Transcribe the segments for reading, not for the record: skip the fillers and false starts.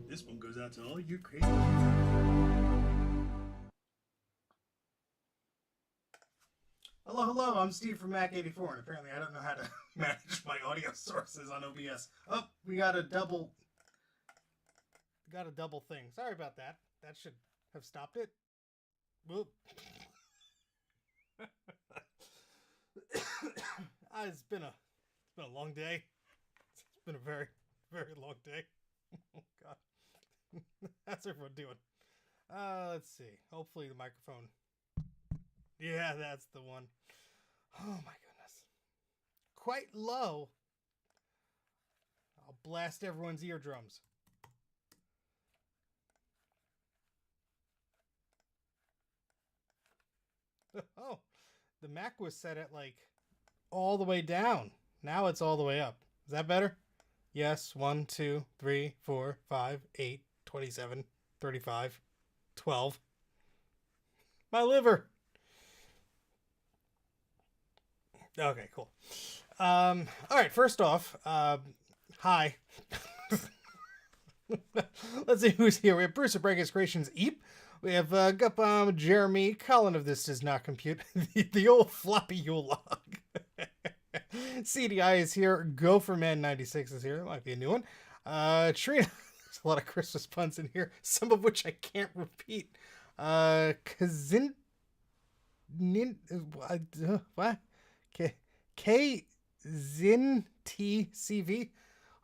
This one goes out to all you crazy. Hello, I'm Steve from Mac84, and apparently I don't know how to manage my audio sources on OBS. Oh, we got a double thing. Sorry about that. That should have stopped it. Whoop. It's been a long day. It's been a very, very long day. Oh God. How's everyone doing? Let's see. Hopefully the microphone. Yeah, that's the one. Oh my goodness. Quite low. I'll blast everyone's eardrums. Oh, the Mac was set at like all the way down. Now it's all the way up. Is that better? Yes. 1, 2, 3, 4, 5, 8, 27, 35, 12. My liver. Okay, cool. All right, first off, hi. Let's see who's here. We have Bruce of Breakers Creations, Eep. We have Gupbomb, Jeremy, Colin of This Does Not Compute, the old floppy Yule log. CDI is here. Gopherman96 is here. That might be a new one. Trina, there's a lot of Christmas puns in here, some of which I can't repeat. Kazin... What? KZinTCV.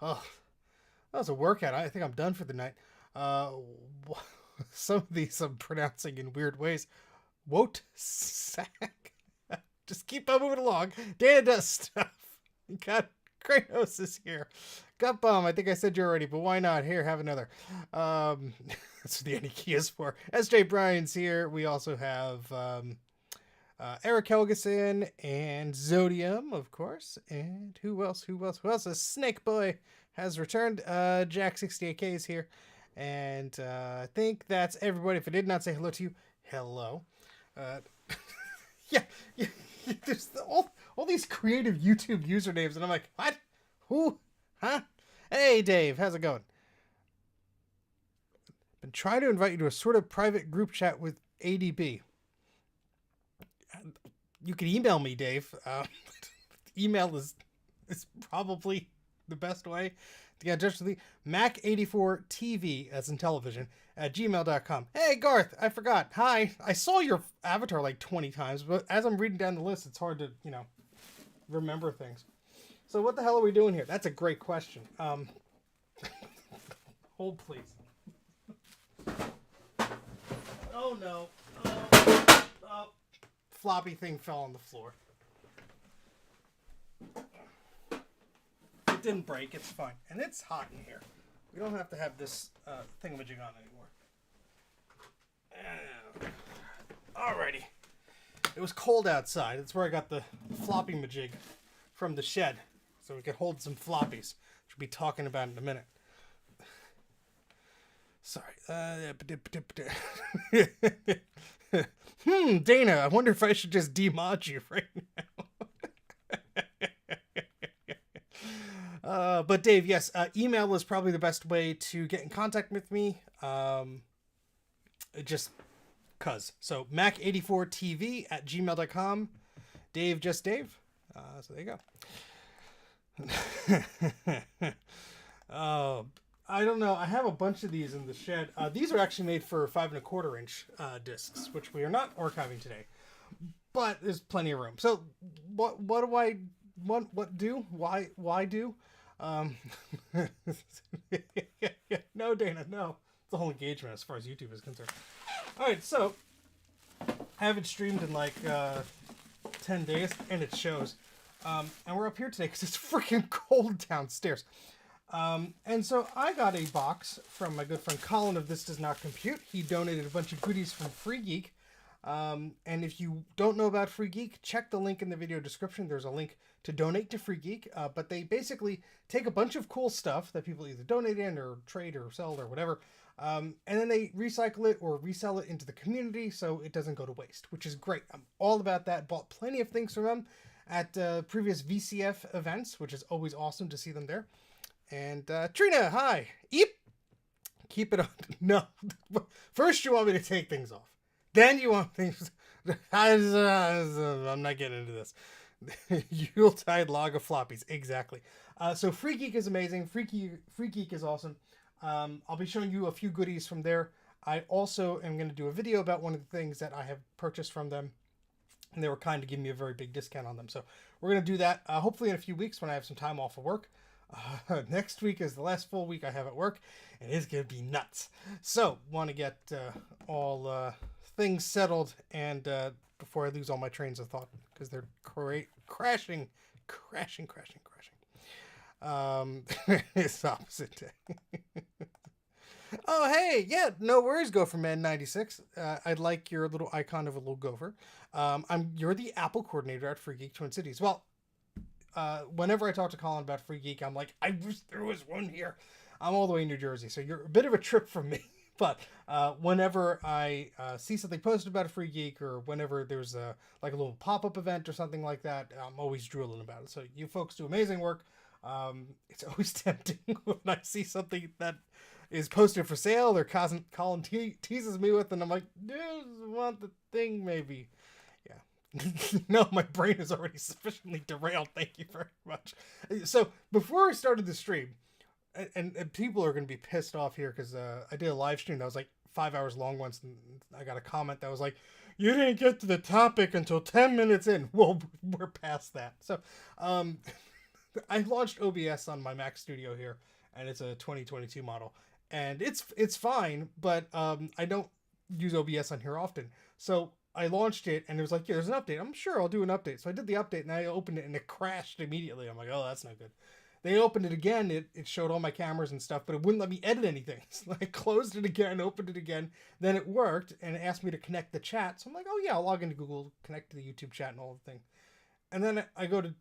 Oh, that was a workout. I think I'm done for the night. Some of these I'm pronouncing in weird ways. Wote sack. Just keep on moving along. Dan does stuff. Got Kratos is here. Gutbomb, I think I said you already, but why not? Here, have another. That's what the any key is for. SJ Bryan's here. We also have Eric Helgeson and Zodium, of course. And who else? A Snake Boy has returned. Jack68K is here. And I think that's everybody. If I did not say hello to you, hello. Yeah, there's all these creative YouTube usernames, and I'm like, what? Who? Huh? Hey, Dave, how's it going? Been trying to invite you to a sort of private group chat with ADB. You can email me, Dave. Email is probably the best way to get in touch with me. Mac84TV, as in television, at gmail.com. Hey, Garth, I forgot. Hi. I saw your avatar like 20 times, but as I'm reading down the list, it's hard to, remember things. So what the hell are we doing here? That's a great question. Hold, please. Oh, no. Oh. Floppy thing fell on the floor. it didn't break. It's fine. And it's hot in here. We don't have to have this thingamajig on anymore. Alrighty. It was cold outside. That's where I got the floppy majig from the shed. So we could hold some floppies, which we'll be talking about in a minute. Sorry. Dana, I wonder if I should just demod you right now. But Dave, yes, email is probably the best way to get in contact with me. Just cuz. So mac84tv@gmail.com. Dave, just Dave. So there you go. I don't know. I have a bunch of these in the shed. These are actually made for 5 1/4 inch discs, which we are not archiving today. But there's plenty of room. So what do I do? Why do? No, Dana, no. It's the whole engagement as far as YouTube is concerned. All right, so I haven't streamed in like 10 days, and it shows. And we're up here today because it's freaking cold downstairs. And so I got a box from my good friend Colin of This Does Not Compute. He donated a bunch of goodies from Free Geek. And if you don't know about Free Geek, check the link in the video description. There's a link to donate to Free Geek. But they basically take a bunch of cool stuff that people either donate in or trade or sell or whatever. And then they recycle it or resell it into the community so it doesn't go to waste, which is great. I'm all about that. Bought plenty of things from them at previous VCF events, which is always awesome to see them there. And Trina, hi. Eep. Keep it on. No. First you want me to take things off. Then you want things. I'm not getting into this. Yuletide log of floppies. Exactly. So Free Geek is amazing. Free Geek is awesome. I'll be showing you a few goodies from there. I also am going to do a video about one of the things that I have purchased from them. And they were kind to give me a very big discount on them. So we're going to do that hopefully in a few weeks when I have some time off of work. Next week is the last full week I have at work, and it's going to be nuts. So, want to get all things settled, and before I lose all my trains of thought, because they're crashing. It's the opposite day. Oh, hey, yeah, no worries, Gopherman96. I'd like your little icon of a little gopher. You're the Apple coordinator at Free Geek Twin Cities. Well, whenever I talk to Colin about Free Geek, I'm like, I wish there was one here. I'm all the way in New Jersey, so you're a bit of a trip from me. But whenever I see something posted about a Free Geek, or whenever there's like a little pop-up event or something like that, I'm always drooling about it. So you folks do amazing work. It's always tempting when I see something that is posted for sale or Colin teases me with, and I'm like, just want the thing maybe. No, my brain is already sufficiently derailed. Thank you very much. So before I started the stream, and people are going to be pissed off here because I did a live stream that was like 5 hours long once, and I got a comment that was like, you didn't get to the topic until 10 minutes in. Well, we're past that. So I launched OBS on my Mac Studio here, and it's a 2022 model. And it's fine, but I don't use OBS on here often. So I launched it, and it was like, yeah, there's an update. I'm sure I'll do an update. So I did the update, and I opened it, and it crashed immediately. I'm like, oh, that's not good. They opened it again. It showed all my cameras and stuff, but it wouldn't let me edit anything. So I closed it again, opened it again. Then it worked, and it asked me to connect the chat. So I'm like, oh, yeah, I'll log into Google, connect to the YouTube chat and all the thing. And then I go to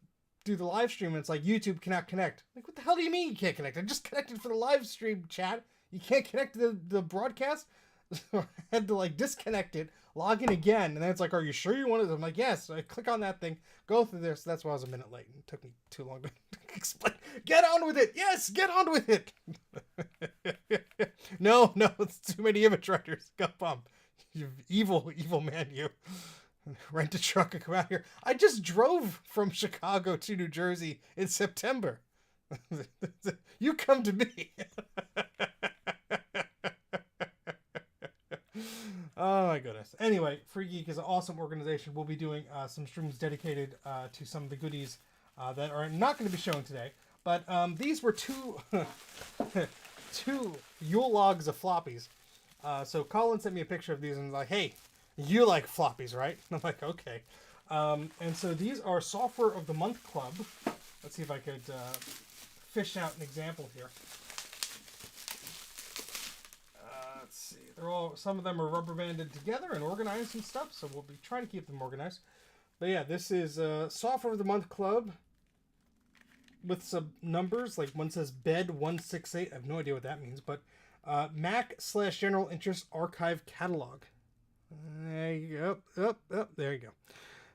do the live stream, and it's like, YouTube cannot connect. I'm like, what the hell do you mean you can't connect? I just connected for the live stream chat. You can't connect to the broadcast? So I had to like disconnect it, log in again, and then it's like, are you sure you want it? I'm like, yes. So I click on that thing, go through this. That's why I was a minute late. It took me too long to explain. Get on with it. Yes, get on with it. No, it's too many image writers. Got bummed. You evil man, you. Rent a truck and come out here. I just drove from Chicago to New Jersey in September. You come to me. Oh my goodness. Anyway, Free Geek is an awesome organization. We'll be doing some streams dedicated to some of the goodies that are not going to be showing today. But these were two Yule logs of floppies. So Colin sent me a picture of these and was like, hey, you like floppies, right? And I'm like, okay. And so these are Software of the Month Club. Let's see if I could fish out an example here. Let's see. Some of them are rubber banded together and organized and stuff, so we'll be trying to keep them organized. But yeah, this is Software of the Month Club with some numbers. Like one says bed 168. I have no idea what that means, but Mac/General Interest Archive Catalog. There you go. There you go.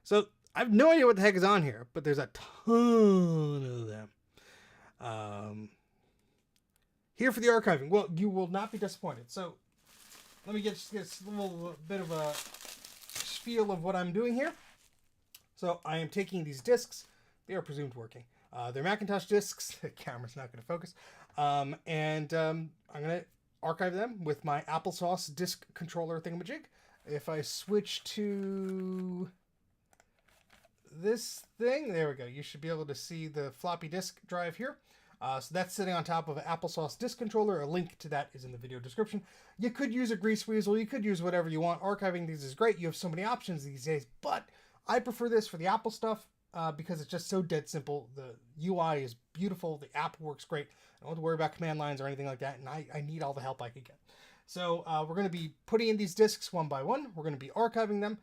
So I have no idea what the heck is on here, but there's a ton of them. Here for the archiving. Well, you will not be disappointed. So let me get a little bit of a spiel of what I'm doing here. So I am taking these discs. They are presumed working. They're Macintosh discs. The camera's not going to focus. I'm going to archive them with my Applesauce disk controller thingamajig. If I switch to this thing, there we go. You should be able to see the floppy disk drive here. So that's sitting on top of an Applesauce disk controller. A link to that is in the video description. You could use a grease weasel. You could use whatever you want. Archiving these is great. You have so many options these days, but I prefer this for the Apple stuff because it's just so dead simple. The UI is beautiful. The app works great. I don't have to worry about command lines or anything like that, and I need all the help I could get. So we're going to be putting in these discs one by one. We're going to be archiving them.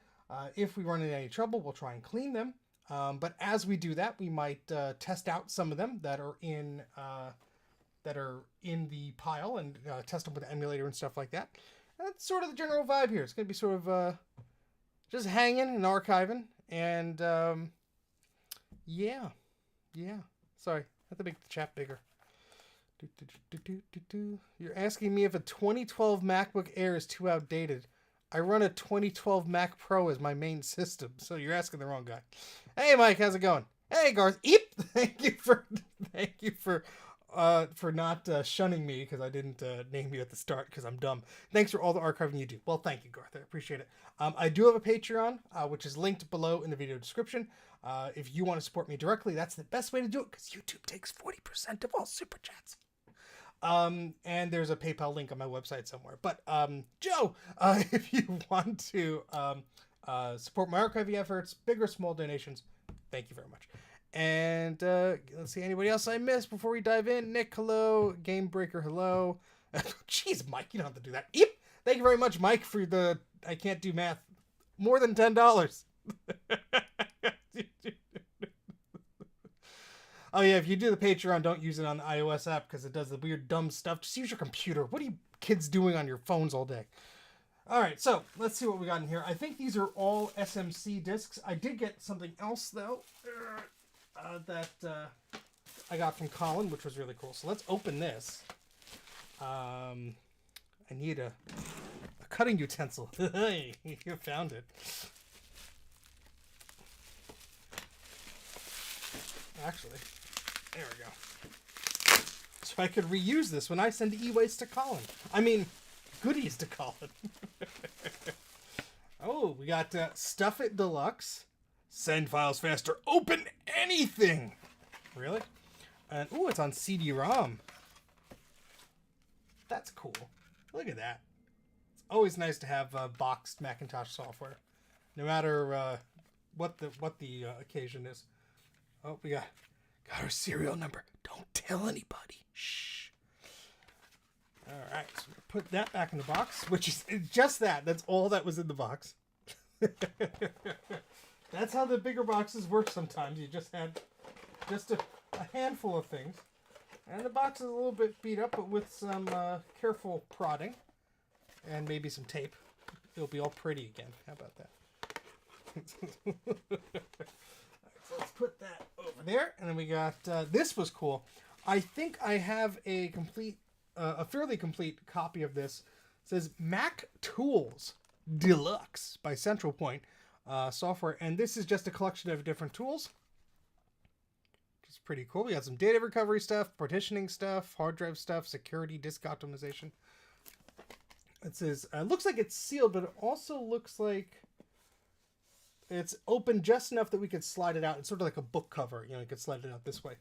If we run into any trouble, we'll try and clean them. But as we do that, we might test out some of them that are in the pile and test them with the emulator and stuff like that. And that's sort of the general vibe here. It's going to be sort of just hanging and archiving. And yeah. Sorry, I have to make the chat bigger. You're asking me if a 2012 MacBook Air is too outdated. I run a 2012 Mac Pro as my main system, so you're asking the wrong guy. Hey, Mike, how's it going? Hey, Garth. Eep. Thank you for not shunning me because I didn't name you at the start because I'm dumb. Thanks for all the archiving you do. Well, thank you, Garth. I appreciate it. I do have a Patreon, which is linked below in the video description. If you want to support me directly, that's the best way to do it because YouTube takes 40% of all super chats. And there's a PayPal link on my website somewhere. But Joe, if you want to support my archiving efforts, big or small donations, thank you very much. And let's see, anybody else I missed before we dive in? Nick, hello. Game Breaker, hello. Jeez, Mike, you don't have to do that. Yep. Thank you very much, Mike, for the I can't do math. More than $10. Oh yeah, if you do the Patreon, don't use it on the iOS app because it does the weird dumb stuff. Just use your computer. What are you kids doing on your phones all day? All right, so let's see what we got in here. I think these are all SMC discs. I did get something else though that I got from Colin, which was really cool. So let's open this. I need a cutting utensil. Hey, you found it. Actually, there we go. So I could reuse this when I send e-waste to Colin. I mean, goodies to Colin. Oh, we got Stuff It Deluxe. Send files faster. Open anything. Really? And ooh, it's on CD-ROM. That's cool. Look at that. It's always nice to have boxed Macintosh software, no matter what the occasion is. Oh, we got our serial number. Don't tell anybody. Shh. All right, so we're gonna put that back in the box, which is just that. That's all that was in the box. That's how the bigger boxes work sometimes. You just had just a handful of things. And the box is a little bit beat up, but with some careful prodding and maybe some tape, it'll be all pretty again. How about that? So let's put that over there, and then we got this was cool. I think I have a fairly complete copy of this. It says Mac Tools Deluxe by Central Point Software, and this is just a collection of different tools. Which is pretty cool. We got some data recovery stuff, partitioning stuff, hard drive stuff, security, disk optimization. It says looks like it's sealed, but it also looks like it's open just enough that we could slide it out. It's sort of like a book cover. You know, you could slide it out this way.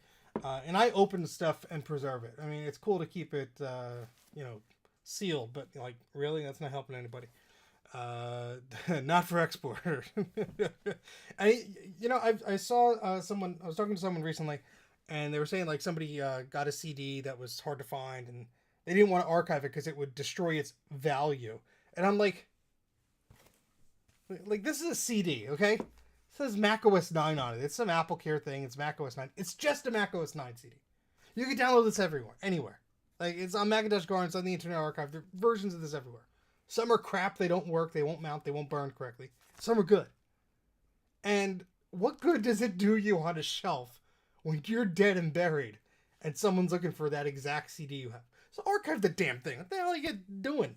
And I open stuff and preserve it. I mean, it's cool to keep it, sealed, but like, really? That's not helping anybody. Not for export. I saw someone, I was talking to someone recently, and they were saying like somebody got a CD that was hard to find, and they didn't want to archive it because it would destroy its value. And I'm like, this is a CD, okay? It says Mac OS 9 on it. It's some AppleCare thing. It's Mac OS 9. It's just a Mac OS 9 CD. You can download this everywhere, anywhere. Like, it's on Macintosh Garden, it's on the Internet Archive. There are versions of this everywhere. Some are crap, they don't work, they won't mount, they won't burn correctly. Some are good. And what good does it do you on a shelf when you're dead and buried and someone's looking for that exact CD you have? So archive the damn thing. What the hell are you doing?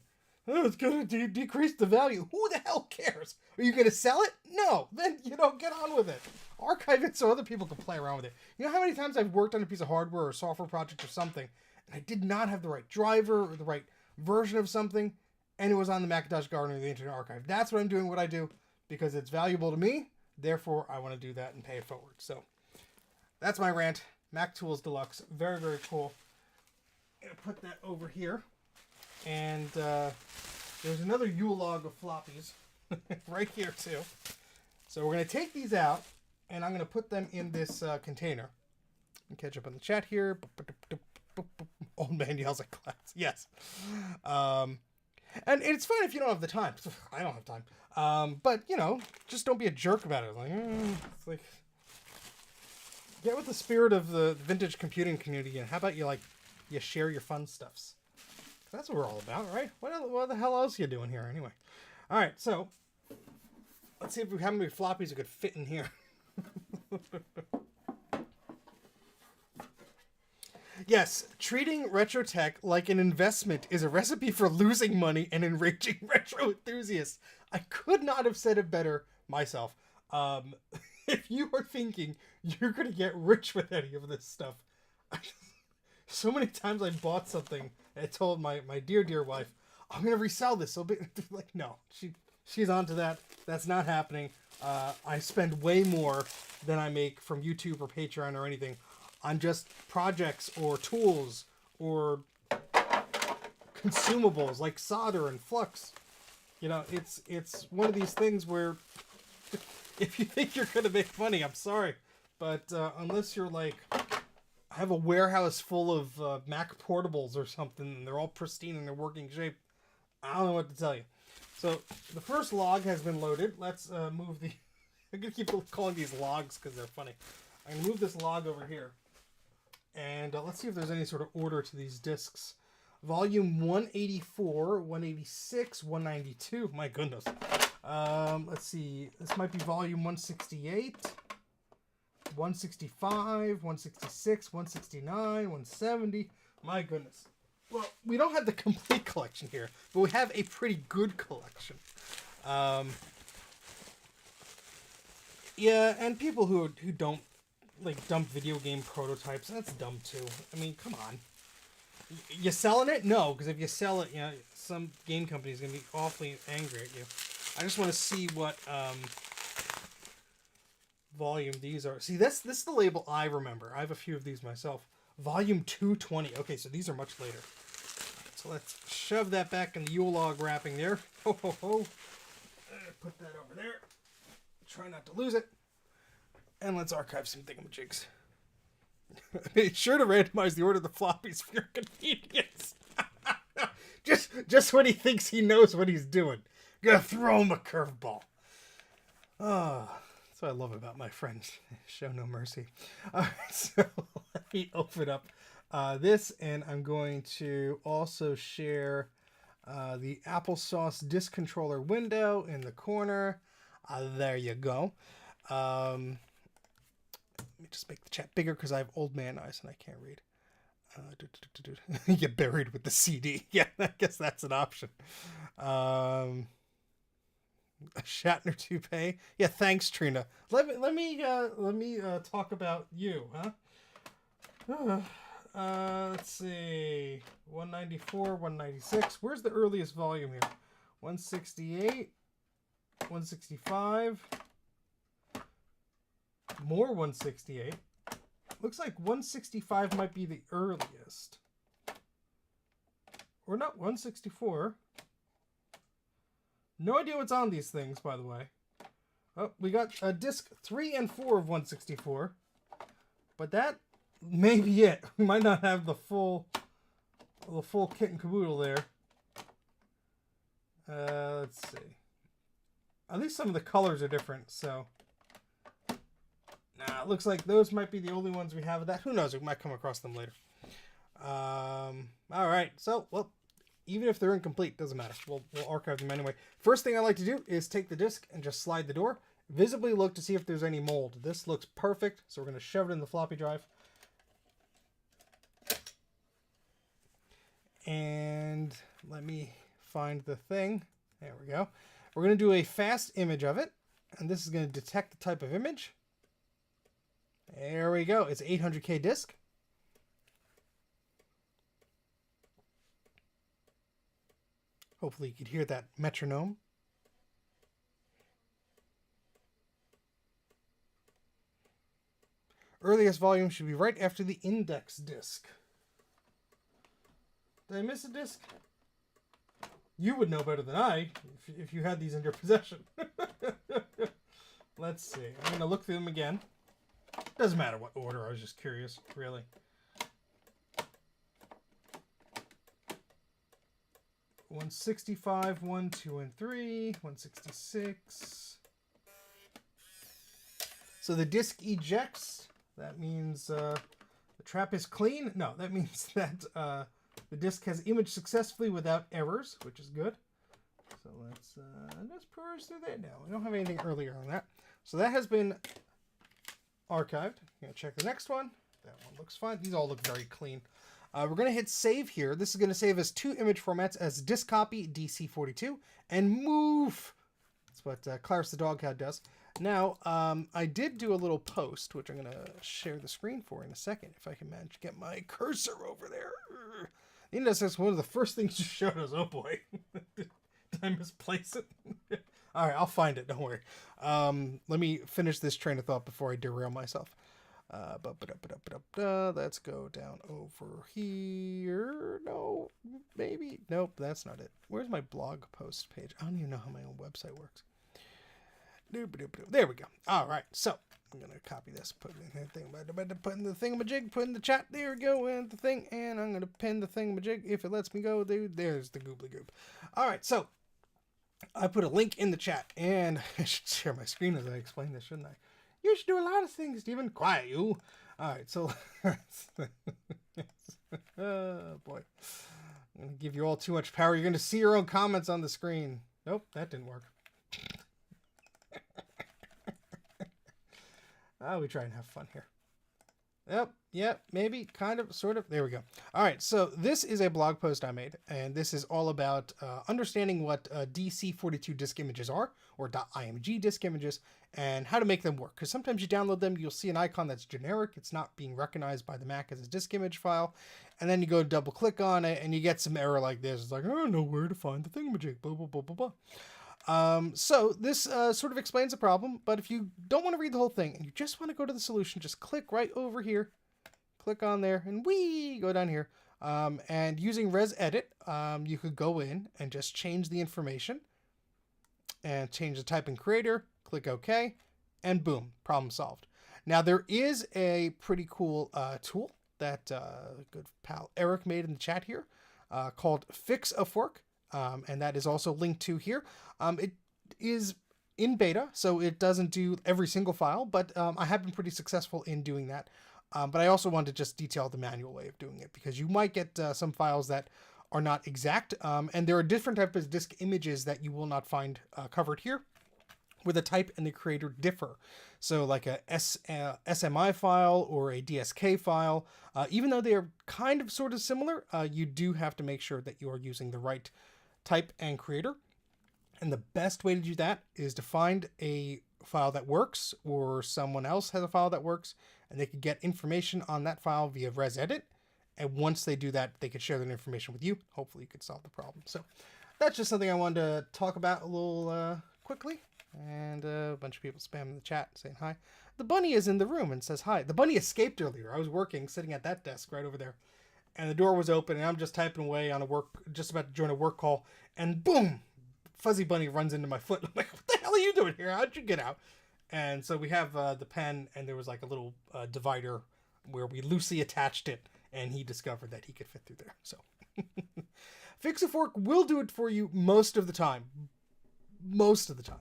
Oh, it's going to decrease the value. Who the hell cares? Are you going to sell it? No. Then, get on with it. Archive it so other people can play around with it. You know how many times I've worked on a piece of hardware or a software project or something, and I did not have the right driver or the right version of something, and it was on the Macintosh Garden or the Internet Archive. That's what I'm doing, what I do, because it's valuable to me. Therefore, I want to do that and pay it forward. So, that's my rant. Mac Tools Deluxe. Very, very cool. I'm going to put that over here. And there's another Yule log of floppies right here, too. So we're going to take these out, and I'm going to put them in this container. And catch up on the chat here. Old man yells at class. Yes. And it's fine if you don't have the time. I don't have time. But, just don't be a jerk about it. It's like, get with the spirit of the vintage computing community, and how about you share your fun stuffs? That's what we're all about, right? What the hell else are you doing here, anyway? All right, so let's see if we have many floppies we could fit in here. Yes, treating retro tech like an investment is a recipe for losing money and enraging retro enthusiasts. I could not have said it better myself. If you are thinking you're going to get rich with any of this stuff, so many times I bought something and I told my dear, dear wife, I'm going to resell this. So like, no, she's onto that. That's not happening. I spend way more than I make from YouTube or Patreon or anything on just projects or tools or consumables like solder and flux. It's one of these things where if you think you're going to make money, I'm sorry. But unless you're like, I have a warehouse full of Mac portables or something, and they're all pristine and they're working shape, I don't know what to tell you. So the first log has been loaded. Let's move the... I'm going to keep calling these logs because they're funny. I'm going to move this log over here. And let's see if there's any sort of order to these discs. Volume 184, 186, 192. My goodness. Let's see. This might be volume 168, 165, 166, 169, 170. My goodness. Well, we don't have the complete collection here, but we have a pretty good collection. Yeah, and people who don't dump video game prototypes, that's dumb too. I mean, come on. You selling it? No, because if you sell it, some game company is going to be awfully angry at you. I just want to see what volume these are. See, this is the label I remember. I have a few of these myself. Volume 220. Okay, so these are much later. So let's shove that back in the Yule log wrapping there. Ho, ho, ho. Put that over there. Try not to lose it. And let's archive some thingamajigs. I made sure to randomize the order of the floppies for your convenience. just when he thinks he knows what he's doing. Gonna throw him a curveball. Oh, that's what I love about my friends. Show no mercy. All right, so let me open up this, and I'm going to also share the Applesauce disk controller window in the corner. There you go. Let me just make the chat bigger because I have old man eyes and I can't read. Get buried with the CD. Yeah, I guess that's an option. A Shatner toupee. Yeah, thanks, Trina. Let me talk about you, huh? Let's see. 194, 196. Where's the earliest volume here? 168, 165. More 168. Looks like 165 might be the earliest. Or not 164. No idea what's on these things, by the way. Oh, we got disc 3 and 4 of 164. But that maybe it. We might not have the full kit and caboodle there. Let's see. At least some of the colors are different, so. Nah, it looks like those might be the only ones we have of that. Who knows? We might come across them later. Alright, so, well, even if they're incomplete, doesn't matter. We'll archive them anyway. First thing I like to do is take the disc and just slide the door. Visibly look to see if there's any mold. This looks perfect, so we're going to shove it in the floppy drive. And let me find the thing. There we go. We're going to do a fast image of it, and this is going to detect the type of image. There we go. It's 800K disk. Hopefully you could hear that metronome. Earliest volume should be right after the index disk. Did I miss a disk? You would know better than I if you had these in your possession. Let's see. I'm going to look through them again. Doesn't matter what order. I was just curious, really. $165, 1, 2, and 3. $166. So the disk ejects. That means the trap is clean. No, that means that the disk has imaged successfully without errors, which is good. So let's peruse through that now. We don't have anything earlier on that. So that has been archived. I'm going to check the next one. That one looks fine. These all look very clean. We're going to hit save here. This is going to save us two image formats as disk copy, DC42, and move. That's what Clarence the Dog Cat does. Now, I did do a little post, which I'm going to share the screen for in a second, if I can manage to get my cursor over there. The index is one of the first things you showed us. Oh boy. Did I misplace it? All right, I'll find it. Don't worry. Let me finish this train of thought before I derail myself. Let's go down over here. No, maybe. Nope, that's not it. Where's my blog post page? I don't even know how my own website works. There we go. All right, so I'm going to copy this, put in the thing, put in the thingamajig, put in the chat. There we go, and the thing, and I'm going to pin the thingamajig if it lets me go. There's the goobly goob. All right, so I put a link in the chat, and I should share my screen as I explain this, shouldn't I? You should do a lot of things, Stephen. Quiet, you. All right, so oh boy, I'm gonna give you all too much power. You're gonna see your own comments on the screen. Nope, that didn't work. We try and have fun here. Yep, maybe, kind of, sort of. There we go. All right, so this is a blog post I made, and this is all about understanding what DC42 disk images are, or .img disk images, and how to make them work. Because sometimes you download them, you'll see an icon that's generic. It's not being recognized by the Mac as a disk image file. And then you go double click on it, and you get some error like this. It's like, I don't know where to find the thingamajig, blah, blah, blah, blah, blah. So this sort of explains the problem, but if you don't want to read the whole thing and you just want to go to the solution, just click right over here, click on there, and go down here. And using Res Edit, you could go in and just change the information and change the type in creator, click OK, and boom, problem solved. Now there is a pretty cool tool that good pal Eric made in the chat here called Fix a Fork. And that is also linked to here. It is in beta, so it doesn't do every single file, but I have been pretty successful in doing that. But I also wanted to just detail the manual way of doing it, because you might get some files that are not exact, and there are different types of disk images that you will not find covered here, where the type and the creator differ. So like a SMI file or a DSK file, even though they are kind of sort of similar, you do have to make sure that you are using the right type and creator. And the best way to do that is to find a file that works, or someone else has a file that works, and they can get information on that file via Res Edit. And once they do that, they can share that information with you. Hopefully you could solve the problem. So that's just something I wanted to talk about a little quickly. And a bunch of people spamming the chat saying hi. The bunny is in the room and says hi. The bunny escaped earlier. I was working, sitting at that desk right over there, and the door was open, and I'm just typing away on just about to join a work call, and boom, Fuzzy Bunny runs into my foot. I'm like, what the hell are you doing here? How'd you get out? And so we have the pen, and there was like a little divider where we loosely attached it, and he discovered that he could fit through there. So Fix-A-Fork will do it for you most of the time. Most of the time.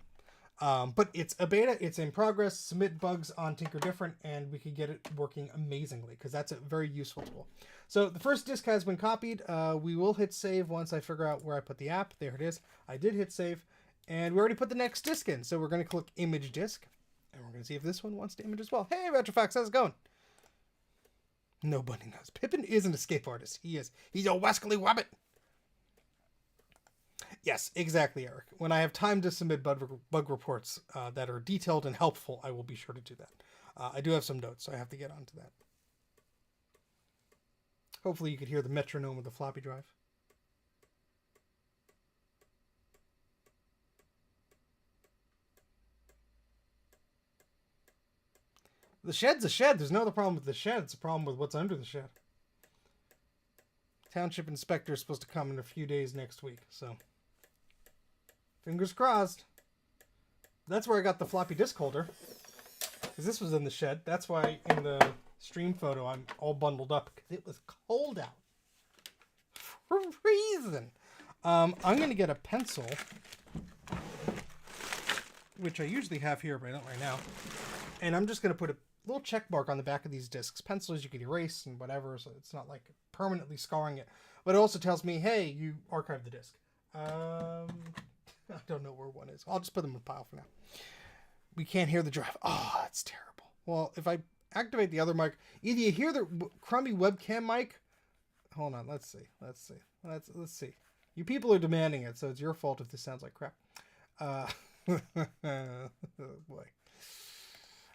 But it's a beta, it's in progress. Submit bugs on Tinker Different, and we can get it working amazingly, because that's a very useful tool. So the first disk has been copied. We will hit save once I figure out where I put the app. There it is. I did hit save, and we already put the next disk in. So we're going to click Image Disk, and we're going to see if this one wants to image as well. Hey, Retrofax, how's it going? Nobody knows. Pippen is an escape artist. He is. He's a wascally wabbit. Yes, exactly, Eric. When I have time to submit bug reports that are detailed and helpful, I will be sure to do that. I do have some notes, so I have to get onto that. Hopefully you could hear the metronome of the floppy drive. The shed's a shed. There's no other problem with the shed. It's a problem with what's under the shed. Township inspector is supposed to come in a few days next week, so... fingers crossed. That's where I got the floppy disk holder. Because this was in the shed. That's why in the stream photo I'm all bundled up. Because it was cold out. For a reason. I'm going to get a pencil. Which I usually have here, but I don't right now. And I'm just going to put a little check mark on the back of these discs. Pencils you can erase and whatever. So it's not like permanently scarring it. But it also tells me, hey, you archived the disc. I don't know where one is. I'll just put them in a pile for now. We can't hear the drive. Oh, that's terrible. Well, if I activate the other mic, either you hear the crummy webcam mic. Hold on. Let's see. Let's see. You people are demanding it, so it's your fault if this sounds like crap. Oh, boy.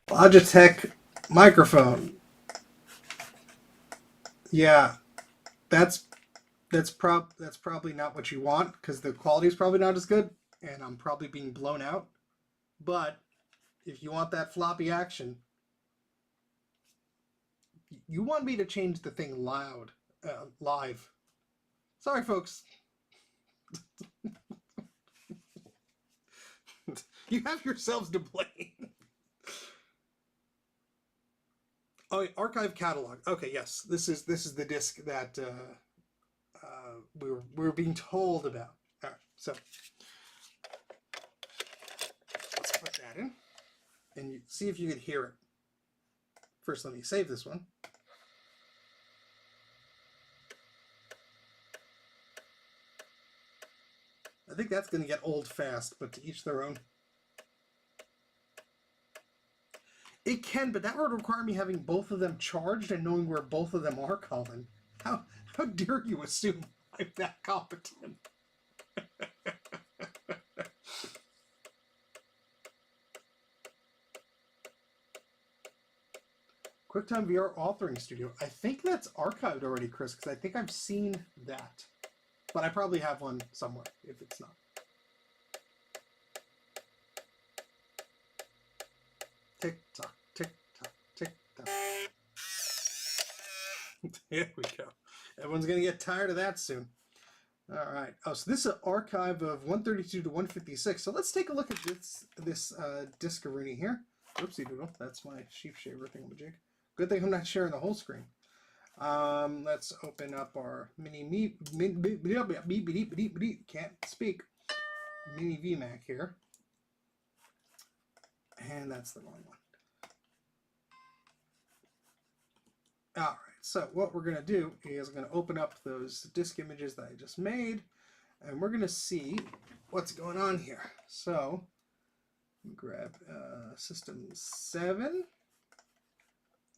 Logitech microphone. Yeah, that's probably not what you want, because the quality is probably not as good, and I'm probably being blown out. But if you want that floppy action, you want me to change the thing live. Sorry, folks. You have yourselves to blame. Oh, archive catalog. Okay, yes, this is the disc that we were being told about. All right, so let's put that in, and you see if you can hear it. First, let me save this one. I think that's going to get old fast, but to each their own. It can, but that would require me having both of them charged and knowing where both of them are, Colin. How dare you assume I'm that competent? QuickTime VR Authoring Studio. I think that's archived already, Chris, because I think I've seen that. But I probably have one somewhere, if it's not. Tick-tock, tick-tock, tick-tock. There we go. Everyone's going to get tired of that soon. All right. Oh, so this is an archive of 132 to 156. So let's take a look at this disc-a-rooney here. Oopsie doodle. That's my sheep shaver thingamajig. Good thing I'm not sharing the whole screen. Let's open up our can't speak mini VMac here. And that's the wrong one. All right. So what we're going to do is I'm going to open up those disk images that I just made, and we're going to see what's going on here. So grab System 7,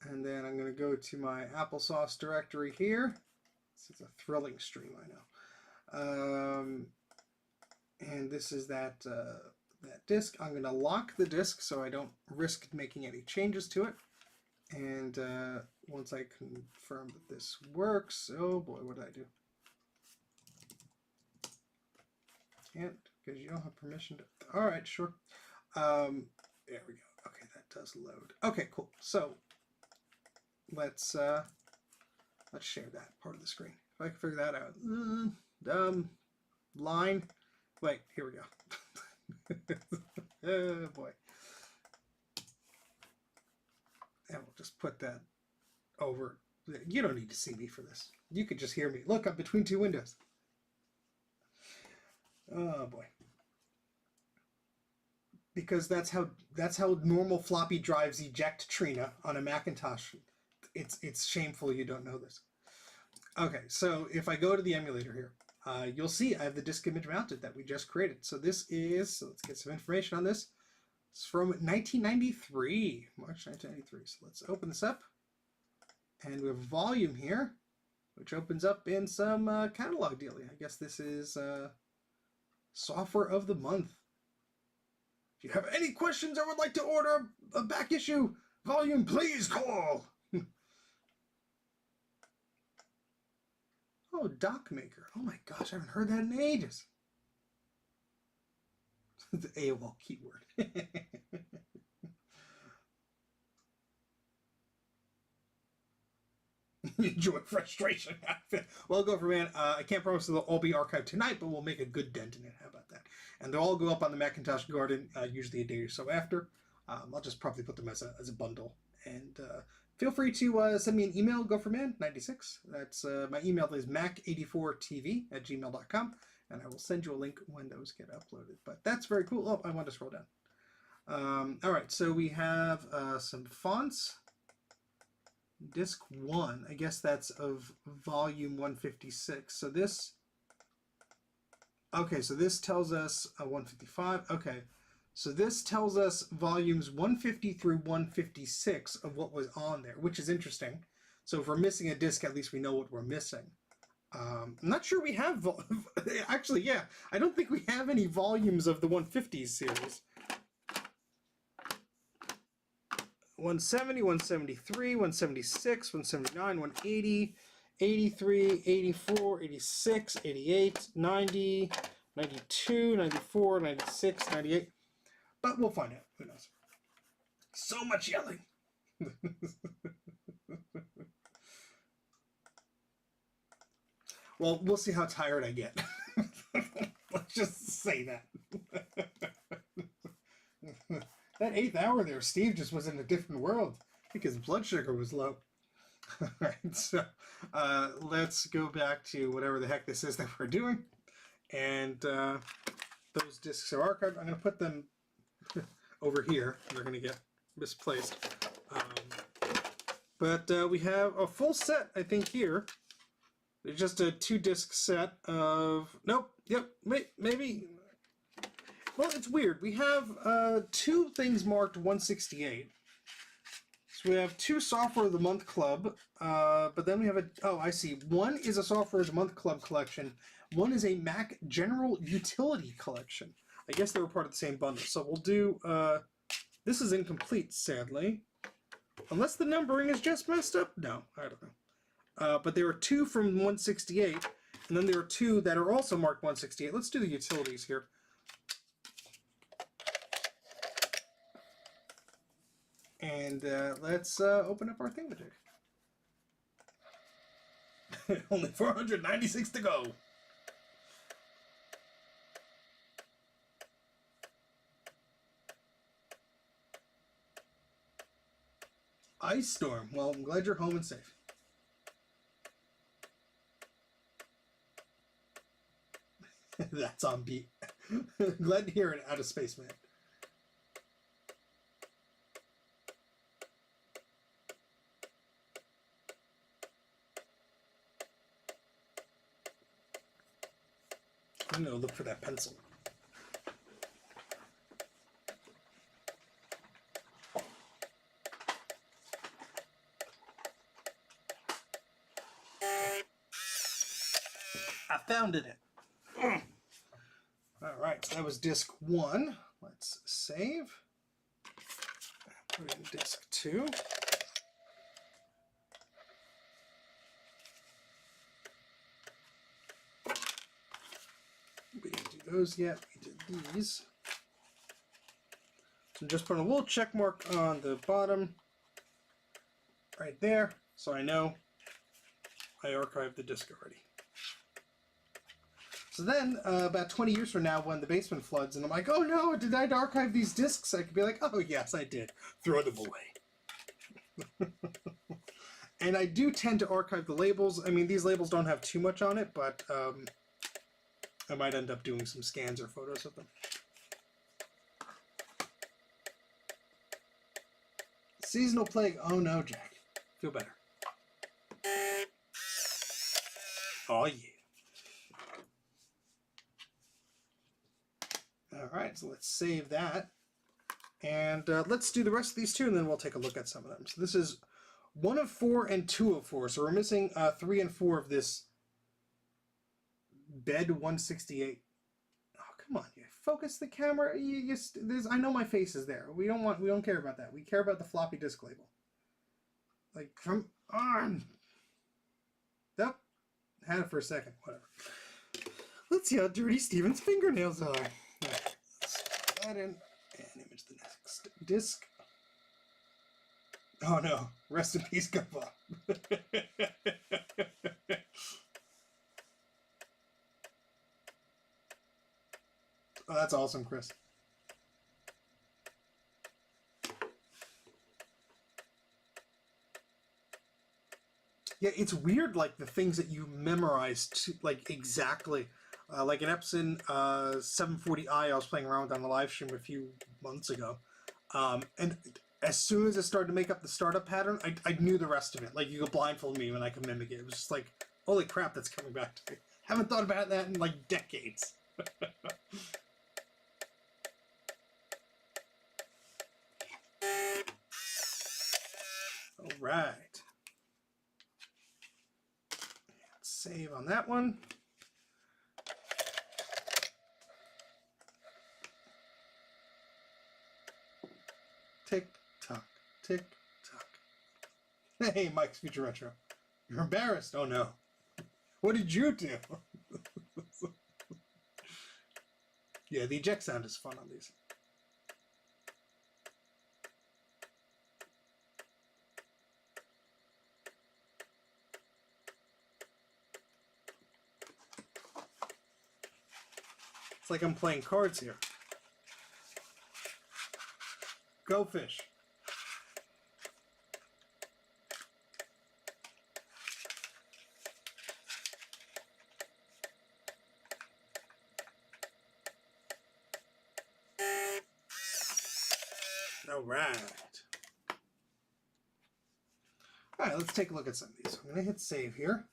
and then I'm going to go to my Applesauce directory here. This is a thrilling stream, I know. And this is that disk. I'm going to lock the disk so I don't risk making any changes to it. And once I confirm that this works, oh boy, what did I do? Can't, because you don't have permission to. All right, sure. There we go. Okay, that does load. Okay, cool. So let's share that part of the screen. If I can figure that out. Line. Wait, here we go. Oh boy. And we'll just put that over. You don't need to see me for this. You could just hear me. Look, I'm between two windows. Oh boy. Because that's how normal floppy drives eject Trina on a Macintosh. It's shameful you don't know this. Okay, so if I go to the emulator here, you'll see I have the disk image mounted that we just created. So this is, so let's get some information on this. It's from 1993, March 1993. So let's open this up. And we have a volume here, which opens up in some catalog dealing. I guess this is software of the month. If you have any questions or would like to order a back issue volume, please call. Oh, Doc Maker. Oh my gosh, I haven't heard that in ages. The AOL keyword. Enjoy frustration. Well, Gopher-Man, I can't promise they'll all be archived tonight, but we'll make a good dent in it. How about that? And they'll all go up on the Macintosh Garden, usually a day or so after. I'll just probably put them as a bundle. And feel free to send me an email, Gopher-Man96. That's my email is mac84tv@gmail.com, and I will send you a link when those get uploaded. But that's very cool. Oh, I want to scroll down. All right, so we have some fonts. Disc 1, I guess that's of volume 156. So this, okay, so this tells us 155. Okay, so this tells us volumes 150 through 156 of what was on there, which is interesting. So if we're missing a disc, at least we know what we're missing. I'm not sure we have, actually, yeah, I don't think we have any volumes of the 150s series. 170, 173, 176, 179, 180, 83, 84, 86, 88, 90, 92, 94, 96, 98. But we'll find out. Who knows? So much yelling. Well, we'll see how tired I get. Let's just say that. That 8th hour there, Steve just was in a different world. I think his blood sugar was low. All right, so let's go back to whatever the heck this is that we're doing. And those discs are archived. I'm going to put them over here. They're going to get misplaced. But we have a full set, I think, here. It's just a 2-disc set of... Nope, yep, maybe... Well, it's weird. We have 2 things marked 168. So we have 2 Software of the Month Club, but then we have a... Oh, I see. One is a Software of the Month Club collection. One is a Mac General Utility collection. I guess they were part of the same bundle. So we'll do... this is incomplete, sadly. Unless the numbering is just messed up? No, I don't know. But there are 2 from 168, and then there are 2 that are also marked 168. Let's do the utilities here. And let's open up our thingamajig. Only 496 to go. Ice Storm. Well, I'm glad you're home and safe. That's on beat. Glad to hear it out of space, man. I'm gonna look for that pencil. I found it. All right, so that was disc 1. Let's save. Put in disc 2. We didn't do those yet. We did these. So just put a little check mark on the bottom, right there, so I know I archived the disk already. So then, about 20 years from now, when the basement floods, and I'm like, oh no, did I archive these discs? I could be like, oh yes, I did. Throw them away. And I do tend to archive the labels. I mean, these labels don't have too much on it, but I might end up doing some scans or photos of them. Seasonal plague. Oh no, Jack. Feel better. Oh yeah. All right, so let's save that. And let's do the rest of these two, and then we'll take a look at some of them. So this is 1 of 4 and 2 of 4. So we're missing 3 and 4 of this bed 168. Oh, come on, you focus the camera. I know my face is there. We don't care about that. We care about the floppy disk label. Like, come on. Nope. Had it for a second. Whatever. Let's see how dirty Steven's fingernails are. Right, let's put that in and image the next disk. Oh no. Rest in peace, Guppa. Oh, that's awesome, Chris. Yeah, it's weird, like, the things that you memorize, like, exactly. Like an Epson 740i I was playing around with on the live stream a few months ago. And as soon as it started to make up the startup pattern, I knew the rest of it. Like, you could blindfold me and I could mimic it. It was just like, holy crap, that's coming back to me. Haven't thought about that in, like, decades. All right. Save on that one. Tick tock, tick tock. Hey, Mike's Future Retro. You're embarrassed. Oh no. What did you do? Yeah, the eject sound is fun on these. It's like I'm playing cards here. Go fish. All right. All right, let's take a look at some of these. I'm going to hit save here.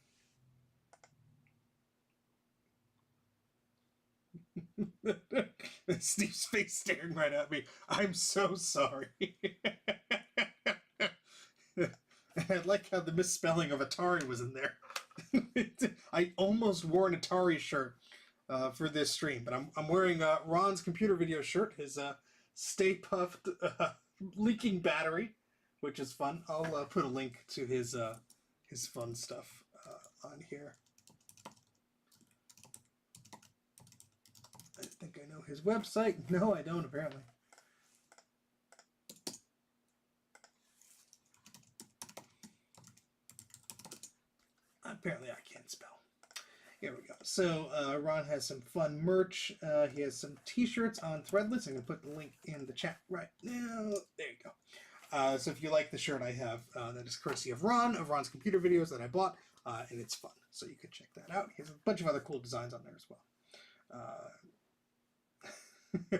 Steve's face staring right at me. I'm so sorry. I like how the misspelling of Atari was in there. I almost wore an Atari shirt for this stream, but I'm wearing Ron's computer video shirt, his Stay Puffed leaking battery, which is fun. I'll put a link to his fun stuff on here. I think I know his website. No, I don't, apparently. Apparently I can't spell. Here we go. So Ron has some fun merch. He has some t-shirts on Threadless. I'm going to put the link in the chat right now. There you go. So if you like the shirt I have, that is courtesy of Ron, of Ron's computer videos that I bought, and it's fun. So you can check that out. He has a bunch of other cool designs on there as well.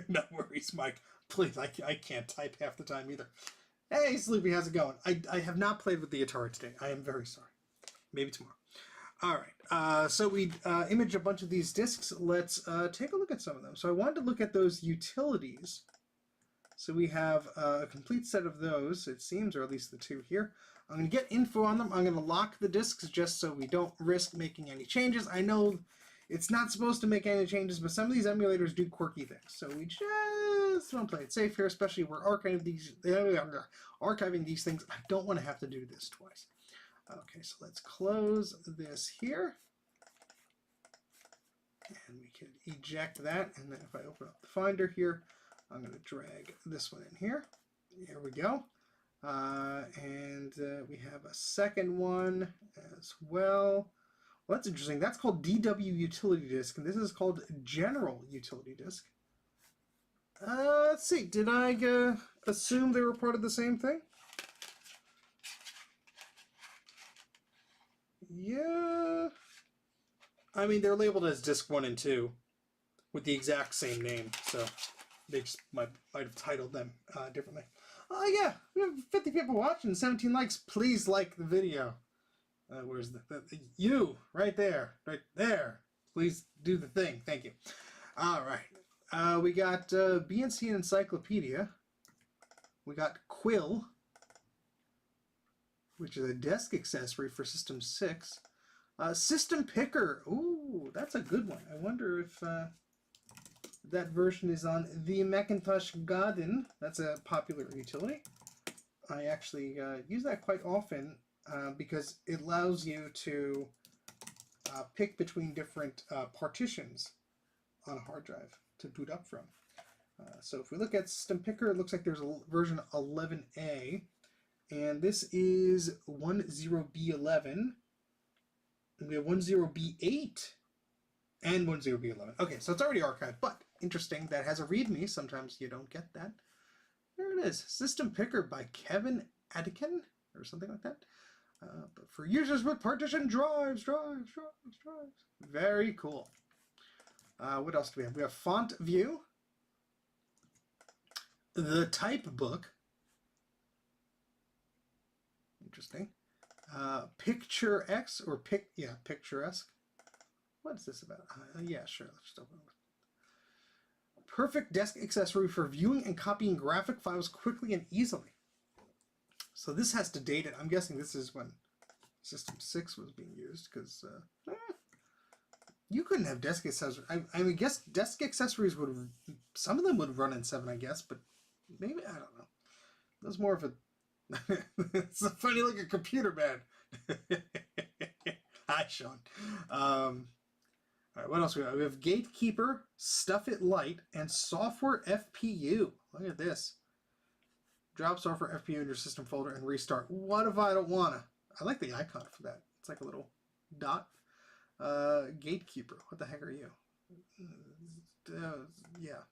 No worries, Mike. Please, I can't type half the time either. Hey, Sleepy, how's it going? I have not played with the Atari today. I am very sorry. Maybe tomorrow. All right. So we imaged a bunch of these discs. Let's take a look at some of them. So I wanted to look at those utilities. So we have a complete set of those, it seems, or at least the two here. I'm going to get info on them. I'm going to lock the discs just so we don't risk making any changes. I know it's not supposed to make any changes, but some of these emulators do quirky things. So we just want to play it safe here, especially if we're archiving these things. I don't want to have to do this twice. Okay, so let's close this here. And we can eject that. And then if I open up the Finder here, I'm going to drag this one in here. Here we go. And we have a second one as well. Well, that's interesting. That's called DW Utility Disk, and this is called General Utility Disk. Let's see. Did I assume they were part of the same thing? Yeah. I mean, they're labeled as disc 1 and 2 with the exact same name, so they just might have titled them differently. Oh, yeah. We have 50 people watching, 17 likes. Please like the video. Where's the you? Right there. Right there. Please do the thing. Thank you. All right. We got BNC Encyclopedia. We got Quill, which is a desk accessory for System 6. System Picker. Ooh, that's a good one. I wonder if that version is on the Macintosh Garden. That's a popular utility. I actually use that quite often because it allows you to pick between different partitions on a hard drive to boot up from. So if we look at System Picker, it looks like there's a version 11A, and this is 10B11, and we have 10B8 and 10B11. Okay, so it's already archived, but interesting, that has a README. Sometimes you don't get that. There it is, System Picker by Kevin Adikin, or something like that. But for users with partition drives. Very cool. What else do we have? We have Font View, the Type Book. Interesting. Picture X or Picturesque. What is this about? Yeah, sure. Let's just open it. Perfect desk accessory for viewing and copying graphic files quickly and easily. So this has to date it. I'm guessing this is when System 6 was being used, because you couldn't have desk accessories. I mean, guess desk accessories would, some of them would run in 7, I guess, but maybe, I don't know. That's more of a, it's a funny looking computer, man. Hi, Sean. All right, what else we have? We have Gatekeeper, Stuff It Light, and Software FPU. Look at this. Drop Software FPU in your system folder and restart. What if I don't wanna? I like the icon for that. It's like a little dot. Gatekeeper. What the heck are you? Yeah.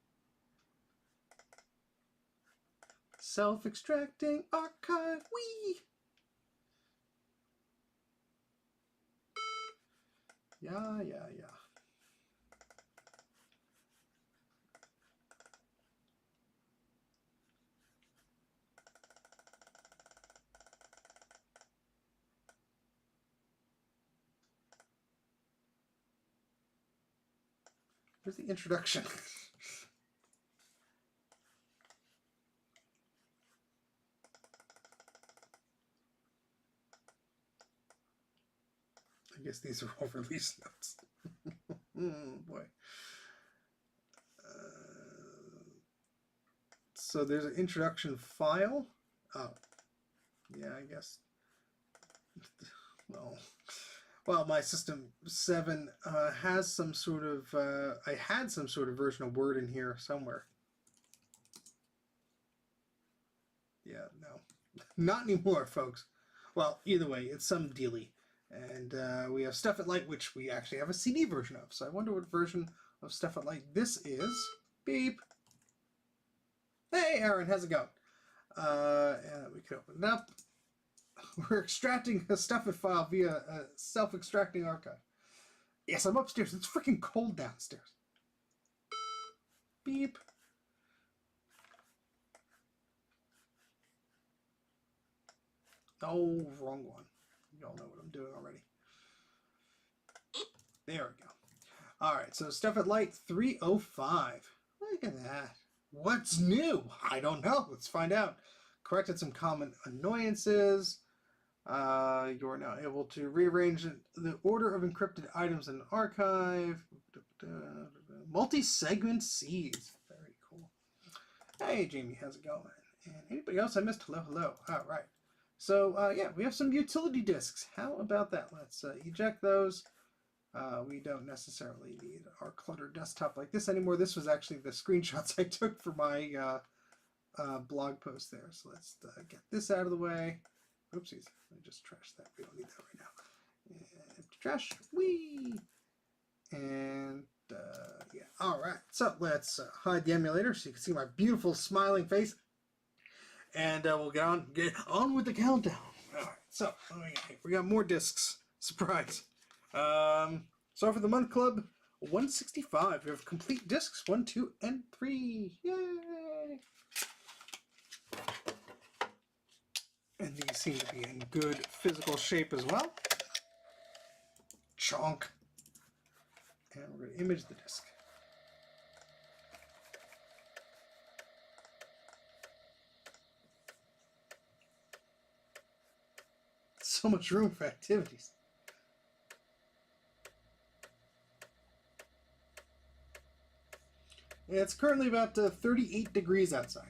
Self-extracting archive. Whee! Yeah. Here's the introduction. I guess these are all release notes. Boy. So there's an introduction file. Oh, yeah, I guess. Well, my System 7 has some sort of, I had some sort of version of Word in here somewhere. Yeah, no. Not anymore, folks. Well, either way, it's some dealy. And we have Stuff It Light, which we actually have a CD version of. So I wonder what version of Stuff It Light this is. Beep. Hey, Aaron, how's it going? And we can open it up. We're extracting a Stuff It file via a self-extracting archive. Yes, I'm upstairs. It's freaking cold downstairs. Beep. Oh, wrong one. You all know what I'm doing already. There we go. All right, so Stuff It Light 305. Look at that. What's new? I don't know. Let's find out. Corrected some common annoyances. You're now able to rearrange the order of encrypted items in an archive. Multi-segment seeds. Very cool. Hey, Jamie, how's it going? And anybody else I missed? Hello. All right. So, yeah, we have some utility disks. How about that? Let's eject those. We don't necessarily need our cluttered desktop like this anymore. This was actually the screenshots I took for my blog post there. So let's get this out of the way. Oopsies, I just trashed that. We don't need that right now. And trash, whee! And yeah, all right. So let's hide the emulator so you can see my beautiful smiling face. And we'll get on with the countdown. All right, so we got more discs. Surprise. So for the month club, 165. We have complete discs 1, 2, and 3. Yay! And these seem to be in good physical shape as well. Chonk. And we're going to image the disc. So much room for activities. Yeah, it's currently about 38 degrees outside.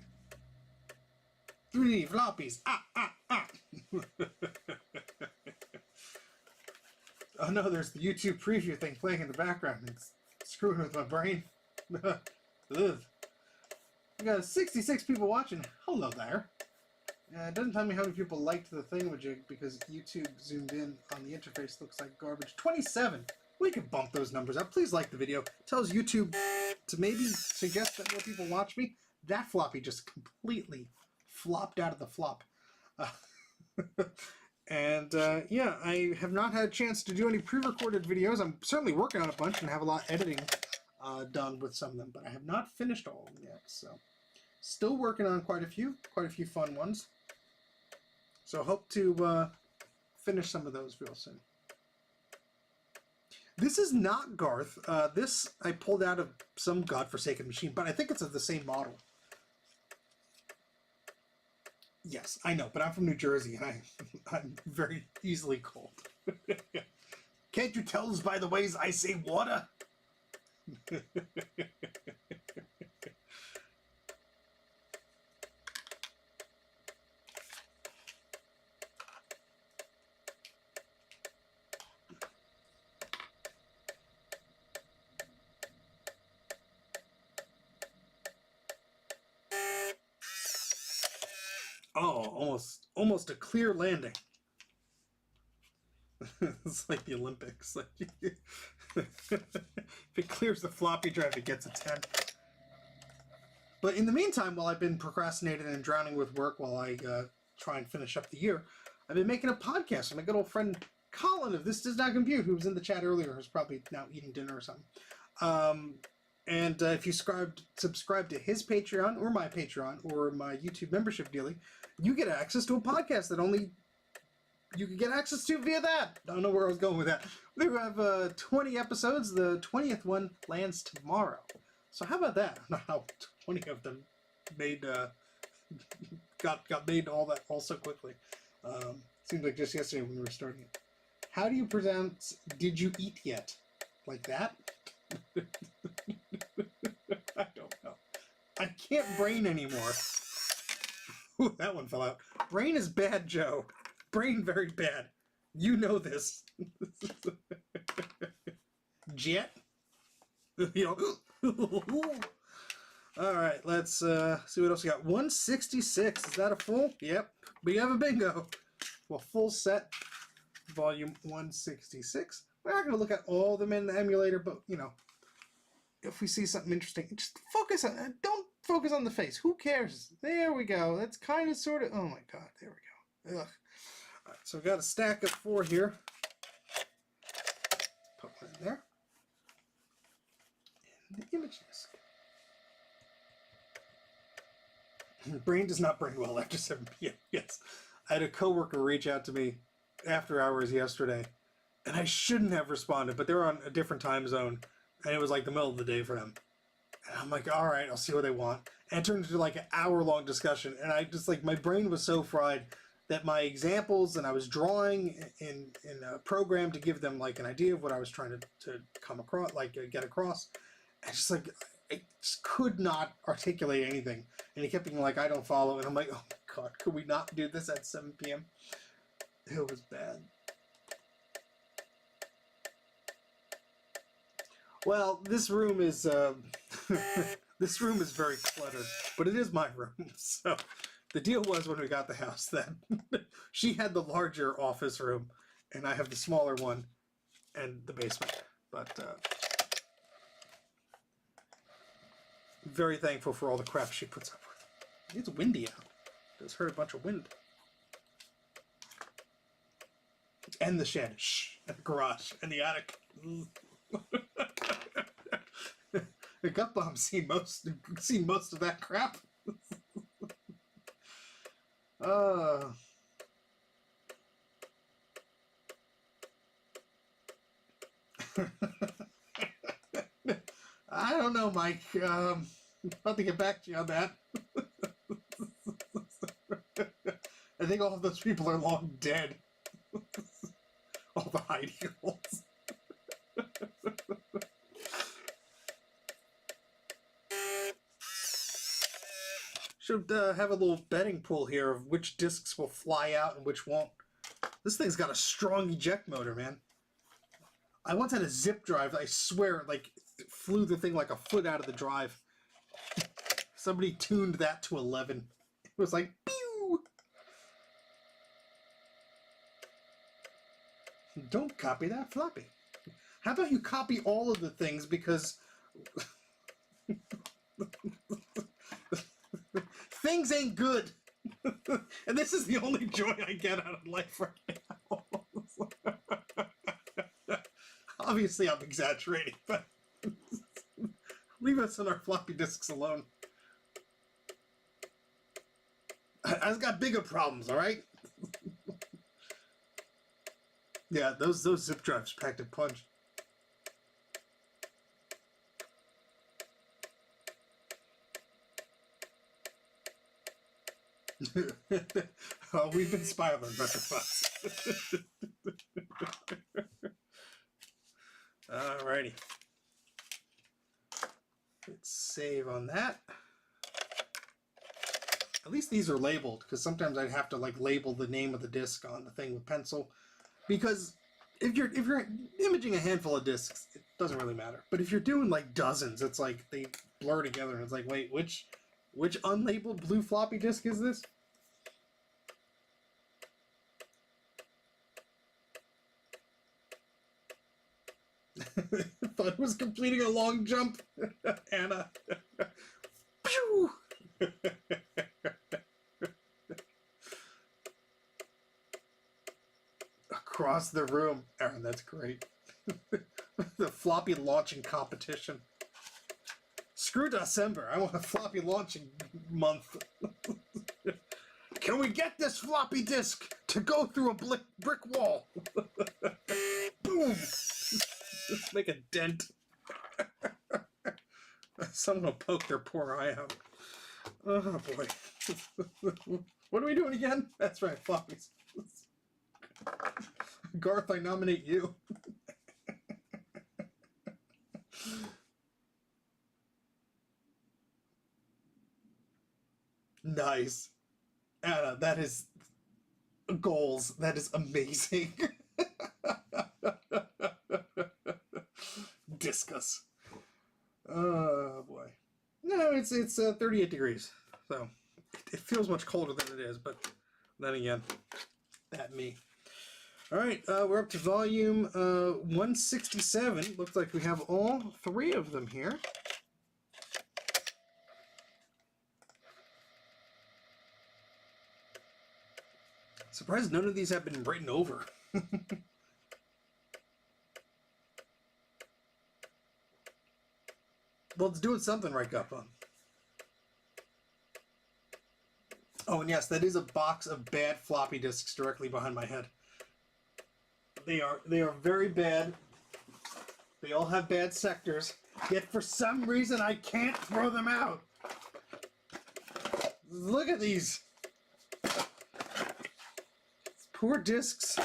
3D floppies. Oh no, there's the YouTube preview thing playing in the background. It's screwing with my brain. Ugh. We got 66 people watching. Hello there. It doesn't tell me how many people liked the thingamajig because YouTube zoomed in on the interface. Looks like garbage. 27. We can bump those numbers up. Please like the video. It tells YouTube to maybe suggest that more people watch me. That floppy just completely flopped out of the flop. Yeah, I have not had a chance to do any pre-recorded videos. I'm certainly working on a bunch and have a lot of editing done with some of them, but I have not finished all of them yet. So, still working on quite a few fun ones. So hope to finish some of those real soon. This is not Garth. This I pulled out of some godforsaken machine, but I think it's of the same model. Yes, I know, but I'm from New Jersey, and I'm very easily cold. Can't you tell us by the ways I say water? Oh, almost a clear landing. It's like the Olympics. Like if it clears the floppy drive, it gets a 10. But in the meantime, while I've been procrastinating and drowning with work while I try and finish up the year, I've been making a podcast with my good old friend Colin of This Does Not Compute, who was in the chat earlier, who's probably now eating dinner or something. And if you subscribe to his Patreon or my Patreon or my YouTube membership dealie, you get access to a podcast that only you can get access to via that. I don't know where I was going with that. We have 20 episodes. The 20th one lands tomorrow. So how about that? I don't know how 20 of them made got made all so quickly. Seems like just yesterday when we were starting it. How do you pronounce "did you eat yet"? Like that? I don't know. I can't brain anymore. Ooh, that one fell out. Brain is bad, Joe. Brain very bad. You know this. Jet? You know. Alright, let's see what else we got. 166. Is that a full? Yep. We have a bingo. Well, full set. Volume 166. We're not going to look at all of them in the emulator, but, you know, if we see something interesting, just focus on it. Don't focus on the face. Who cares? There we go. That's kind of sort of... Oh, my God. There we go. Ugh. All right, so we've got a stack of 4 here. Put one in there. And the image disc. Brain does not brain well after 7 p.m. Yes. I had a coworker reach out to me after hours yesterday, and I shouldn't have responded, but they were on a different time zone, and it was like the middle of the day for them. And I'm like, all right, I'll see what they want. And it turned into like an hour-long discussion, and I just like, my brain was so fried that my examples, and I was drawing in a program to give them like an idea of what I was trying to come across, like get across. I just like, I just could not articulate anything. And he kept being like, I don't follow. And I'm like, oh my God, could we not do this at 7 p.m.? It was bad. Well, this room is this room is very cluttered, but it is my room. So the deal was when we got the house that she had the larger office room, and I have the smaller one and the basement. But very thankful for all the crap she puts up with. It's windy out. Just heard a bunch of wind. And the shed. Shh. the garage and the attic. The gut bomb's seen most of that crap. I don't know, Mike. I'll have to get back to you on that. I think all of those people are long dead. All the hiding holes. Should have a little betting pool here of which discs will fly out and which won't. This thing's got a strong eject motor, man. I once had a zip drive. I swear, it, like, flew the thing like a foot out of the drive. Somebody tuned that to 11. It was like, pew! Don't copy that floppy. How about you copy all of the things, because things ain't good. And this is the only joy I get out of life right now. Obviously, I'm exaggerating, but leave us on our floppy disks alone. I've got bigger problems, all right? Yeah, those zip drives packed a punch. Oh, we've been spiraling, Butterfucks. Alrighty. Let's save on that. At least these are labeled, because sometimes I'd have to like label the name of the disc on the thing with pencil. Because if you're imaging a handful of discs, it doesn't really matter. But if you're doing like dozens, it's like they blur together, and it's like, wait, which unlabeled blue floppy disk is this? Thought it was completing a long jump, Anna. Pew! Across the room. Aaron, that's great. The floppy launching competition. Screw December. I want a floppy launching month. Can we get this floppy disk to go through a brick wall? Boom! Just make a dent. Someone will poke their poor eye out. Oh boy. What are we doing again? That's right, floppies. Garth, I nominate you. Nice. Anna, that is goals. That is amazing. Discuss. Oh boy. No, it's 38 degrees, so it feels much colder than it is. But then again, that me. All right, we're up to volume 167. Looks like we have all three of them here. Surprised none of these have been written over. Well, it's doing something right, Guppa. Oh, and yes, that is a box of bad floppy disks directly behind my head. They are very bad. They all have bad sectors. Yet for some reason I can't throw them out. Look at these. Poor discs.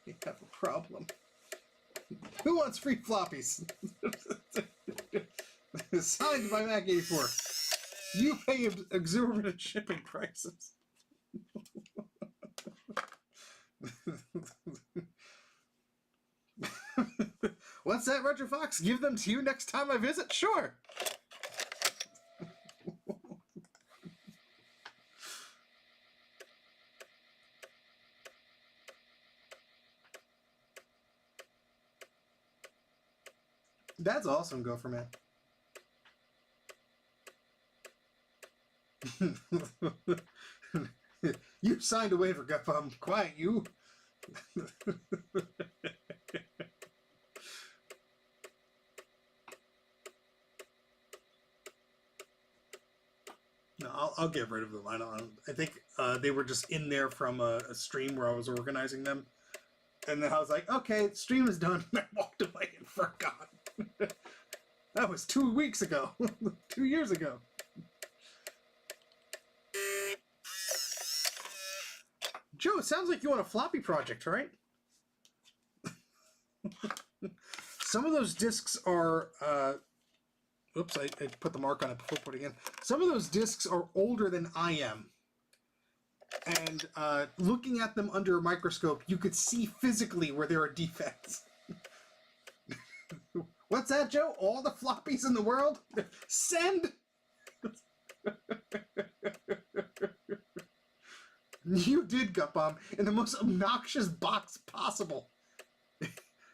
We have a problem. Who wants free floppies? Signed by Mac84. You pay exorbitant shipping prices. What's that, Roger Fox? Give them to you next time I visit? Sure. That's awesome, Gopher Man. You signed a waiver, Gupum. Quiet, you. No, I'll get rid of them. I think they were just in there from a stream where I was organizing them. And then I was like, okay, the stream is done. And I walked away and forgot. That was 2 weeks ago. 2 years ago. Joe, it sounds like you want a floppy project, right? Some of those discs are... oops, I put the mark on it before putting it in. Some of those discs are older than I am. And looking at them under a microscope, you could see physically where there are defects. What's that, Joe? All the floppies in the world? Send! You did, Gut Bomb, in the most obnoxious box possible.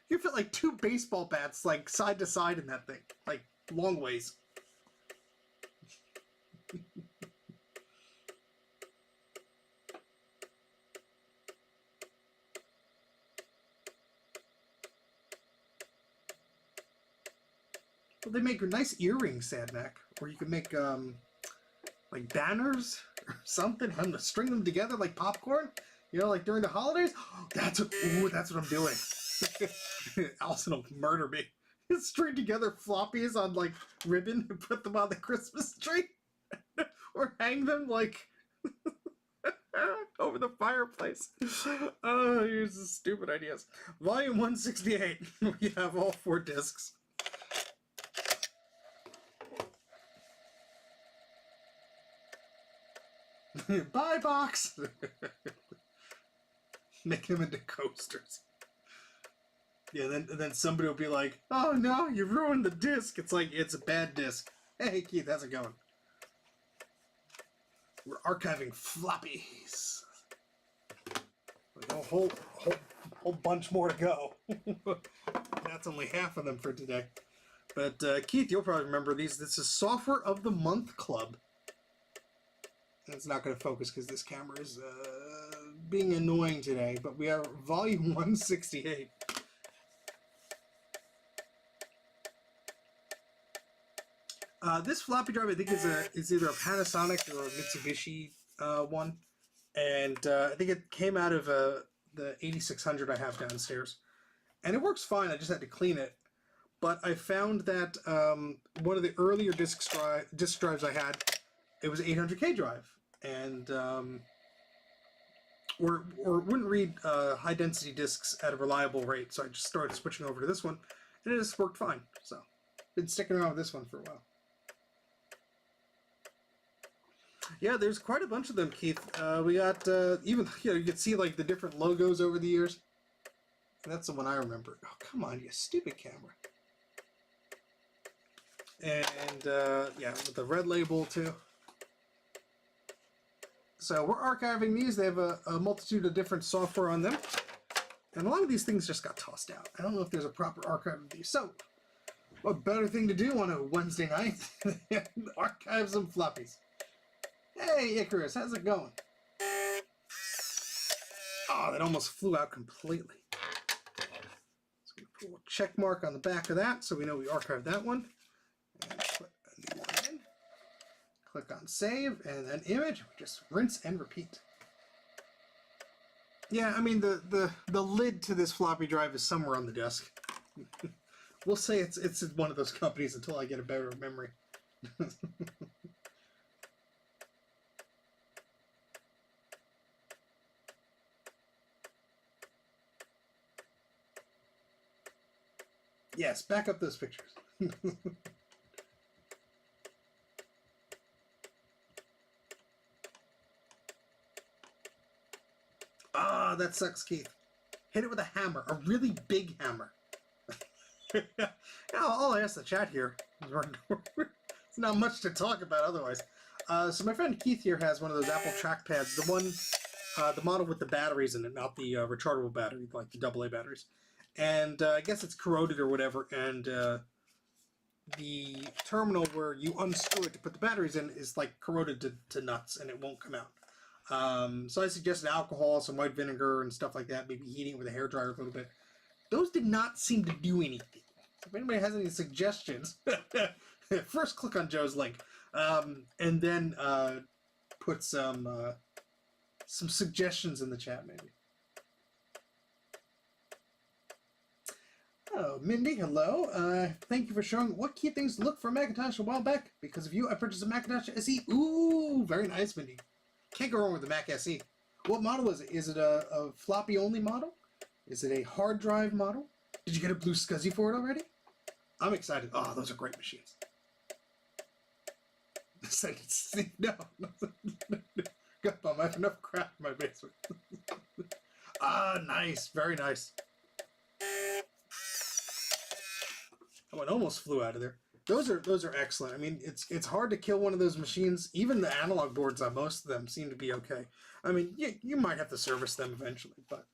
You fit like 2 baseball bats, like, side to side in that thing. Like, long ways. Well, they make nice earrings, Sadnack, or you can make like banners or something. I'm gonna string them together like popcorn. You know, like during the holidays. That's what I'm doing. Allison will murder me. String together floppies on like ribbon and put them on the Christmas tree, or hang them like over the fireplace. Oh, here's the stupid ideas. Volume 168. We have all 4 discs. Bye, box! Make them into coasters. Yeah, then somebody will be like, oh no, you ruined the disc. It's like, it's a bad disc. Hey, Keith, how's it going? We're archiving floppies. Like a whole bunch more to go. That's only half of them for today. But Keith, you'll probably remember these. This is Software of the Month Club. It's not going to focus because this camera is being annoying today, but we have volume 168. This floppy drive, I think, is either a Panasonic or a Mitsubishi one, and I think it came out of the 8600 I have downstairs, and it works fine. I just had to clean it, but I found that one of the earlier disk drives I had, it was an 800K drive. And or wouldn't read high density discs at a reliable rate, so I just started switching over to this one, and it just worked fine. So been sticking around with this one for a while. Yeah, there's quite a bunch of them, Keith. We got even, you know, you can see like the different logos over the years. And that's the one I remember. Oh, come on, you stupid camera. And yeah, with the red label too. So we're archiving these. They have a multitude of different software on them. And a lot of these things just got tossed out. I don't know if there's a proper archive of these. So, what better thing to do on a Wednesday night than archive some floppies? Hey, Icarus, how's it going? Oh, that almost flew out completely. So we put a little check mark on the back of that so we know we archived that one. And put a new one in. Click on save, and then image. We just rinse and repeat. Yeah, I mean the lid to this floppy drive is somewhere on the desk. We'll say it's one of those companies until I get a better memory. Yes, back up those pictures. Ah, that sucks, Keith. Hit it with a hammer, a really big hammer. I'll ask the chat here. It's not much to talk about otherwise. So my friend Keith here has one of those Apple trackpads, the one, the model with the batteries in it, not the rechargeable battery, like the AA batteries. And I guess it's corroded or whatever, and the terminal where you unscrew it to put the batteries in is like corroded to nuts, and it won't come out. So I suggested alcohol, some white vinegar, and stuff like that. Maybe heating it with a hairdryer a little bit. Those did not seem to do anything. So if anybody has any suggestions, first click on Joe's link, and then put some suggestions in the chat, maybe. Oh, Mindy, hello. Thank you for showing what key things to look for Macintosh a while back. Because of you, I purchased a Macintosh SE. Ooh, very nice, Mindy. Can't go wrong with the Mac SE. What model is it? Is it a floppy-only model? Is it a hard drive model? Did you get a blue SCSI for it already? I'm excited. Oh, those are great machines. No. God, I have enough crap in my basement. Ah, nice. Very nice. Oh, it almost flew out of there. Those are excellent. I mean, it's hard to kill one of those machines. Even the analog boards on most of them seem to be okay. I mean, you might have to service them eventually, but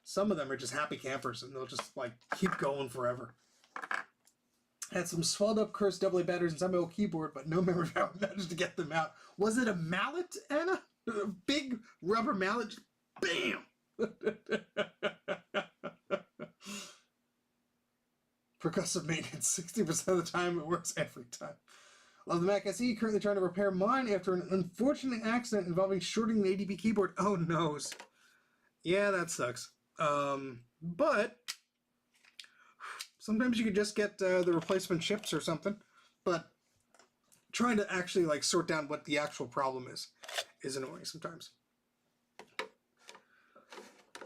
some of them are just happy campers, and they'll just like keep going forever. Had some swelled up cursed AA batteries inside my old keyboard, but no memory power managed to get them out. Was it a mallet, Anna? A big rubber mallet? Bam! Percussive maintenance. 60% of the time, it works every time. Love the Mac SE. Currently trying to repair mine after an unfortunate accident involving shorting the ADB keyboard. Oh, noes. Yeah, that sucks. But sometimes you could just get the replacement chips or something. But trying to actually like sort down what the actual problem is annoying sometimes.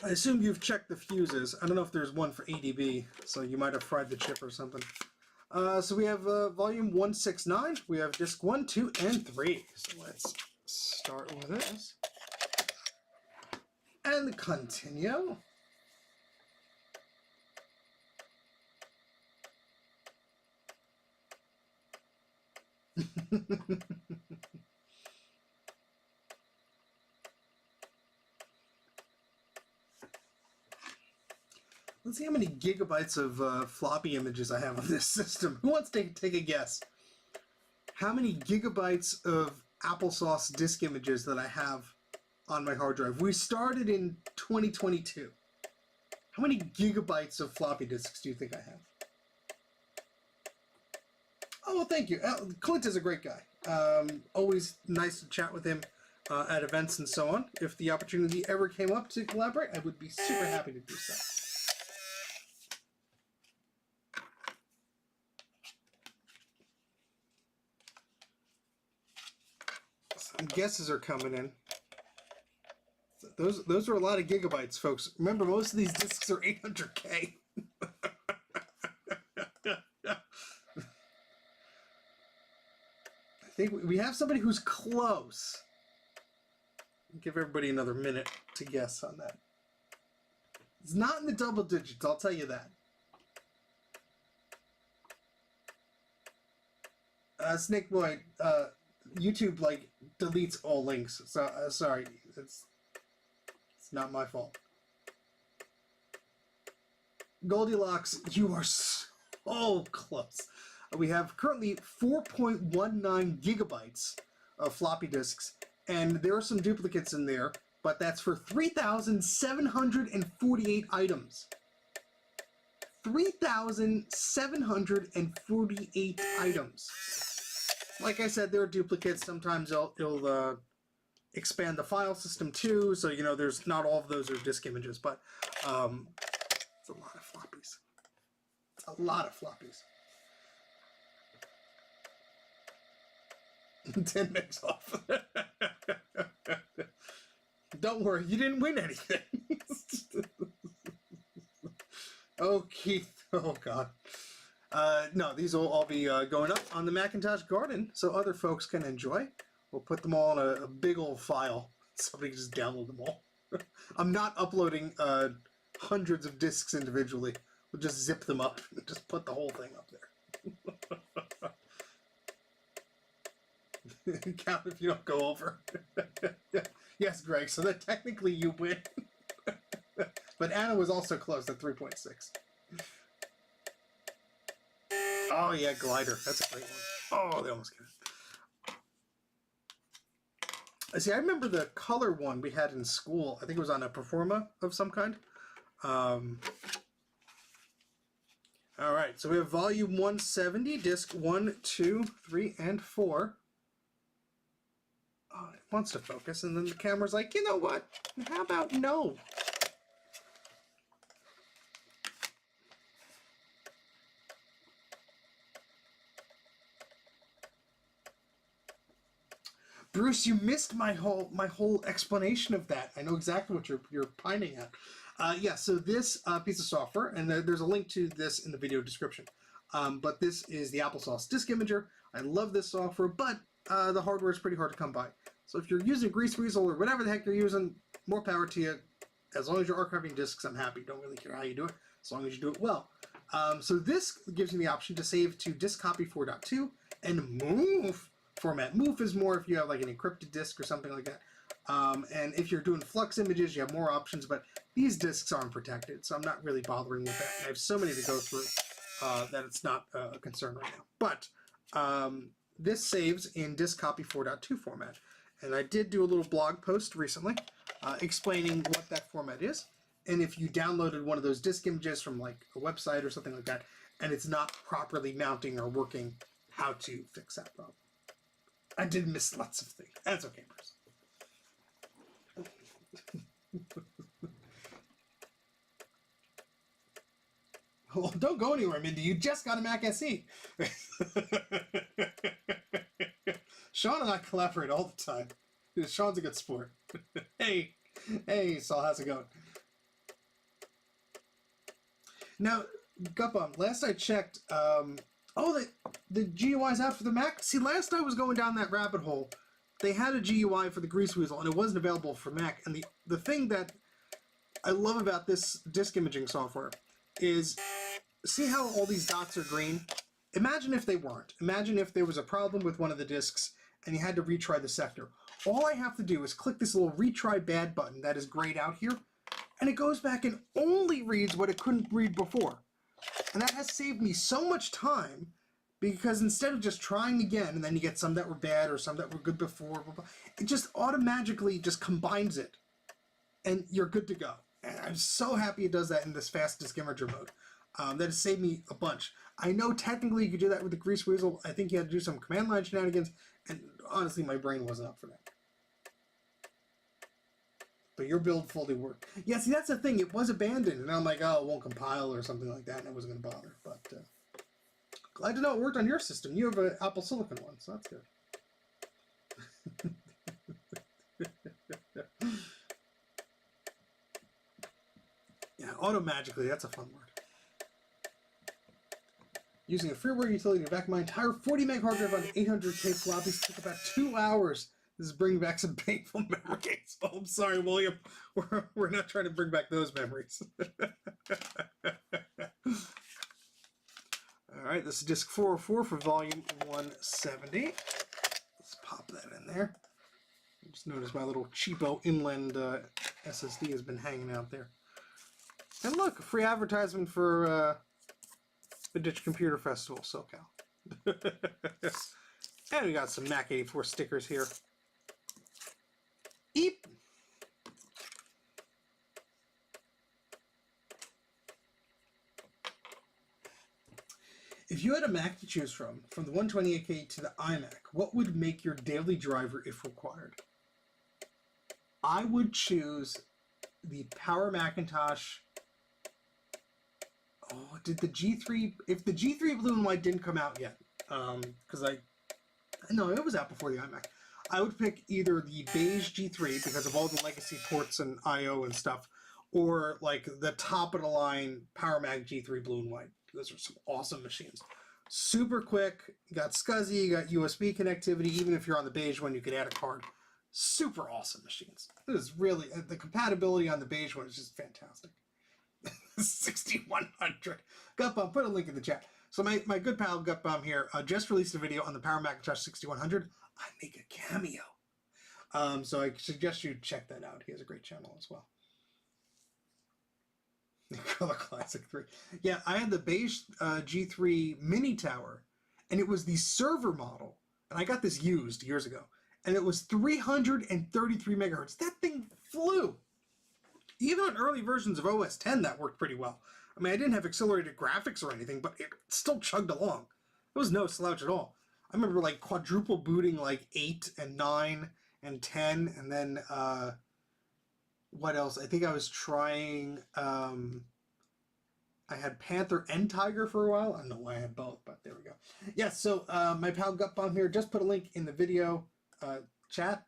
I assume you've checked the fuses. I don't know if there's one for ADB, so you might have fried the chip or something. So we have volume 169. We have disc 1, 2, and 3. So let's start with this. And continue. Let's see how many gigabytes of floppy images I have on this system. Who wants to take a guess? How many gigabytes of Applesauce disk images that I have on my hard drive? We started in 2022. How many gigabytes of floppy disks do you think I have? Oh, well, thank you. Clint is a great guy. Always nice to chat with him at events and so on. If the opportunity ever came up to collaborate, I would be super happy to do so. Some guesses are coming in. Those are a lot of gigabytes, folks. Remember, most of these disks are 800K. I think we have somebody who's close. Give everybody another minute to guess on that. It's not in the double digits, I'll tell you that. Snake Boy, YouTube like deletes all links. So sorry, it's not my fault. Goldilocks, you are so close. We have currently 4.19 gigabytes of floppy disks, and there are some duplicates in there, but that's for 3,748 items. 3,748 items. Like I said, there are duplicates. Sometimes it'll expand the file system too, so you know there's not all of those are disk images, but it's a lot of floppies. It's a lot of floppies. 10 megs off. Don't worry, you didn't win anything. Oh, Keith. Oh, God. No, these will all be going up on the Macintosh Garden so other folks can enjoy. We'll put them all in a big old file. Somebody can just download them all. I'm not uploading hundreds of discs individually. We'll just zip them up and just put the whole thing up there. Count if you don't go over. Yes, Greg, so that technically you win. But Anna was also close at 3.6. Oh, yeah, Glider. That's a great one. Oh, they almost got See, I remember the color one we had in school. I think it was on a Performa of some kind. All right, so we have volume 170, disc 1, 2, 3, and 4. Oh, it wants to focus, and then the camera's like, you know what? How about no? Bruce, you missed my whole explanation of that. I know exactly what you're pining at. Yeah, so this piece of software, and there's a link to this in the video description. But this is the Applesauce Disk Imager. I love this software, but the hardware is pretty hard to come by. So if you're using Grease Weasel or whatever the heck you're using, more power to you. As long as you're archiving disks, I'm happy. Don't really care how you do it, as long as you do it well. So this gives me the option to save to disk copy 4.2 and move format. Move is more if you have like an encrypted disk or something like that. And if you're doing flux images, you have more options, but these disks aren't protected, so I'm not really bothering with that. I have so many to go through that it's not a concern right now. But this saves in disk copy 4.2 format. And I did do a little blog post recently explaining what that format is. And if you downloaded one of those disk images from like a website or something like that, and it's not properly mounting or working, how to fix that problem. I did miss lots of things. That's okay, Bruce. Well, don't go anywhere, Mindy. You just got a Mac SE. Sean and I collaborate all the time. Sean's a good sport. Hey, Saul, how's it going? Now, Gutbomb, last I checked, the GUI's out for the Mac? See, last I was going down that rabbit hole, they had a GUI for the Grease Weasel, and it wasn't available for Mac. And the thing that I love about this disk imaging software is, see how all these dots are green? Imagine if they weren't. Imagine if there was a problem with one of the disks, and you had to retry the sector. All I have to do is click this little retry bad button that is grayed out here, and it goes back and only reads what it couldn't read before. And that has saved me so much time, because instead of just trying again, and then you get some that were bad or some that were good before, it just automatically just combines it, and you're good to go. And I'm so happy it does that in this fast disk imager mode. That has saved me a bunch. I know technically you could do that with the Grease Weasel. I think you had to do some command line shenanigans, and honestly my brain wasn't up for that. But your build fully worked. Yeah, see, that's the thing. It was abandoned, and I'm like, oh, it won't compile or something like that, and I wasn't going to bother. But glad to know it worked on your system. You have an Apple Silicon one, so that's good. Yeah, auto-magically, that's a fun word. Using a freeware utility to back my entire 40 meg hard drive on 800K floppies took about 2 hours. This is bringing back some painful memories. Oh, I'm sorry, William. We're not trying to bring back those memories. All right, this is disc 404 for volume 170. Let's pop that in there. Just notice my little cheapo inland SSD has been hanging out there. And look, a free advertisement for the Ditch Computer Festival, SoCal. And we got some Mac 84 stickers here. Eep! If you had a Mac to choose from the 128K to the iMac, what would make your daily driver if required? I would choose the Power Macintosh. Oh, did the G3... If the G3 Blue and White didn't come out yet, because no, it was out before the iMac. I would pick either the beige G3 because of all the legacy ports and I/O and stuff, or like the top of the line Power Mac G3 Blue and White. Those are some awesome machines. Super quick, you got SCSI, you got USB connectivity. Even if you're on the beige one, you could add a card. Super awesome machines. This is really, the compatibility on the beige one is just fantastic. 6100. Gutbomb, put a link in the chat. So my good pal Gutbomb here just released a video on the Power Macintosh 6100. I make a cameo. So I suggest you check that out. He has a great channel as well. The Color Classic 3. Yeah, I had the beige G3 Mini Tower, and it was the server model. And I got this used years ago. and it was 333 megahertz. That thing flew. Even on early versions of OS X, that worked pretty well. I mean, I didn't have accelerated graphics or anything, but it still chugged along. It was no slouch at all. I remember like quadruple booting like 8 and 9 and 10, and then what else? I think I was trying. I had Panther and Tiger for a while. I don't know why I had both, but there we go. Yeah, so my pal Gutbomb here just put a link in the video chat.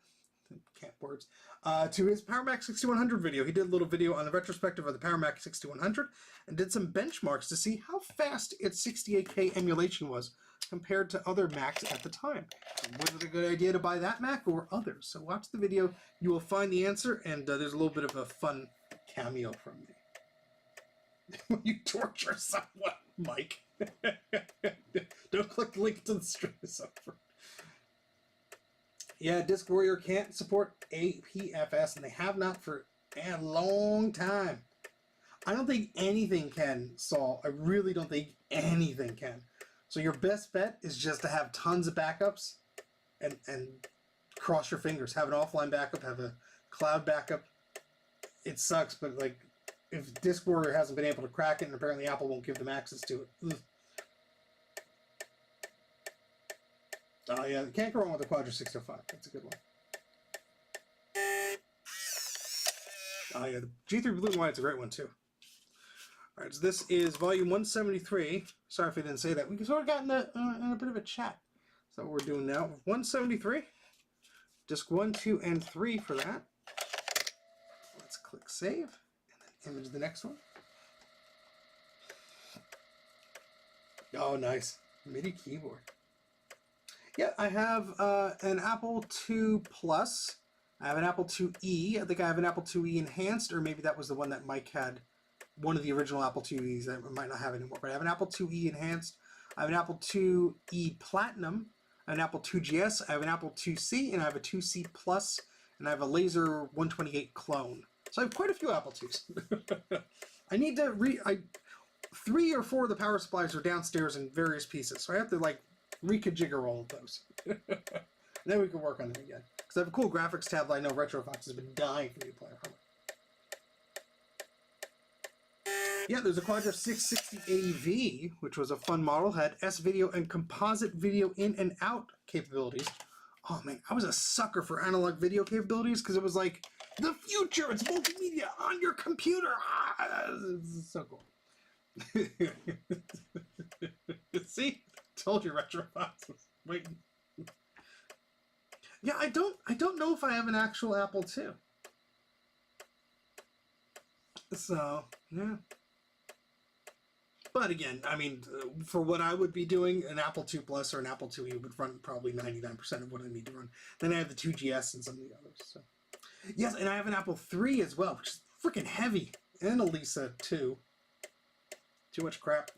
Can't words. To his PowerMac 6100 video. He did a little video on the retrospective of the PowerMac 6100 and did some benchmarks to see how fast its 68K emulation was compared to other Macs at the time. Was it a good idea to buy that Mac or others? So watch the video. You will find the answer, and there's a little bit of a fun cameo from me. You torture someone, Mike. Don't click the link to the stream. Yeah, Disk Warrior can't support APFS, and they have not for a long time. I don't think anything can, Saul. I really don't think anything can. So your best bet is just to have tons of backups and cross your fingers. Have an offline backup, have a cloud backup. It sucks, but like if Disk Warrior hasn't been able to crack it, and apparently Apple won't give them access to it. Ugh. Oh yeah, can't go wrong with the Quadra 605. That's a good one. Oh yeah, the G3 Blue and White's a great one too. All right, so this is volume 173. Sorry if I didn't say that. We sort of got in a bit of a chat. So what we're doing now, 173. Disc 1, 2, and 3 for that. Let's click save, and then image the next one. Oh, nice. MIDI keyboard. Yeah, I have an Apple II Plus. I have an Apple IIe. I think I have an Apple IIe Enhanced, or maybe that was the one that Mike had. One of the original Apple IIes that I might not have anymore. But I have an Apple IIe Enhanced. I have an Apple IIe Platinum. I have an Apple IIgs. I have an Apple IIc, and I have a IIc Plus, and I have a Laser 128 clone. So I have quite a few Apple IIs. I need to 3 or 4 of the power supplies are downstairs in various pieces, so I have to like reconfigure all of those. Then we can work on them again. Because I have a cool graphics tab that I know RetroFox has been dying for me to play on. Yeah, there's a Quadra 660 AV, which was a fun model, had S-video and composite video in and out capabilities. Oh man, I was a sucker for analog video capabilities because it was like, the future, it's multimedia on your computer. Ah, it's so cool. See? Told you RetroFox was waiting. Yeah, I don't know if I have an actual Apple II. So, yeah. But again, I mean, for what I would be doing, an Apple II Plus or an Apple IIe would run probably 99% of what I need to run. Then I have the 2GS and some of the others. So. Yes, and I have an Apple III as well, which is freaking heavy. And a Lisa too. Too much crap.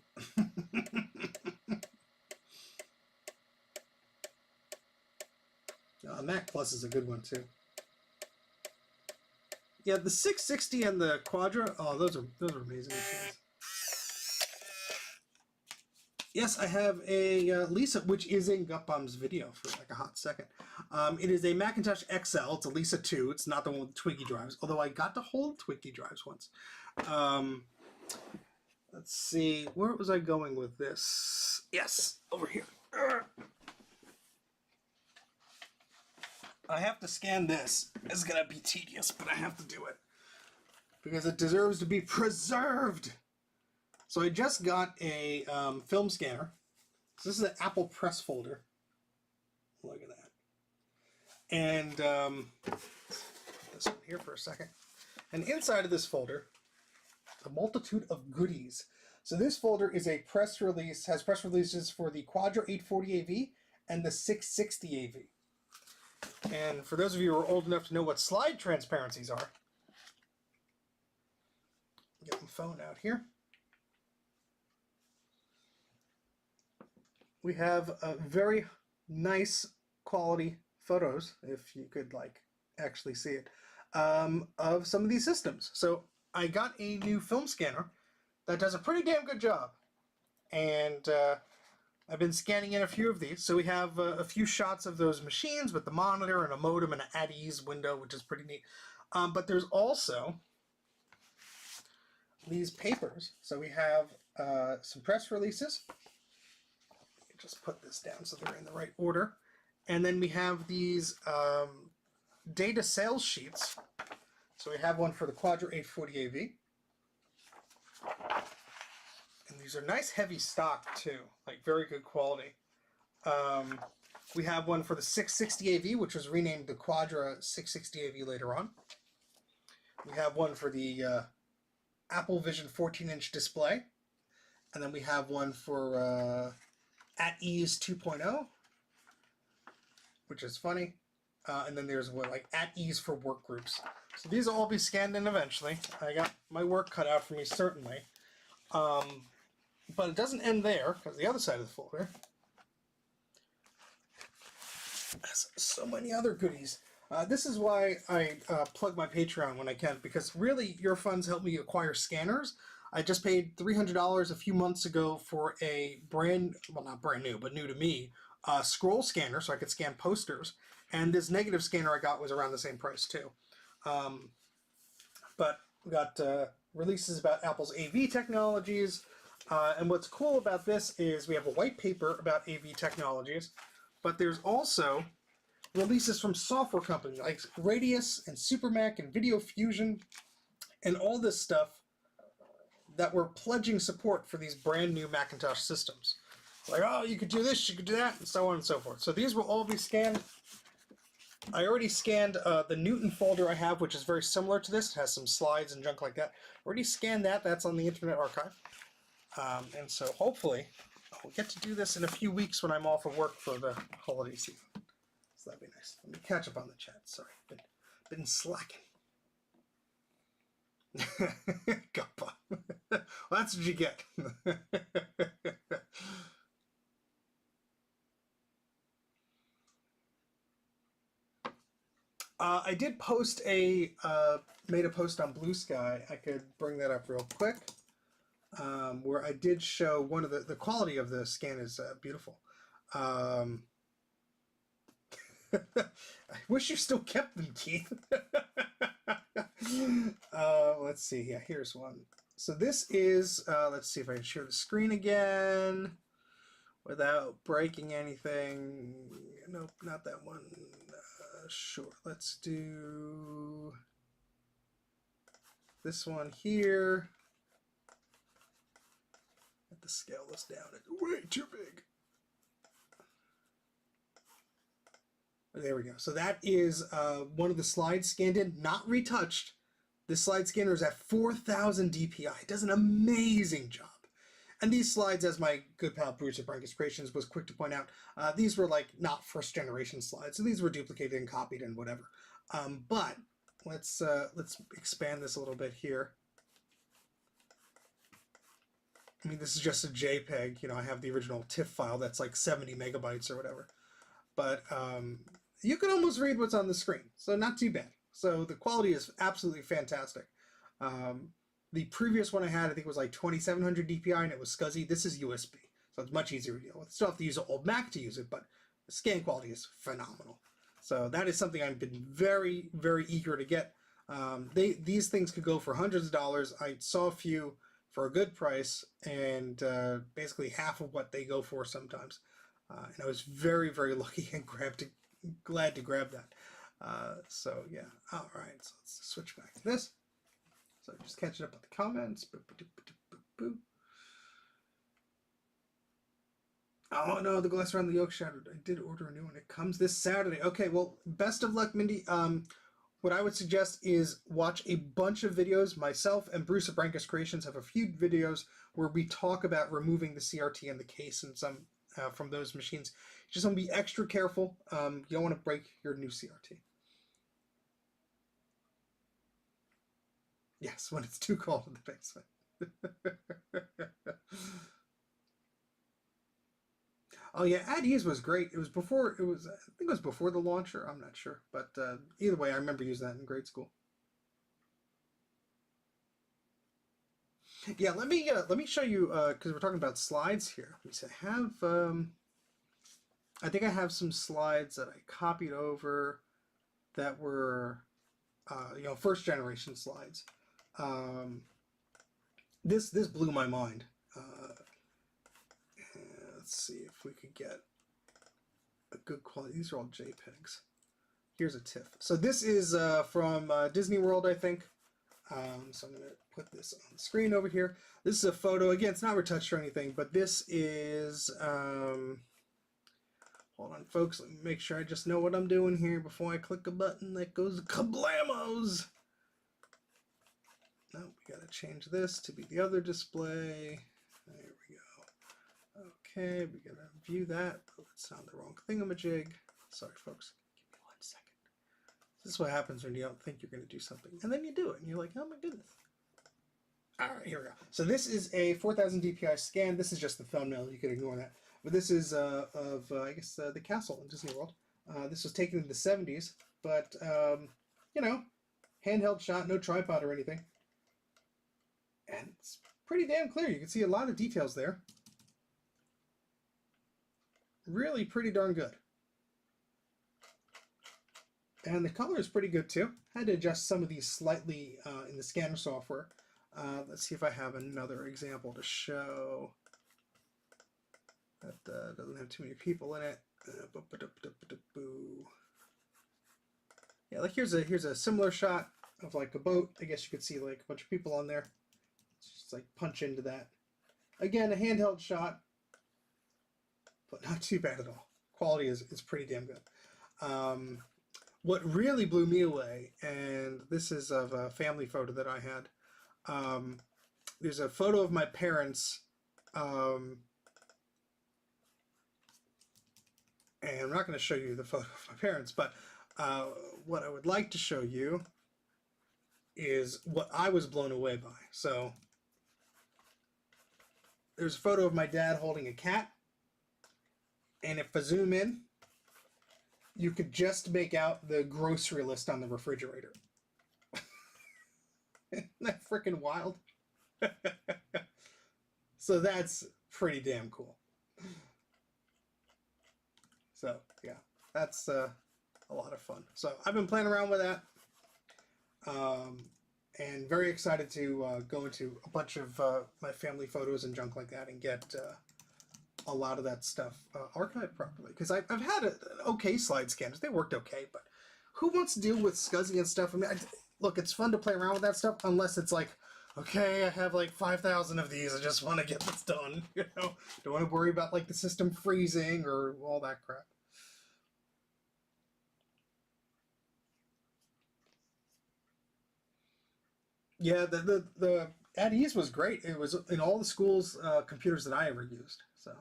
Mac Plus is a good one too. Yeah, the 660 and the Quadra, oh, those are amazing machines. Yes, I have a Lisa, which is in Gutbomb's video for like a hot second. It is a Macintosh XL. It's a Lisa 2. It's not the one with Twiggy drives, although I got to hold Twiggy drives once. Let's see, where was I going with this? Yes, over here. I have to scan this. It's going to be tedious, but I have to do it. Because it deserves to be preserved. So I just got a film scanner. So this is an Apple Press folder. Look at that. And put this one here for a second. And inside of this folder, a multitude of goodies. So this folder is a press release, has press releases for the Quadra 840 AV and the 660 AV. And for those of you who are old enough to know what slide transparencies are, get my phone out here. We have a very nice quality photos, if you could like actually see it, of some of these systems. So I got a new film scanner that does a pretty damn good job. And I've been scanning in a few of these. So we have a few shots of those machines with the monitor and a modem and an at ease window, which is pretty neat. But there's also these papers. So we have some press releases. Just put this down so they're in the right order. And then we have these data sales sheets. So we have one for the Quadra 840 AV. And these are nice heavy stock too, like very good quality. We have one for the 660 AV, which was renamed the Quadra 660 AV later on. We have one for the Apple Vision 14-inch display. And then we have one for At Ease 2.0, which is funny. And then there's one like At Ease for work groups. So these will all be scanned in eventually. I got my work cut out for me, certainly. But it doesn't end there, because the other side of the folder has so many other goodies. This is why I plug my Patreon when I can, because really your funds help me acquire scanners. I just paid $300 a few months ago for a not brand new, but new to me, scroll scanner so I could scan posters. And this negative scanner I got was around the same price too. But we got releases about Apple's AV technologies. And what's cool about this is we have a white paper about AV technologies, but there's also releases from software companies like Radius and Supermac and Video Fusion and all this stuff that were pledging support for these brand new Macintosh systems. Like, oh, you could do this, you could do that, and so on and so forth. So these will all be scanned. I already scanned the Newton folder I have, which is very similar to this. It has some slides and junk like that. Already scanned that. That's on the Internet Archive. And so hopefully I'll get to do this in a few weeks when I'm off of work for the holiday season. So that'd be nice. Let me catch up on the chat. Sorry, been slacking. Guppa. Well, that's what you get. I did post made a post on Blue Sky. I could bring that up real quick. Where I did show one of the quality of the scan is beautiful. I wish you still kept them, Keith. Let's see. Yeah, here's one. So this is, let's see if I can share the screen again without breaking anything. Nope, not that one. Sure, let's do this one here. Let the scale this down. It's way too big. There we go. So that is one of the slides scanned in, not retouched. This slide scanner is at 4,000 DPI. It does an amazing job. And these slides, as my good pal Bruce at Brankus Creations was quick to point out, these were like not first generation slides. So these were duplicated and copied and whatever. But let's expand this a little bit here. I mean, this is just a JPEG. You know, I have the original TIFF file that's like 70 megabytes or whatever. But you can almost read what's on the screen, so not too bad. So the quality is absolutely fantastic. The previous one I had, I think, was like 2700 DPI, and it was SCSI. This is USB, so it's much easier to deal with. Still have to use an old Mac to use it, but the scan quality is phenomenal. So that is something I've been very, very eager to get. These things could go for hundreds of dollars. I saw a few for a good price, and basically half of what they go for sometimes. And I was very, very lucky and glad to grab that. So yeah, all right. So let's switch back to this. So just catching up with the comments. Oh no, the glass around the yolk shattered. I did order a new one. It comes this Saturday. Okay, well, best of luck, Mindy. What I would suggest is watch a bunch of videos. Myself and Bruce at Brankus Creations have a few videos where we talk about removing the CRT and the case and some from those machines. You just want to be extra careful. You don't want to break your new CRT. Yes, when it's too cold in the basement. Oh yeah, At Ease was great. It was before, I think it was before the launcher. I'm not sure. But either way, I remember using that in grade school. Yeah, let me show you because we're talking about slides here. Let me see. I think I have some slides that I copied over that were first generation slides. This blew my mind. Let's see if we could get a good quality. These are all JPEGs. Here's a TIFF. So this is from Disney World, I think. So I'm going to put this on the screen over here. This is a photo. Again, it's not retouched or anything, but this is... hold on, folks. Let me make sure I just know what I'm doing here before I click a button that goes kablamos. No, we got to change this to be the other display. There we go. Okay, we got to view that. Oh, it's on the wrong thingamajig. Sorry, folks. Give me 1 second. This is what happens when you don't think you're going to do something. And then you do it, and you're like, oh my goodness. All right, here we go. So this is a 4000 DPI scan. This is just the thumbnail. You could ignore that. But this is I guess, the castle in Disney World. This was taken in the 70s. But, you know, handheld shot, no tripod or anything. And it's pretty damn clear. You can see a lot of details there. Really pretty darn good. And the color is pretty good too. Had to adjust some of these slightly in the scanner software. Let's see if I have another example to show. That doesn't have too many people in it. Yeah, like here's a similar shot of like a boat. I guess you could see like a bunch of people on there. Just like punch into that. Again, a handheld shot, but not too bad at all. Quality is pretty damn good. What really blew me away, and this is of a family photo that I had. There's a photo of my parents, and I'm not going to show you the photo of my parents, but what I would like to show you is what I was blown away by. So there's a photo of my dad holding a cat, and if I zoom in, you could just make out the grocery list on the refrigerator. Isn't that freaking wild? So that's pretty damn cool. So yeah, that's a lot of fun. So I've been playing around with that, and very excited to go into a bunch of my family photos and junk like that and get a lot of that stuff archived properly. Because I've had an okay slide scanners. They worked okay, but who wants to deal with SCSI and stuff? I mean, look, it's fun to play around with that stuff unless it's like, okay, I have like 5,000 of these. I just want to get this done. You know, don't want to worry about like the system freezing or all that crap. Yeah, the at ease was great. It was in all the school's computers that I ever used. So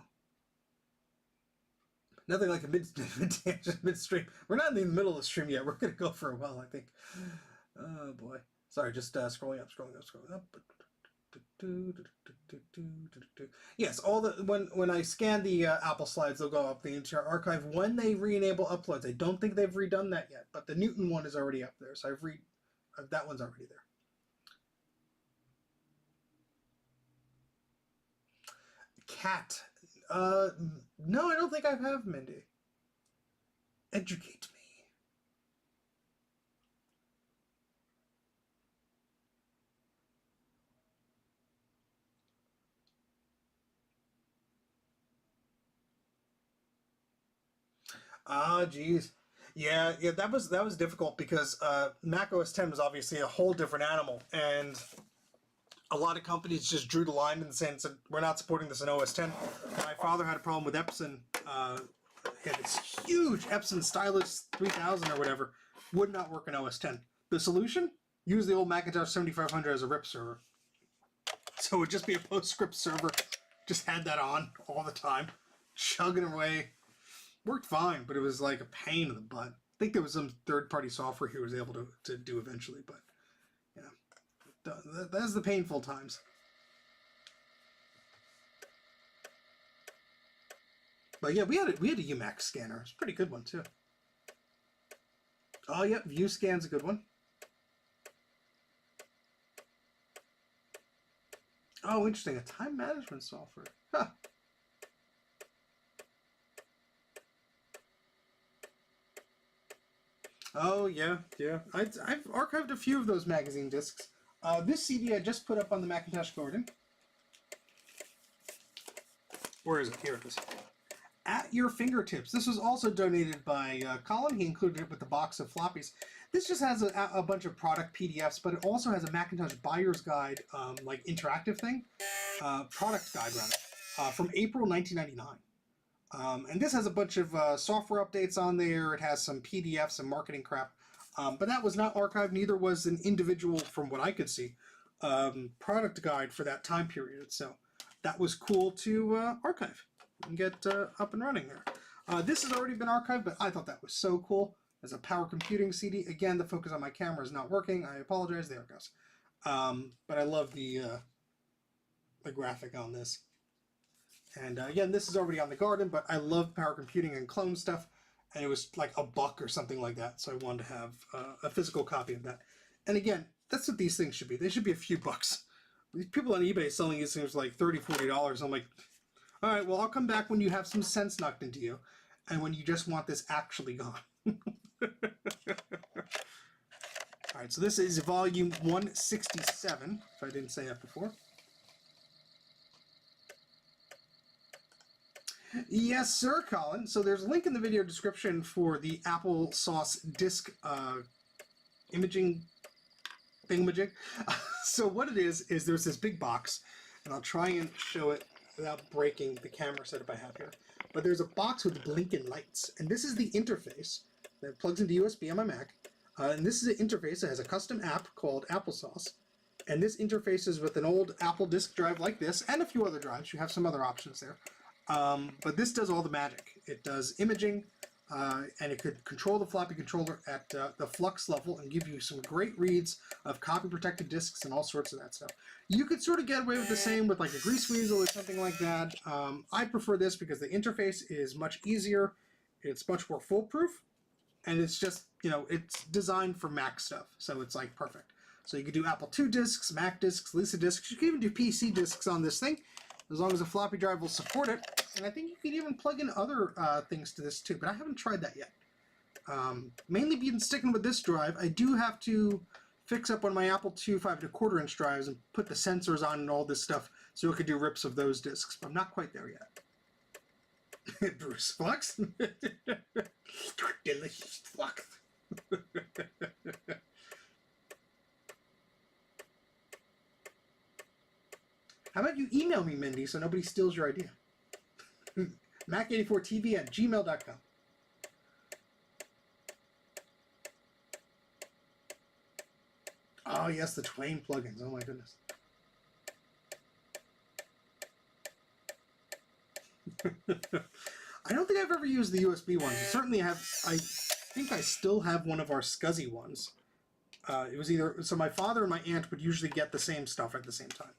nothing like a midstream. We're not in the middle of the stream yet. We're gonna go for a while, I think. Oh boy. Sorry, just scrolling up. Yes, all the when I scan the Apple slides, they'll go up the entire archive when they re-enable uploads. I don't think they've redone that yet, but the Newton one is already up there, so that one's already there. Cat. No, I don't think I have, Mindy. Educate me. Ah, geez. Yeah, that was difficult because Mac OS 10 was obviously a whole different animal, and a lot of companies just drew the line in the sense that we're not supporting this in OS 10. My father had a problem with Epson. He had this huge Epson Stylus 3000 or whatever, would not work in OS 10. The solution? Use the old Macintosh 7500 as a RIP server. So it would just be a PostScript server. Just had that on all the time, chugging away. Worked fine, but it was like a pain in the butt. I think there was some third-party software he was able to do eventually, but yeah, that's the painful times. But yeah, we had a UMax scanner. It's a pretty good one too. Oh yeah, ViewScan's a good one. Oh, interesting. A time management software. Huh. Oh, yeah, yeah. I've archived a few of those magazine discs. This CD I just put up on the Macintosh Garden. Where is it? Here it is. At Your Fingertips. This was also donated by Colin. He included it with the box of floppies. This just has a bunch of product PDFs, but it also has a Macintosh buyer's guide, like interactive thing. Product guide, rather, from April 1999. And this has a bunch of software updates on there. It has some PDFs and marketing crap. But that was not archived. Neither was an individual, from what I could see, product guide for that time period. So that was cool to archive and get up and running there. This has already been archived, but I thought that was so cool. As a power computing CD. Again, the focus on my camera is not working. I apologize. There it goes. But I love the graphic on this. And again, this is already on the Garden, but I love power computing and clone stuff, and it was like $1 or something like that, so I wanted to have a physical copy of that. And again, that's what these things should be. They should be a few bucks. These people on eBay selling these things for like $30, $40. I'm like, all right, well, I'll come back when you have some sense knocked into you, and when you just want this actually gone. All right, so this is volume 167, if I didn't say that before. Yes, sir, Colin. So there's a link in the video description for the Applesauce disc imaging thingamajig. So what it is there's this big box, and I'll try and show it without breaking the camera setup I have here. But there's a box with blinking lights, and this is the interface that plugs into USB on my Mac. And this is an interface that has a custom app called Applesauce. And this interfaces with an old Apple disk drive like this, and a few other drives. You have some other options there. But this does all the magic. It does imaging, and it could control the floppy controller at the flux level and give you some great reads of copy-protected disks and all sorts of that stuff. You could sort of get away with the same with like a grease weasel or something like that. I prefer this because the interface is much easier, it's much more foolproof, and it's just, you know, it's designed for Mac stuff, so it's like perfect. So you could do Apple II disks, Mac disks, Lisa disks, you can even do PC disks on this thing, as long as the floppy drive will support it. And I think you could even plug in other things to this too, but I haven't tried that yet. Mainly been sticking with this drive. I do have to fix up one of my Apple II 5¼ inch drives and put the sensors on and all this stuff so it could do rips of those discs, but I'm not quite there yet. Bruce Flux? Delicious Flux. How about you email me, Mindy, so nobody steals your idea? Mac84tv@gmail.com. Oh, yes, the Twain plugins. Oh, my goodness. I don't think I've ever used the USB ones. Certainly have. I think I still have one of our SCSI ones. It was either... So my father and my aunt would usually get the same stuff at the same time,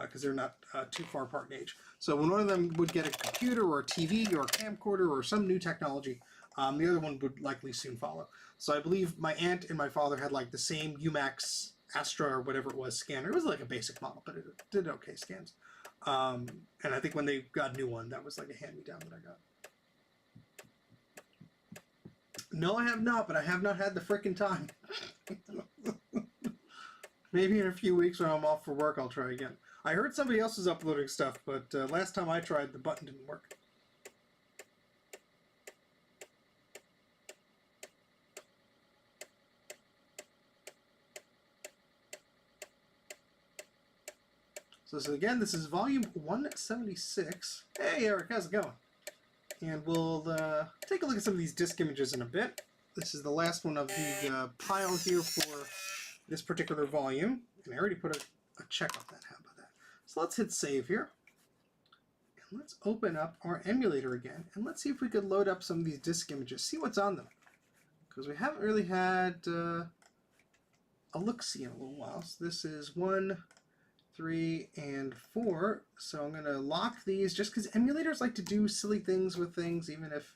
because they're not too far apart in age. So when one of them would get a computer or a TV or a camcorder or some new technology, the other one would likely soon follow. So I believe my aunt and my father had like the same UMax Astra or whatever it was scanner. It was like a basic model, but it did okay scans. And I think when they got a new one, that was like a hand-me-down that I got. No, I have not, but I have not had the frickin' time. Maybe in a few weeks when I'm off for work, I'll try again. I heard somebody else was uploading stuff, but last time I tried, the button didn't work. So again, this is volume 176. Hey, Eric, how's it going? And we'll take a look at some of these disk images in a bit. This is the last one of the pile here for this particular volume. And I already put a check on that. How about that? So let's hit save here. And let's open up our emulator again. And let's see if we could load up some of these disk images. See what's on them. Because we haven't really had a look-see in a little while. So this is 1, 3, and 4. So I'm going to lock these just because emulators like to do silly things with things, even if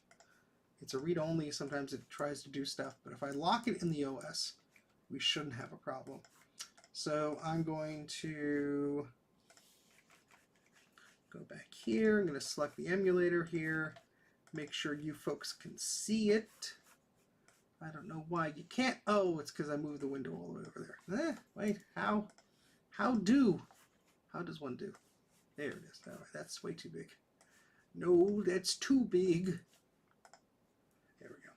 it's a read-only. Sometimes it tries to do stuff. But if I lock it in the OS, we shouldn't have a problem. So I'm going to Go back here. I'm going to select the emulator here. Make sure you folks can see it. I don't know why you can't. Oh, it's because I moved the window all the way over there. Wait, how? How does one do? There it is. All right, that's way too big. No, that's too big. There we go.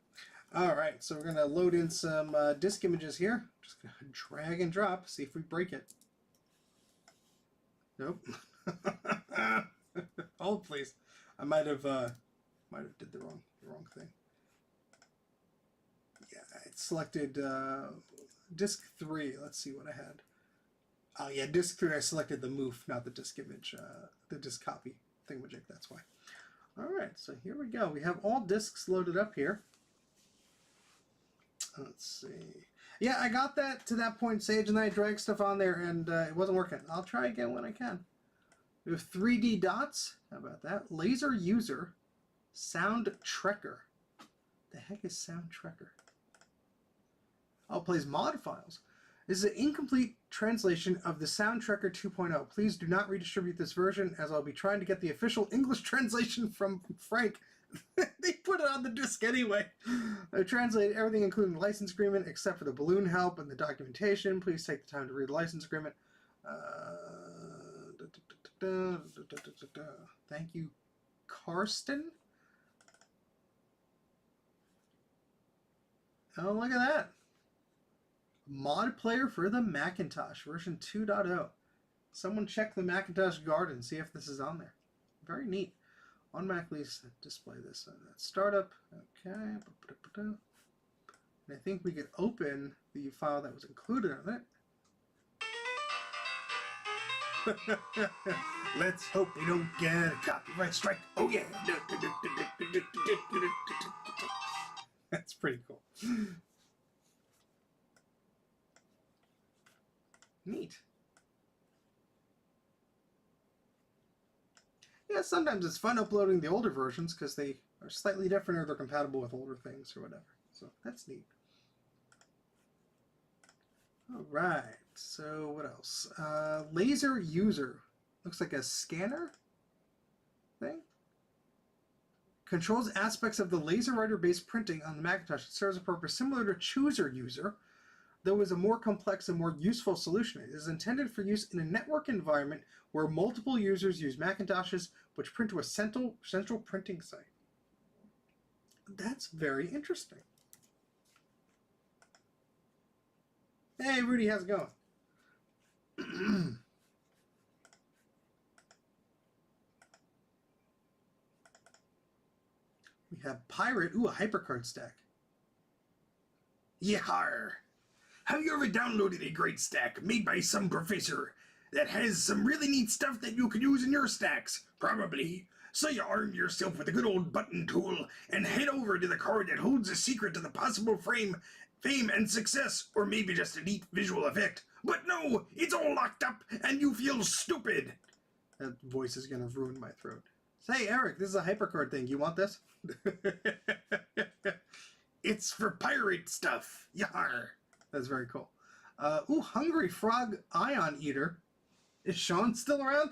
All right, so we're going to load in some disk images here. Just going to drag and drop, see if we break it. Nope. Hold, please. I might have did the wrong thing. Yeah, I selected disk 3. Let's see what I had. Oh yeah, disk 3. I selected the moof, not the disk image, the disk copy thingamajig. That's why. All right, so here we go. We have all disks loaded up here. Let's see. Yeah, I got that to that point, Sage, and then I dragged stuff on there, and it wasn't working. I'll try again when I can. We have 3D dots. How about that? Laser user. Sound trekker. The heck is sound trekker? Oh, it plays mod files. This is an incomplete translation of the Sound Trekker 2.0. Please do not redistribute this version, as I'll be trying to get the official English translation from Frank. They put it on the disc anyway. I translated everything, including the license agreement, except for the balloon help and the documentation. Please take the time to read the license agreement. Thank you, Karsten. Oh, look at that. Mod player for the Macintosh, version 2.0. Someone check the Macintosh garden, see if this is on there. Very neat. Automatically display this. Startup. Okay. And I think we could open the file that was included on it. Let's hope we don't get a copyright strike. Oh yeah. That's pretty cool. Neat. Yeah, sometimes it's fun uploading the older versions because they are slightly different or they're compatible with older things or whatever. So that's neat. All right. So what else? Laser user. Looks like a scanner thing. Controls aspects of the laser writer-based printing on the Macintosh. It serves a purpose similar to chooser user, though is a more complex and more useful solution. It is intended for use in a network environment where multiple users use Macintoshes which print to a central printing site. That's very interesting. Hey, Rudy, how's it going? We have Pirate. Ooh, a hypercard stack. Yar! Have you ever downloaded a great stack made by some professor that has some really neat stuff that you could use in your stacks? Probably. So you arm yourself with a good old button tool and head over to the card that holds the secret to the possible fame and success, or maybe just a neat visual effect. But no, it's all locked up and you feel stupid. That voice is going to ruin my throat. Say, Eric, this is a hypercard thing. You want this? It's for pirate stuff. Yar. That's very cool. Ooh, Hungry Frog Ion Eater. Is Sean still around?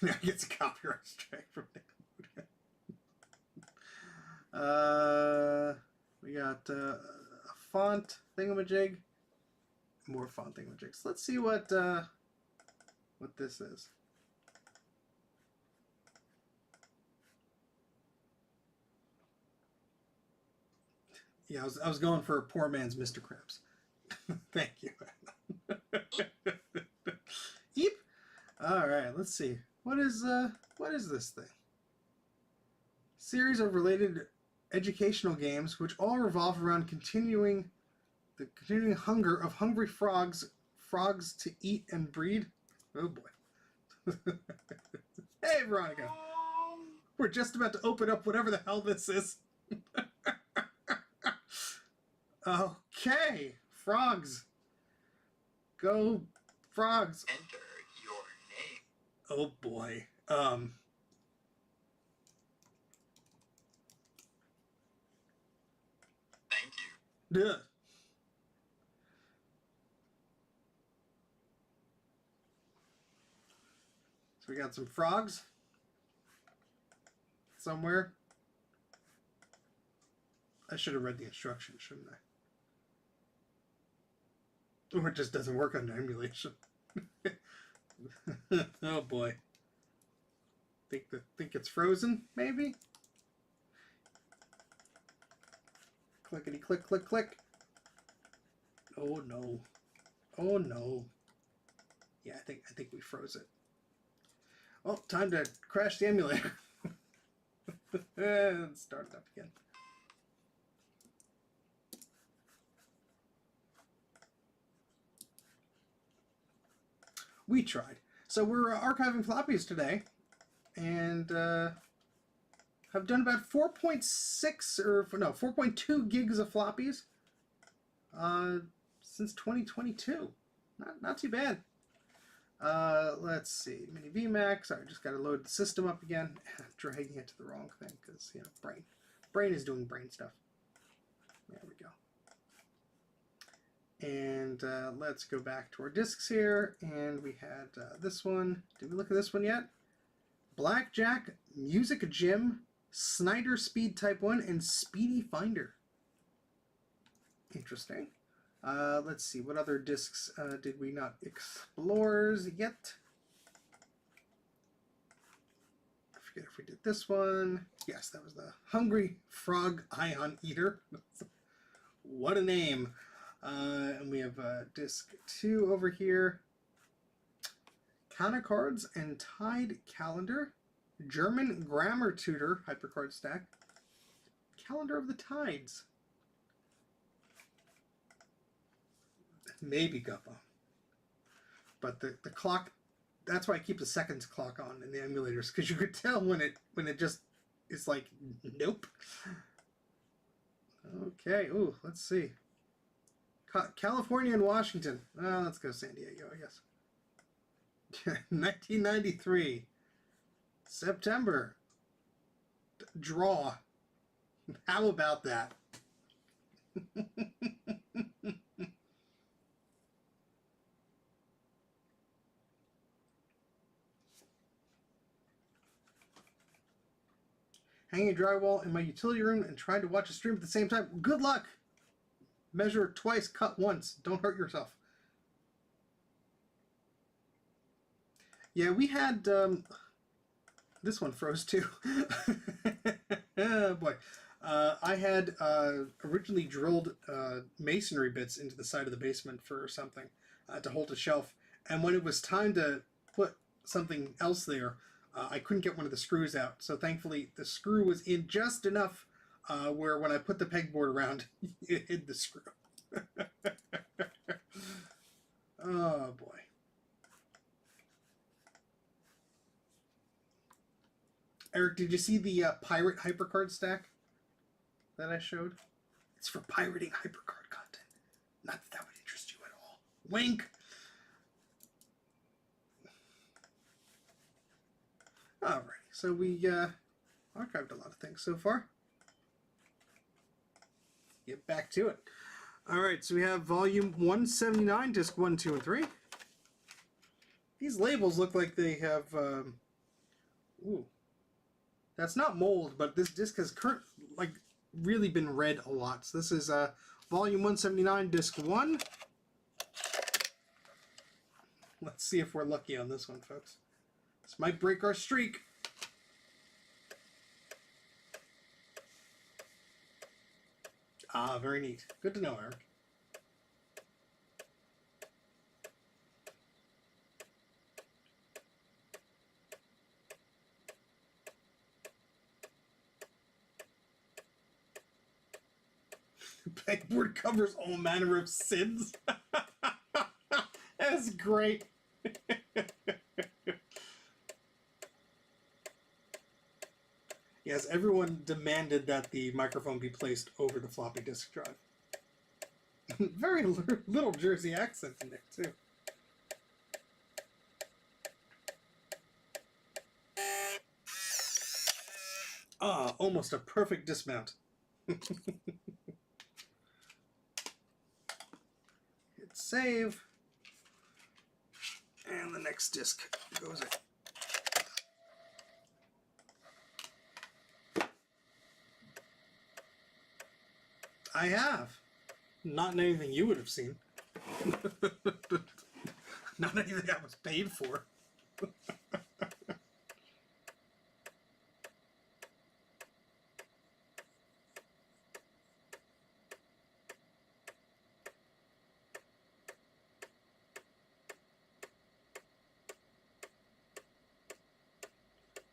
Now he gets a copyright strike from that. We got a font thingamajig. More font thingamajigs. Let's see what this is. Yeah, I was going for a poor man's Mr. Krabs. Thank you. Eep. All right, let's see. What is this thing? Series of related educational games which all revolve around the continuing hunger of hungry frogs to eat and breed. Oh boy. Hey Veronica. We're just about to open up whatever the hell this is. Okay, frogs. Go, frogs. Enter your name. Oh boy. Thank you. Duh. we got some frogs somewhere. I should have read the instructions, shouldn't I? Or it just doesn't work under emulation. Oh boy. Think it's frozen, maybe? Clickety click click click. Oh no. Oh no. Yeah, I think we froze it. Oh, time to crash the emulator. And start it up again. We tried. So we're archiving floppies today, and have done about 4.2 gigs of floppies since 2022. Not too bad. Let's see, mini VMAX. Sorry, just got to load the system up again. I'm dragging it to the wrong thing because, you know, brain is doing brain stuff. There we go. And let's go back to our discs here, and we had this one. Did we look at this one yet? Blackjack, Music Gym, Snyder Speed Type 1, and Speedy Finder. Interesting. Let's see, what other discs did we not explore yet? I forget if we did this one. Yes, that was the Hungry Frog Ion Eater. What a name. And we have disc 2 over here. Counter Cards and Tide Calendar. German Grammar Tutor Hypercard Stack. Calendar of the Tides. Maybe Guppa. But the clock, that's why I keep the seconds clock on in the emulators, because you could tell when it just is like, nope. Okay, ooh, let's see. California and Washington. Well, let's go San Diego, I guess. 1993. September. Draw. How about that? Hanging drywall in my utility room and trying to watch a stream at the same time. Good luck! Measure twice, cut once. Don't hurt yourself. Yeah, we had... this one froze too. Oh boy. I had originally drilled masonry bits into the side of the basement for something to hold a shelf. And when it was time to put something else there, I couldn't get one of the screws out. So thankfully the screw was in just enough where when I put the pegboard around, it hid the screw. Oh boy. Eric, did you see the pirate hypercard stack that I showed? It's for pirating hypercard content. Not that that would interest you at all. Wink! Alright, so we archived a lot of things so far. Get back to it. Alright, so we have volume 179, disc 1, 2, and 3. These labels look like they have... ooh. That's not mold, but this disc has really been read a lot. So this is volume 179, disc 1. Let's see if we're lucky on this one, folks. This might break our streak. Ah, very neat. Good to know, Eric. Pegboard covers all manner of sins. That's great. Yes, everyone demanded that the microphone be placed over the floppy disk drive. Very little Jersey accent in there, too. Ah, almost a perfect dismount. Hit save. And the next disc goes in. I have. Not in anything you would have seen. Not anything I was paid for.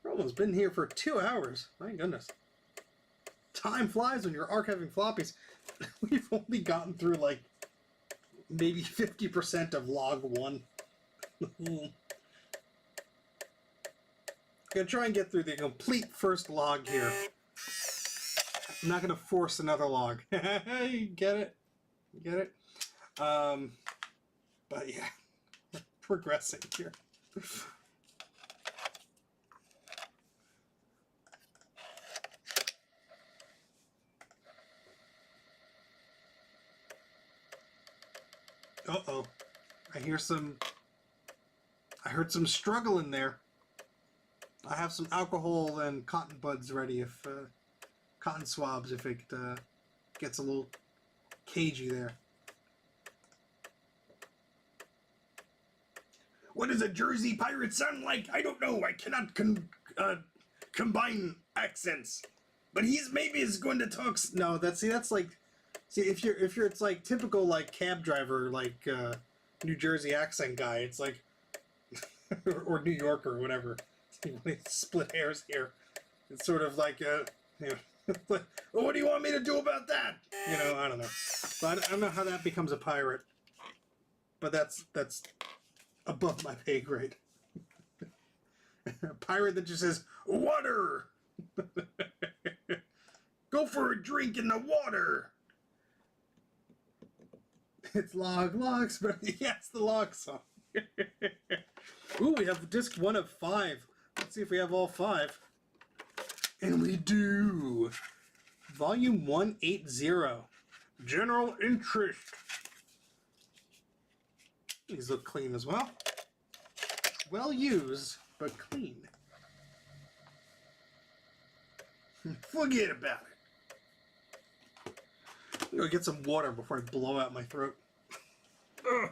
Roman's been here for 2 hours. My goodness. Time flies when you're archiving floppies. We've only gotten through like maybe 50% of log 1. I'm gonna try and get through the complete first log here. I'm not gonna force another log. You get it? You get it? But yeah, we're progressing here. Uh-oh. I heard some struggle in there. I have some alcohol and cotton buds ready if, cotton swabs if it gets a little cagey there. What does a Jersey pirate sound like? I don't know. I cannot combine accents. But maybe is going to talk. No, that's like. See, if you're it's like typical like cab driver like New Jersey accent guy. It's like or New Yorker or whatever. Split hairs here. It's sort of like well, what do you want me to do about that? You know, I don't know. But I don't know how that becomes a pirate. But that's above my pay grade. A pirate that just says water. Go for a drink in the water. It's logs, but yeah, it's the log song. Ooh, we have disc 1 of 5. Let's see if we have all 5. And we do. Volume 180. General interest. These look clean as well. Well used, but clean. Forget about it. I'm gonna get some water before I blow out my throat. Ugh.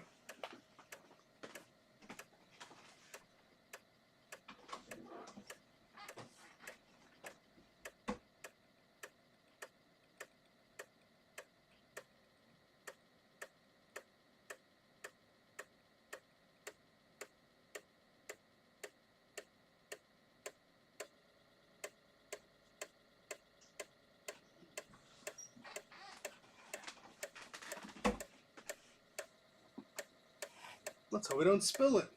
Let's hope we don't spill it.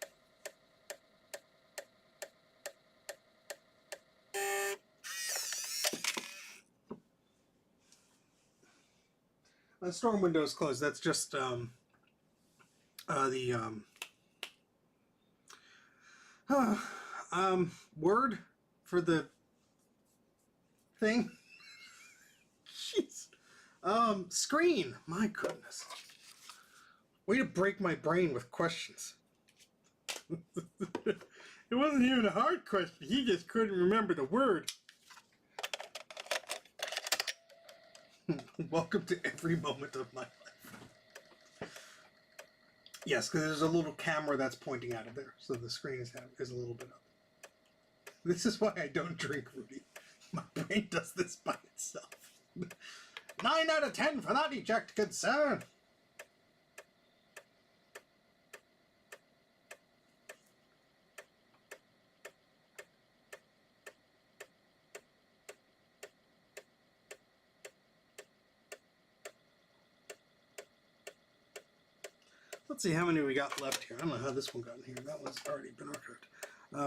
The storm window is closed. That's just word for the thing. Jeez. Screen. My goodness. Way to break my brain with questions. It wasn't even a hard question. He just couldn't remember the word. Welcome to every moment of my life. Yes, because there's a little camera that's pointing out of there, so the screen is a little bit up. This is why I don't drink, Rudy. My brain does this by itself. 9 out of 10 for that eject concern. Let's see how many we got left here. I don't know how this one got in here. That one's already been archived.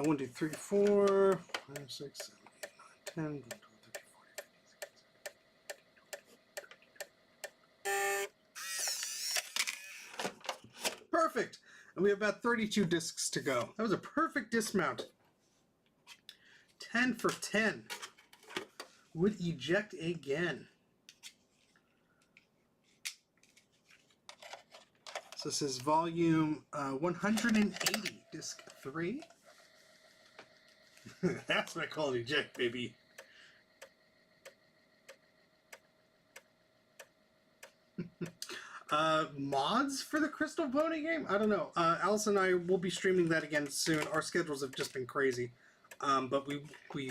1, 2, 3, 4, 5, 6, 7, 8, 9, 10, 11, 12, 13, 14, 15, 16, 17, 18, 19, 20. Perfect! And we have about 32 discs to go. That was a perfect dismount. 10 for 10. Would eject again. So this is volume 180, disc 3. That's what I call an eject, baby. Mods for the Crystal Pony game? I don't know. Alice and I will be streaming that again soon. Our schedules have just been crazy. But we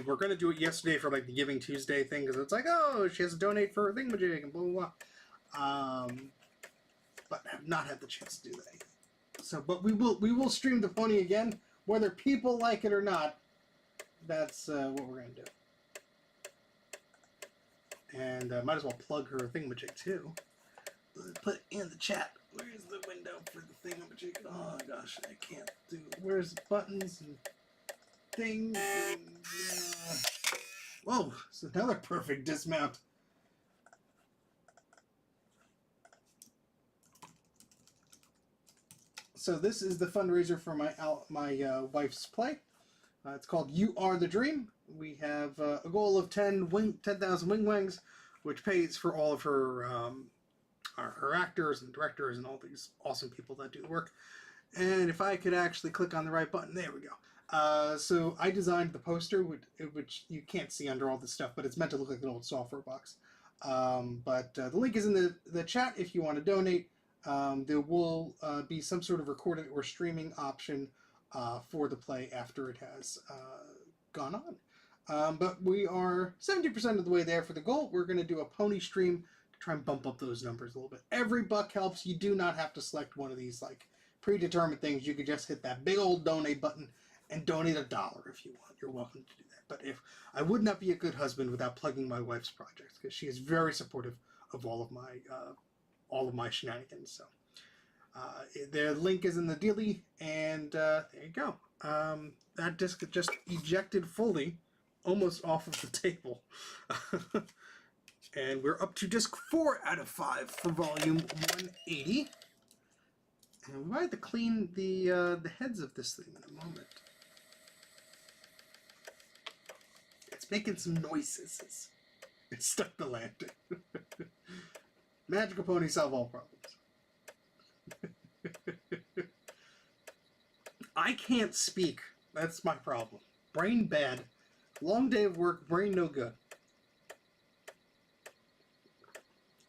were going to do it yesterday for like the Giving Tuesday thing because it's like, oh, she has to donate for a thingamajig and blah, blah, blah. But have not had the chance to do that yet. So, but we will stream the pony again, whether people like it or not. That's what we're going to do. And might as well plug her thingamajig too. Put it in the chat. Where's the window for the thingamajig? Oh gosh, I can't do. Where's the buttons and things? And, whoa! It's another perfect dismount. So this is the fundraiser for my wife's play. It's called You Are the Dream. We have a goal of 10,000 wing wangs, which pays for all of her actors and directors and all these awesome people that do the work. And if I could actually click on the right button, there we go. So I designed the poster, which you can't see under all this stuff, but it's meant to look like an old software box. But the link is in the chat if you want to donate. There will be some sort of recording or streaming option for the play after it has gone on. But we are 70% of the way there for the goal. We're going to do a pony stream to try and bump up those numbers a little bit. Every buck helps. You do not have to select one of these like predetermined things. You could just hit that big old donate button and donate $1 if you want. You're welcome to do that. But if I would not be a good husband without plugging my wife's projects, because she is very supportive of all of my shenanigans. So the link is in the dealie, and there you go. That disc just ejected fully, almost off of the table. And we're up to disc 4 out of 5 for volume 180. And we might have to clean the heads of this thing in a moment. It's making some noises. It stuck the landing. Magical pony solve all problems. I can't speak. That's my problem. Brain bad. Long day of work, brain no good.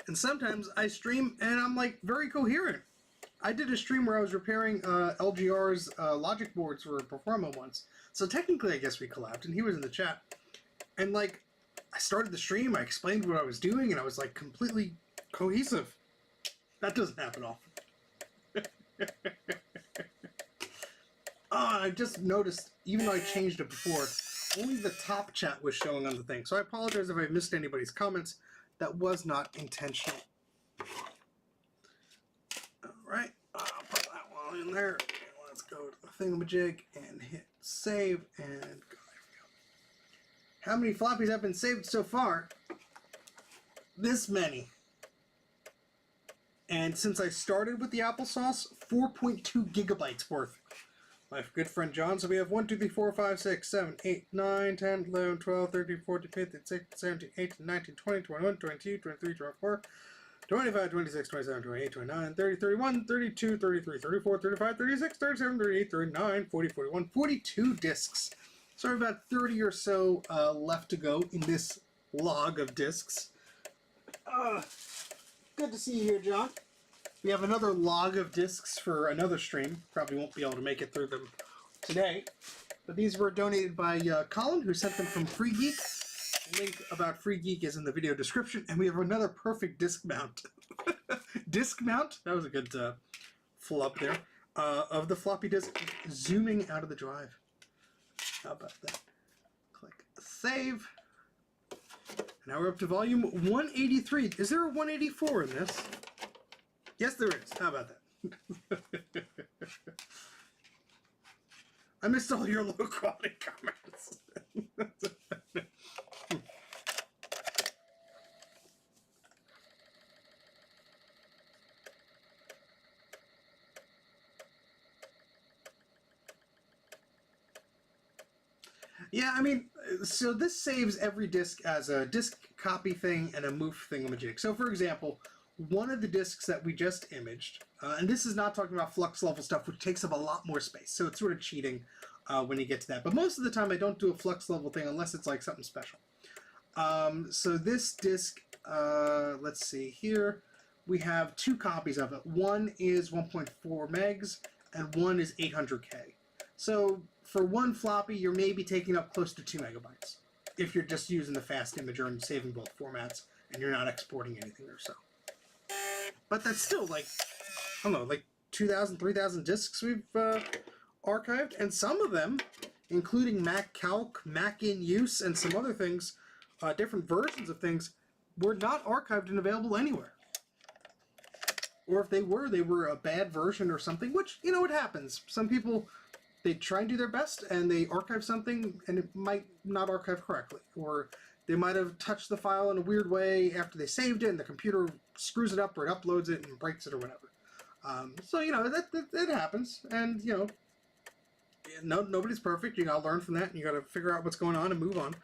And sometimes I stream and I'm like very coherent. I did a stream where I was repairing LGR's logic boards for a Performa once. So technically I guess we collabed and he was in the chat. And like, I started the stream, I explained what I was doing, and I was like completely cohesive. That doesn't happen often. I just noticed, even though I changed it before, only the top chat was showing on the thing. So I apologize if I missed anybody's comments. That was not intentional. Alright, I'll put that one in there. Okay, let's go to the thingamajig and hit save and go. How many floppies have been saved so far? This many. And since I started with the Applesauce, 4.2 gigabytes worth. My good friend John, so we have 1, 2, 3, 4, 5, 6, 7, 8, 9, 10, 11, 12, 13, 14, 15, 16, 17, 18, 19, 20, 21, 22, 23, 24, 25, 26, 27, 28, 29, 30, 31, 32, 33, 34, 35, 36, 37, 38, 39, 40, 41, 42 discs. So about 30 or so left to go in this log of discs. Good to see you here, John. We have another log of discs for another stream. Probably won't be able to make it through them today. But these were donated by Colin, who sent them from Free Geek. The link about Free Geek is in the video description. And we have another perfect disc mount. Disc mount? That was a good flub there. Of the floppy disk zooming out of the drive. How about that? Click save. Now we're up to volume 183. Is there a 184 in this? Yes, there is. How about that? I missed all your low quality comments. Yeah, I mean, so this saves every disc as a disc copy thing and a move thingamajig. So, for example, one of the discs that we just imaged, and this is not talking about flux level stuff, which takes up a lot more space, so it's sort of cheating when you get to that. But most of the time I don't do a flux level thing unless it's like something special. So this disc, let's see here, we have 2 copies of it. One is 1.4 megs, and one is 800K. So for one floppy, you're maybe taking up close to 2 megabytes if you're just using the fast imager and saving both formats, and you're not exporting anything or so. But that's still like, I don't know, like 2,000, 3,000 discs we've archived, and some of them, including Mac Calc, Mac in Use, and some other things, different versions of things, were not archived and available anywhere. Or if they were a bad version or something, which, you know, it happens. Some people, they try and do their best, and they archive something, and it might not archive correctly. Or they might have touched the file in a weird way after they saved it, and the computer screws it up, or it uploads it and breaks it, or whatever. So, you know, that happens, and, you know, nobody's perfect. You gotta learn from that, and you gotta figure out what's going on and move on.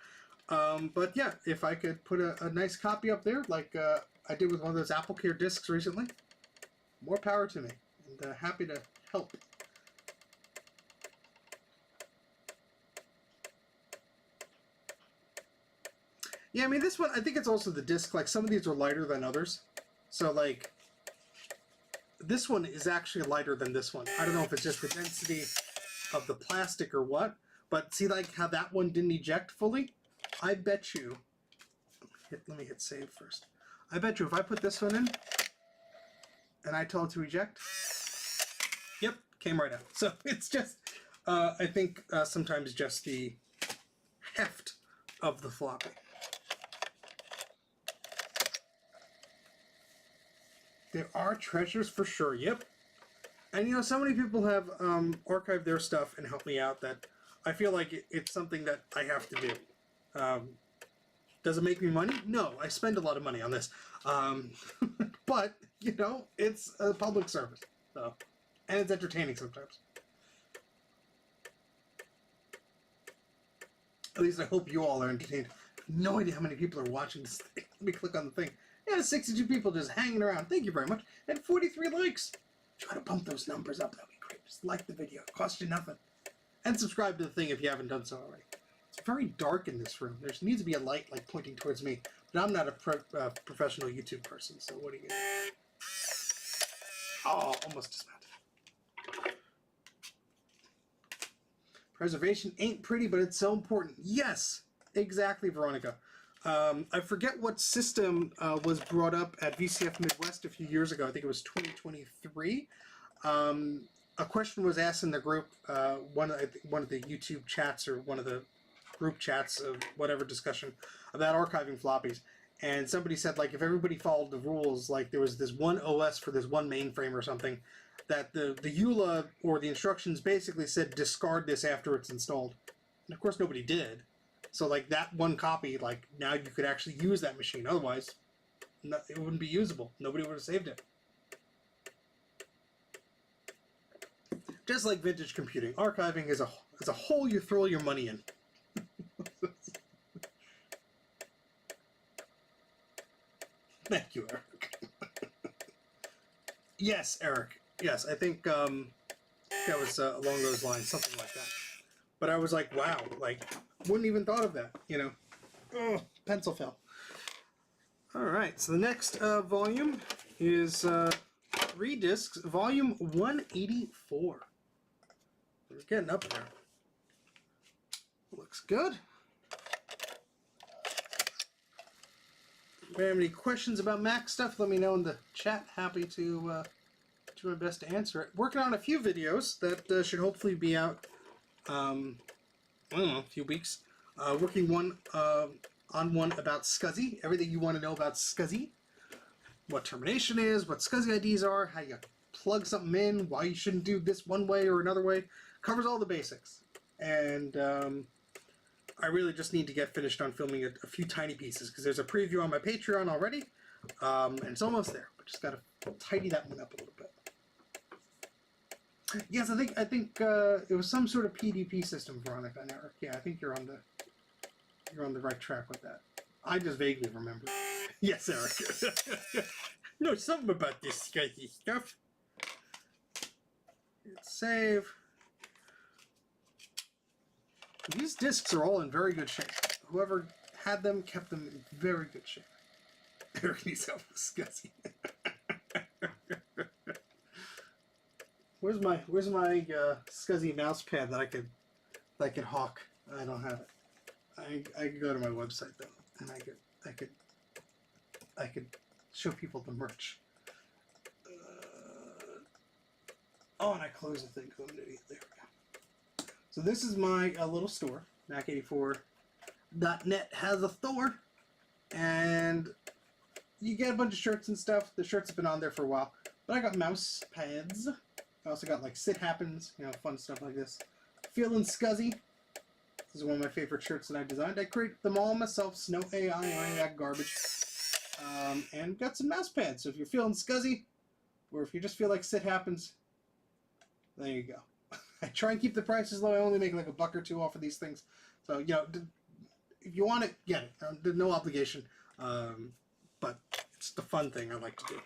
But yeah, if I could put a nice copy up there, like I did with one of those AppleCare discs recently, more power to me, and happy to help. Yeah, I mean, this one, I think it's also the disc. Like, some of these are lighter than others. So, like, this one is actually lighter than this one. I don't know if it's just the density of the plastic or what, but see, like, how that one didn't eject fully? I bet you, let me hit save first. I bet you if I put this one in, and I told it to eject, yep, came right out. So it's just, I think sometimes just the heft of the floppy. There are treasures for sure, yep. And you know, so many people have archived their stuff and helped me out that I feel like it's something that I have to do. Does it make me money? No, I spend a lot of money on this. But, you know, it's a public service. So, and it's entertaining sometimes. At least I hope you all are entertained. No idea how many people are watching this thing. Let me click on the thing. Yeah, 62 people just hanging around. Thank you very much. And 43 likes. Try to bump those numbers up. That'd be great. Just like the video. It costs you nothing. And subscribe to the thing if you haven't done so already. It's very dark in this room. There needs to be a light like pointing towards me. But I'm not a professional YouTube person, so what are you going to do? Oh, almost dismounted. Preservation ain't pretty, but it's so important. Yes, exactly, Veronica. I forget what system was brought up at VCF Midwest a few years ago. I think it was 2023. A question was asked in the group, one of the YouTube chats or one of the group chats of whatever discussion about archiving floppies. And somebody said, like, if everybody followed the rules, like there was this one OS for this one mainframe or something, that the Yule or the instructions basically said discard this after it's installed. And of course nobody did. So like that one copy, like now you could actually use that machine. Otherwise, it wouldn't be usable. Nobody would have saved it. Just like vintage computing, archiving is a hole you throw your money in. Thank you, Eric. Yes, Eric. Yes, I think that was along those lines, something like that. But I was like, wow, like, wouldn't even thought of that, you know. Oh, pencil fell. All right, so the next volume is 3 discs, volume 184. We're getting up there. Looks good. If you have any questions about Mac stuff, let me know in the chat. Happy to do my best to answer it. Working on a few videos that should hopefully be out, I don't know, a few weeks. Working on one about SCSI, everything you want to know about SCSI. What termination is, what SCSI IDs are, how you plug something in, why you shouldn't do this one way or another way. Covers all the basics. And I really just need to get finished on filming a few tiny pieces, because there's a preview on my Patreon already, and it's almost there. But just got to tidy that one up a little bit. Yes, I think it was some sort of PDP system, Veronica and Eric. Yeah, I think you're on the right track with that. I just vaguely remember. Yes, Eric. No, something about this SCSI stuff. Save. These discs are all in very good shape. Whoever had them kept them in very good shape. Eric needs help with SCSI. Where's my scuzzy mouse pad that I could hawk? I don't have it. I could go to my website though, and I could show people the merch. Oh, and I closed the thing because I'm an idiot. There we go. So this is my little store. Mac84.net has a store, and you get a bunch of shirts and stuff. The shirts have been on there for a while, but I got mouse pads. I also got like Sit Happens, fun stuff like this. Feeling Scuzzy. This is one of my favorite shirts that I designed. I created them all myself. Snow AI, any that garbage. And got some mouse pads. So if you're feeling scuzzy, or if you just feel like Sit Happens, there you go. I try and keep the prices low. I only make like $1 or $2 off of these things. So, if you want it, get it. There's no obligation. But it's the fun thing I like to do.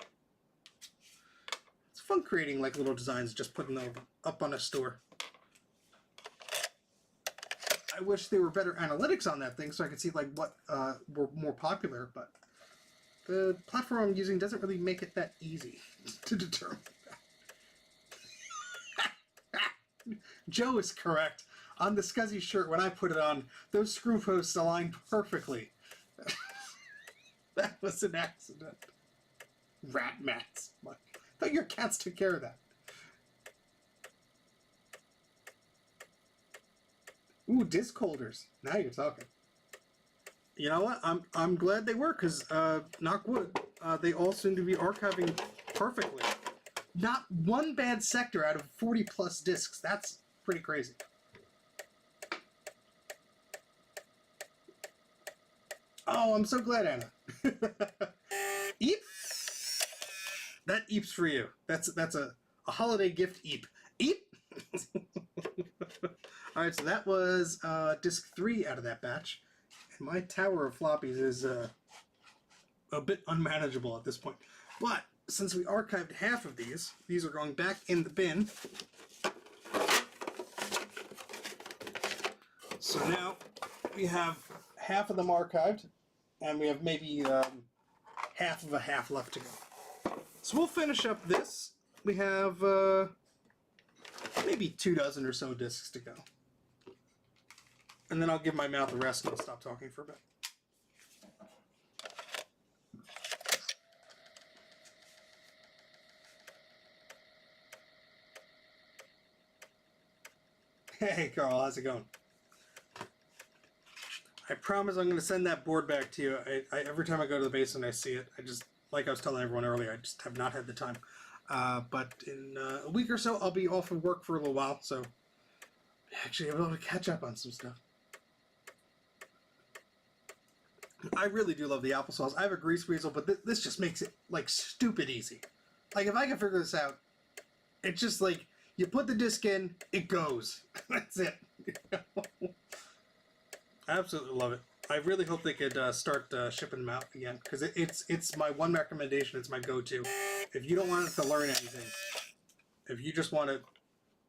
It's fun creating like little designs, just putting them up on a store. I wish there were better analytics on that thing so I could see like what were more popular, but the platform I'm using doesn't really make it that easy to determine that. Joe is correct. On the Scuzzy shirt, when I put it on, those screw posts aligned perfectly. That was an accident. Rat mats. I thought your cats took care of that. Ooh, disc holders. Now you're talking. You know what? I'm glad they were, because, knock wood, they all seem to be archiving perfectly. Not one bad sector out of 40 plus discs. That's pretty crazy. Oh, I'm so glad, Anna. Eep? That eeps for you. That's a holiday gift eep. Eep? Alright, so that was disc 3 out of that batch. And my tower of floppies is a bit unmanageable at this point. But since we archived half of these are going back in the bin. So now we have half of them archived, and we have maybe half of a half left to go. So we'll finish up this. We have maybe 24 or so discs to go. And then I'll give my mouth a rest and I'll stop talking for a bit. Hey Carl, how's it going? I promise I'm going to send that board back to you. Every time I go to the basement I see it. I just, like I was telling everyone earlier, I just have not had the time. But in a week or so I'll be off of work for a little while, so actually I'll be able to catch up on some stuff. I really do love the applesauce. I have a grease weasel, but this just makes it, like, stupid easy. Like, if I can figure this out, it's just like, you put the disc in, it goes. That's it. I absolutely love it. I really hope they could start shipping them out again, because it's my one recommendation. It's my go-to. If you don't want it to learn anything, if you just want to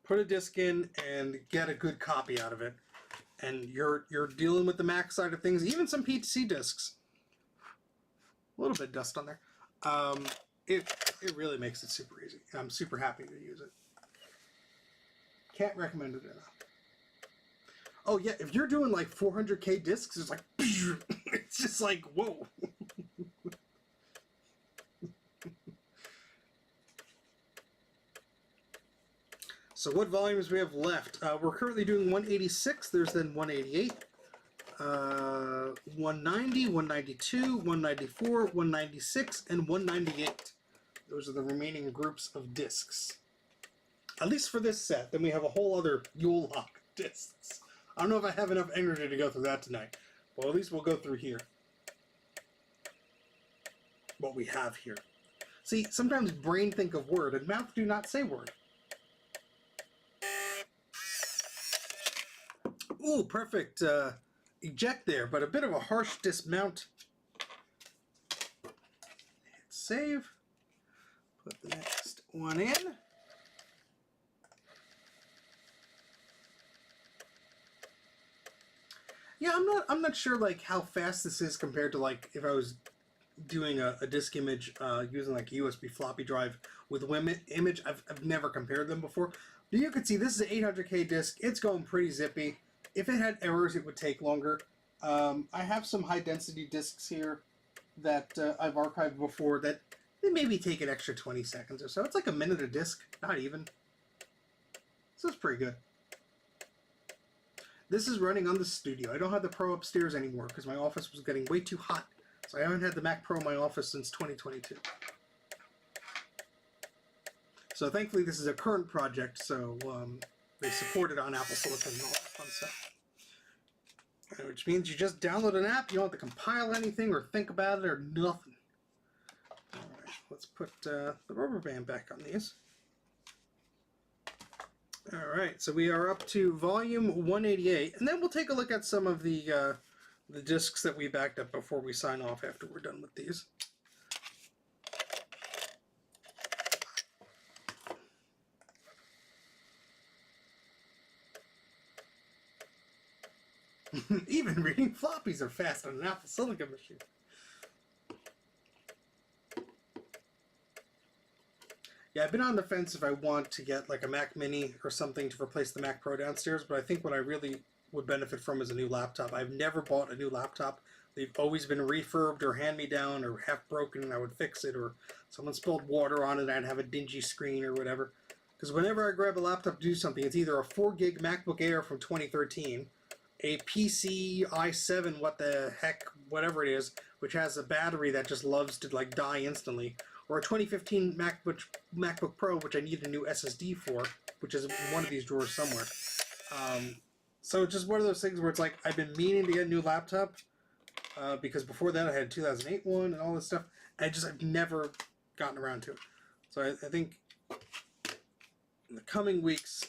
put a disc in and get a good copy out of it, and you're dealing with the Mac side of things, even some PC discs. A little bit of dust on there. It really makes it super easy. I'm super happy to use it. Can't recommend it enough. Oh yeah, if you're doing like 400K discs, it's like it's just like whoa. So what volumes we have left? We're currently doing 186. There's then 188, 190, 192, 194, 196, and 198. Those are the remaining groups of discs. At least for this set. Then we have a whole other Yule lock of discs. I don't know if I have enough energy to go through that tonight. Well, at least we'll go through here. What we have here. See, sometimes brain think of word and mouth do not say word. Ooh, perfect eject there, but a bit of a harsh dismount. Hit save. Put the next one in. Yeah, I'm not sure like how fast this is compared to like if I was doing a disk image using like a USB floppy drive with image. I've never compared them before. But you can see this is an 800K disk. It's going pretty zippy. If it had errors, it would take longer. I have some high density disks here that I've archived before that they maybe take an extra 20 seconds or so. It's like a minute a disk, not even. So it's pretty good. This is running on the studio. I don't have the Pro upstairs anymore because my office was getting way too hot. So I haven't had the Mac Pro in my office since 2022. So thankfully this is a current project, so they support it on Apple Silicon and all that fun stuff. Which means you just download an app, you don't have to compile anything or think about it or nothing. Alright, let's put the rubber band back on these. Alright, so we are up to volume 188, and then we'll take a look at some of the discs that we backed up before we sign off after we're done with these. Even reading floppies are fast on an Apple Silicon machine. Yeah, I've been on the fence if I want to get like a Mac Mini or something to replace the Mac Pro downstairs, but I think what I really would benefit from is a new laptop. I've never bought a new laptop. They've always been refurbed or hand-me-down or half broken and I would fix it, or someone spilled water on it and I'd have a dingy screen or whatever. Because whenever I grab a laptop to do something, it's either a 4 gig MacBook Air from 2013, a PC i7, what the heck, whatever it is, which has a battery that just loves to like die instantly, or a 2015 MacBook Pro, which I need a new SSD for, which is in one of these drawers somewhere. So it's just one of those things where it's like, I've been meaning to get a new laptop, because before that I had a 2008 one and all this stuff, and I've never gotten around to it. So I think in the coming weeks,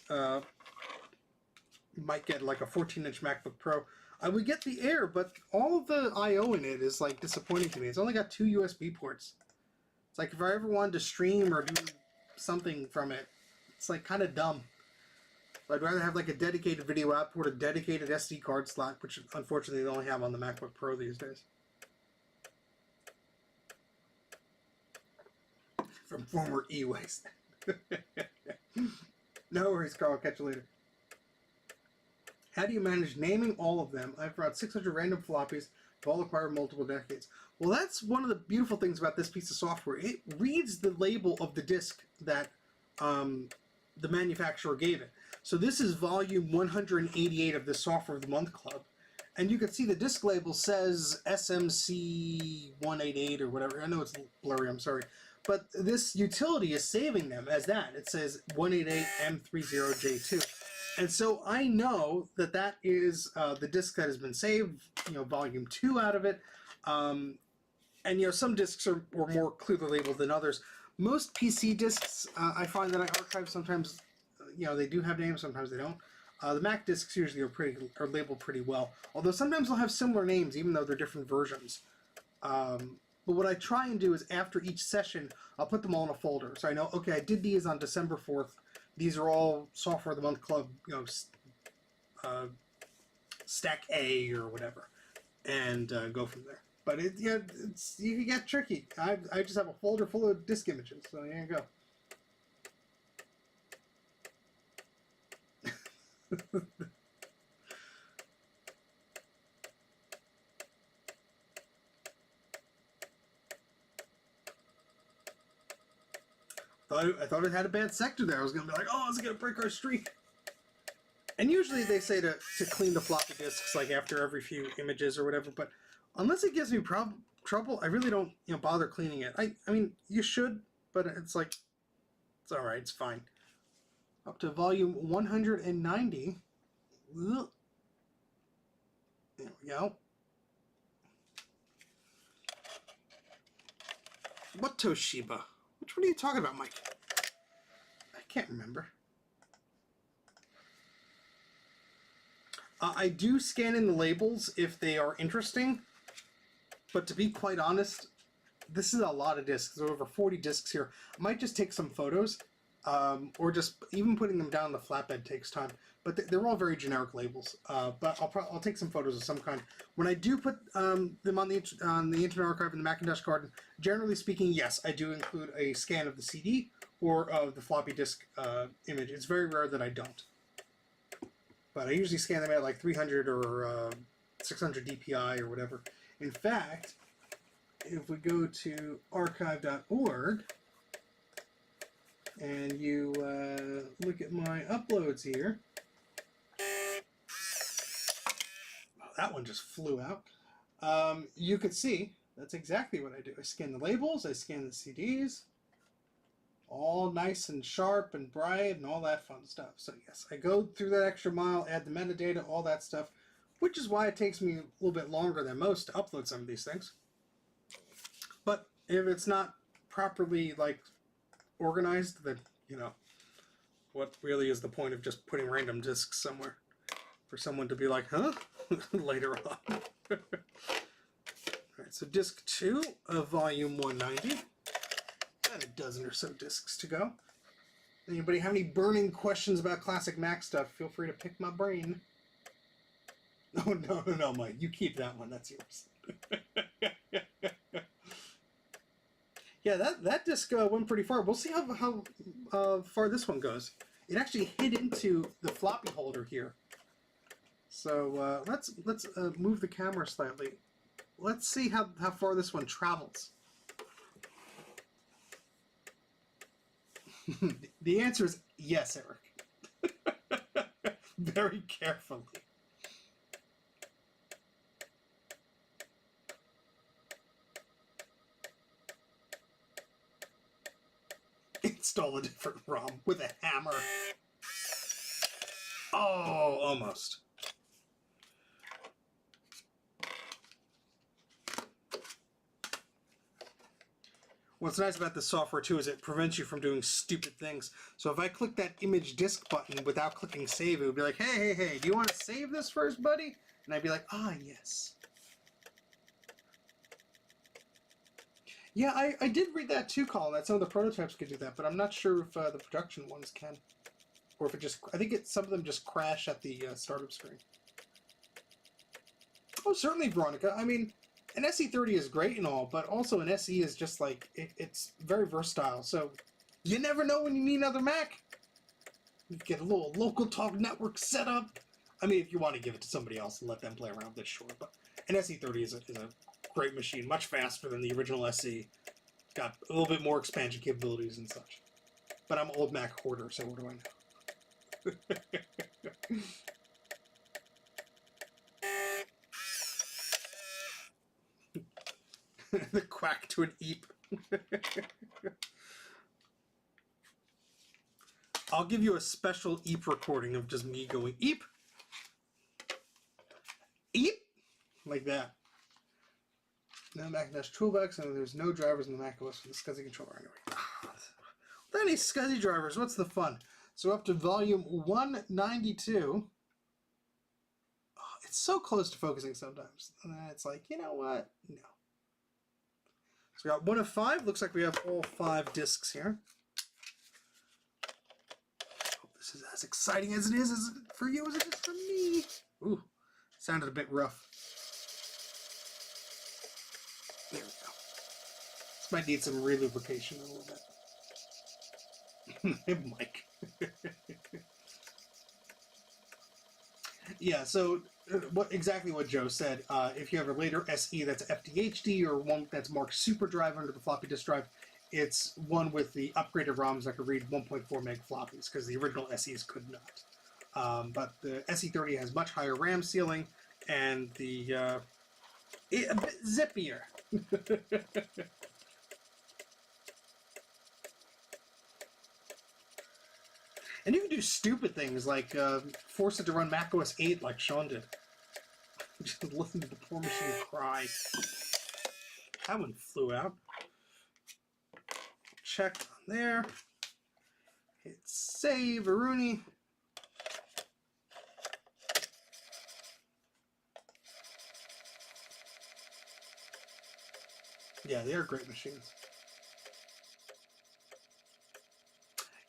might get like a 14-inch MacBook Pro. I would get the Air, but all of the I/O in it is like disappointing to me. It's only got 2 USB ports. It's like if I ever wanted to stream or do something from it, it's like kind of dumb. I'd rather have like a dedicated video output, a dedicated SD card slot, which unfortunately they only have on the MacBook Pro these days. From former e-waste. No worries, Carl. I'll catch you later. How do you manage naming all of them? I've brought 600 random floppies, all acquired multiple decades. Well, that's one of the beautiful things about this piece of software. It reads the label of the disk that the manufacturer gave it. So this is volume 188 of the Software of the Month Club. And you can see the disk label says SMC 188 or whatever. I know it's blurry, I'm sorry. But this utility is saving them as that. It says 188M30J2. And so I know that that is the disk that has been saved, volume 2 out of it. And, some disks are more clearly labeled than others. Most PC disks, I find that I archive sometimes, they do have names, sometimes they don't. The Mac disks usually are labeled pretty well. Although sometimes they'll have similar names, even though they're different versions. But what I try and do is after each session, I'll put them all in a folder. So I know, okay, I did these on December 4th. These are all Software of the Month Club, stack A or whatever, and go from there. But you can get tricky. I just have a folder full of disk images, so there you go. I thought it had a bad sector there. I was going to be like, oh, is it going to break our streak? And usually they say to clean the floppy disks like after every few images or whatever, but unless it gives me trouble, I really don't bother cleaning it. I mean, you should, but it's like, it's alright, it's fine. Up to volume 190. There we go. What Toshiba? Which one are you talking about, Mike? I can't remember. I do scan in the labels if they are interesting, but to be quite honest, this is a lot of discs. There's over 40 discs here. I might just take some photos, or just even putting them down the flatbed takes time. but they're all very generic labels. But I'll take some photos of some kind. When I do put them on the Internet Archive in the Macintosh Garden, generally speaking, yes, I do include a scan of the CD or of the floppy disk image. It's very rare that I don't. But I usually scan them at like 300 or 600 DPI or whatever. In fact, if we go to archive.org and you look at my uploads here, oh, that one just flew out. You could see that's exactly what I do. I scan the labels, I scan the CDs, all nice and sharp and bright and all that fun stuff. So yes, I go through that extra mile, add the metadata, all that stuff, which is why it takes me a little bit longer than most to upload some of these things. But if it's not properly like organized, then what really is the point of just putting random disks somewhere for someone to be like, huh? Later on. All right, so disc 2 of volume 190. Got a dozen or so discs to go. Anybody have any burning questions about classic Mac stuff? Feel free to pick my brain. Oh, no, Mike. You keep that one. That's yours. Yeah, that disc went pretty far. We'll see how far this one goes. It actually hit into the floppy holder here. So let's move the camera slightly. Let's see how far this one travels. The answer is yes, Eric. Very carefully. Install a different ROM with a hammer. Oh, almost. What's nice about this software, too, is it prevents you from doing stupid things. So if I click that image disk button without clicking save, it would be like, hey, do you want to save this first, buddy? And I'd be like, yes. Yeah, I did read that too, Colin, that some of the prototypes could do that, but I'm not sure if the production ones can. Or if it just, I think some of them just crash at the startup screen. Oh, certainly, Veronica. I mean, an SE30 is great and all, but also an SE is just like, it's very versatile. So you never know when you need another Mac. You get a little local talk network set up. I mean, if you want to give it to somebody else and let them play around with it, sure. But an SE30 is a great machine, much faster than the original SE. Got a little bit more expansion capabilities and such. But I'm an old Mac hoarder, so what do I know? The quack to an eep. I'll give you a special eep recording of just me going eep, eep, like that. No Macintosh toolbox, and there's no drivers in the macOS for the SCSI controller anyway. Without any SCSI drivers, what's the fun? So up to volume 192. Oh, it's so close to focusing sometimes. And then it's like, you know what? No. So we got 1 of 5. Looks like we have all 5 discs here. Hope this is as exciting as it is for you as it is for me. Ooh, sounded a bit rough. There we go. This might need some re-lubrication a little bit. Mike. Yeah, so exactly what Joe said. If you have a later SE that's FDHD or one that's marked Super Drive under the floppy disk drive, it's one with the upgraded ROMs that could read 1.4 meg floppies, because the original SEs could not. But the SE30 has much higher RAM ceiling, and a bit zippier. And you can do stupid things like force it to run macOS 8 like Sean did. Just listen to the poor machine cry. That one flew out. Check on there. Hit save, Rooney. Yeah, they are great machines.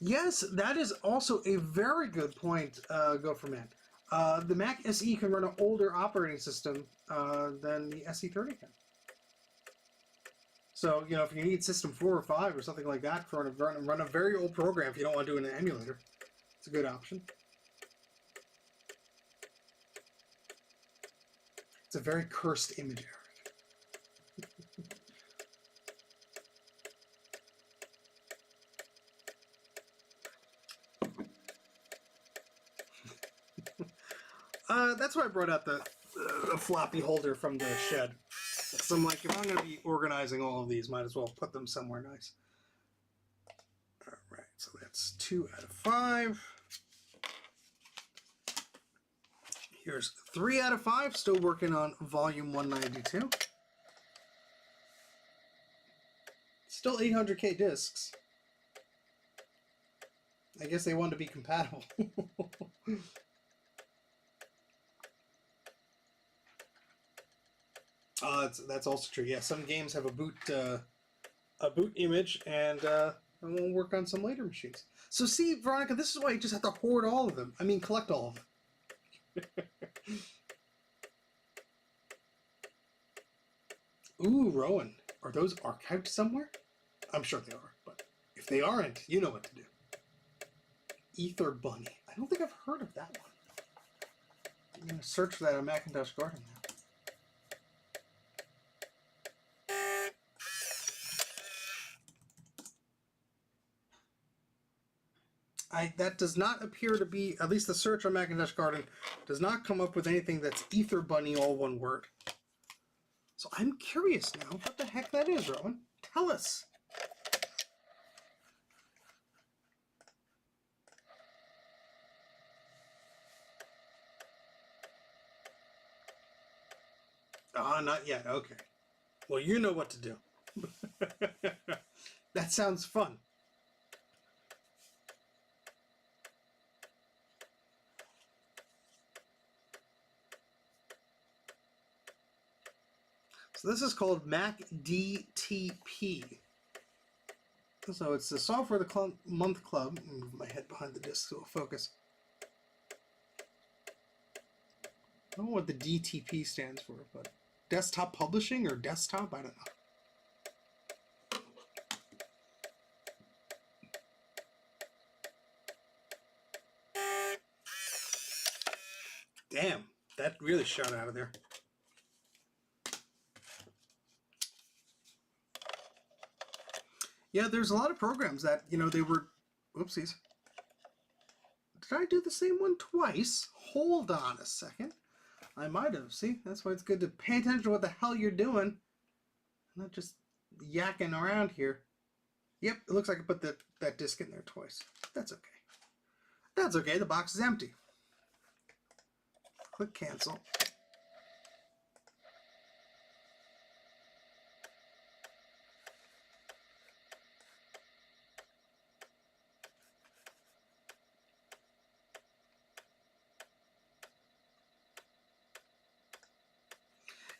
Yes, that is also a very good point, Go for Man. The Mac SE can run an older operating system than the SE30 can. So, you know, if you need System 4 or 5 or something like that for run a very old program if you don't want to do it in an emulator, it's a good option. It's a very cursed image area. That's why I brought out the floppy holder from the shed. So I'm like, if I'm going to be organizing all of these, might as well put them somewhere nice. All right, so that's 2 out of 5. Here's 3 out of 5, still working on volume 192. Still 800K discs. I guess they wanted to be compatible. That's also true. Yeah, some games have a boot image, and it won't work on some later machines. So see, Veronica, this is why you just have to hoard all of them. I mean, collect all of them. Ooh, Rowan. Are those archived somewhere? I'm sure they are, but if they aren't, you know what to do. Ether Bunny. I don't think I've heard of that one. I'm going to search for that on Macintosh Garden now. That does not appear to be, at least the search on Macintosh Garden, does not come up with anything that's Ether Bunny, all one word. So I'm curious now what the heck that is, Rowan. Tell us. Ah, not yet. Okay. Well, you know what to do. That sounds fun. So this is called Mac DTP. So it's the Software of the Month Club. Move my head behind the disk so it'll focus. I don't know what the DTP stands for, but desktop publishing or desktop? I don't know. Damn, that really shot out of there. Yeah, there's a lot of programs that, you know, they were... Whoopsies. Did I do the same one twice? Hold on a second. I might have. See, that's why it's good to pay attention to what the hell you're doing. Not just yakking around here. Yep, it looks like I put that disc in there twice. That's okay. That's okay, the box is empty. Click cancel.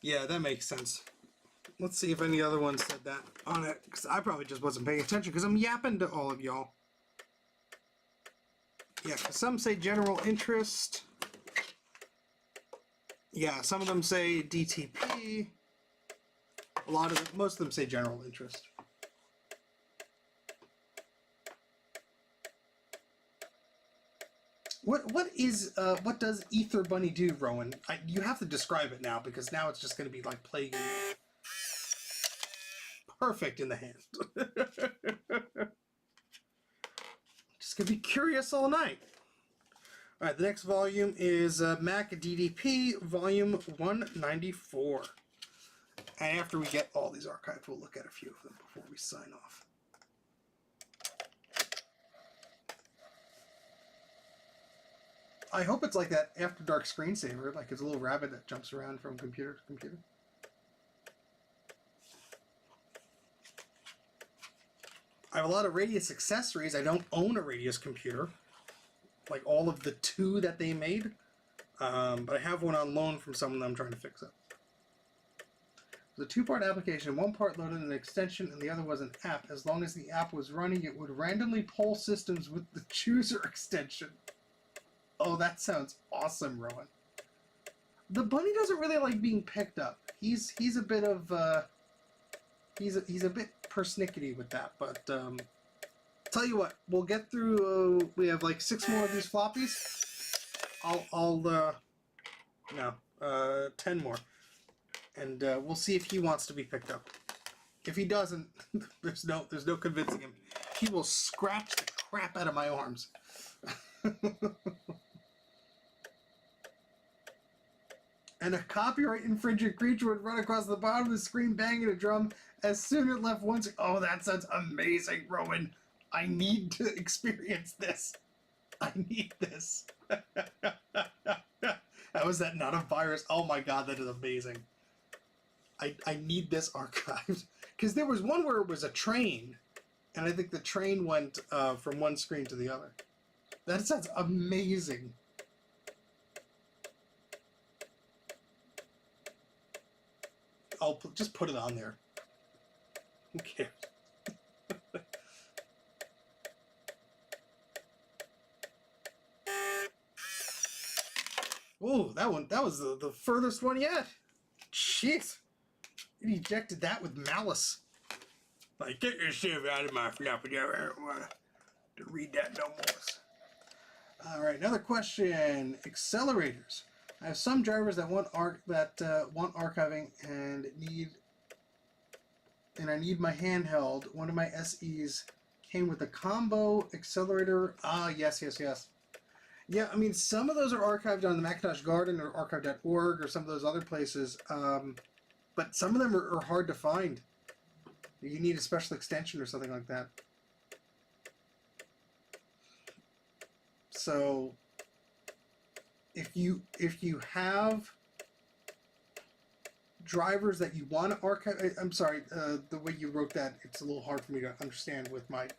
Yeah, that makes sense. Let's see if any other one said that on it, because I probably just wasn't paying attention because I'm yapping to all of y'all. Yeah, some say general interest. Yeah, some of them say DTP. A lot of them, most of them say general interest. What does Ether Bunny do, Rowan? You have to describe it now because now it's just going to be like plaguing you. Perfect in the hand. Just gonna be curious all night. All right, the next volume is Mac DDP, volume 194. And after we get all these archived, we'll look at a few of them before we sign off. I hope it's like that After Dark screensaver, like it's a little rabbit that jumps around from computer to computer. I have a lot of Radius accessories. I don't own a Radius computer, like all of the 2 that they made, but I have one on loan from someone that I'm trying to fix up. The two-part application, one part loaded an extension and the other was an app. As long as the app was running, it would randomly poll systems with the chooser extension. Oh, that sounds awesome, Rowan. The bunny doesn't really like being picked up. He's a bit of he's a bit persnickety with that. But tell you what, we'll get through. We have like 6 more of these floppies. I'll 10 more. And we'll see if he wants to be picked up. If he doesn't, there's no convincing him. He will scratch the crap out of my arms. And a copyright infringing creature would run across the bottom of the screen banging a drum as soon as it left once. Oh, that sounds amazing, Rowan. I need to experience this. I need this. How is that not a virus? Oh my god, that is amazing. I need this archived. Because there was one where it was a train, and I think the train went from one screen to the other. That sounds amazing. I'll just put it on there. Who cares? Oh, that was the furthest one yet. Jeez. It ejected that with malice. Like, get your shit out of my floppy. I don't want to read that no more. All right, another question. Accelerators. I have some drivers that want want archiving and I need my handheld. One of my SEs came with a combo accelerator. Ah, yes. Yeah, I mean, some of those are archived on the Macintosh Garden or archive.org or some of those other places. But some of them are hard to find. You need a special extension or something like that. So if you have drivers that you want to archive, I'm sorry, the way you wrote that, it's a little hard for me to understand with my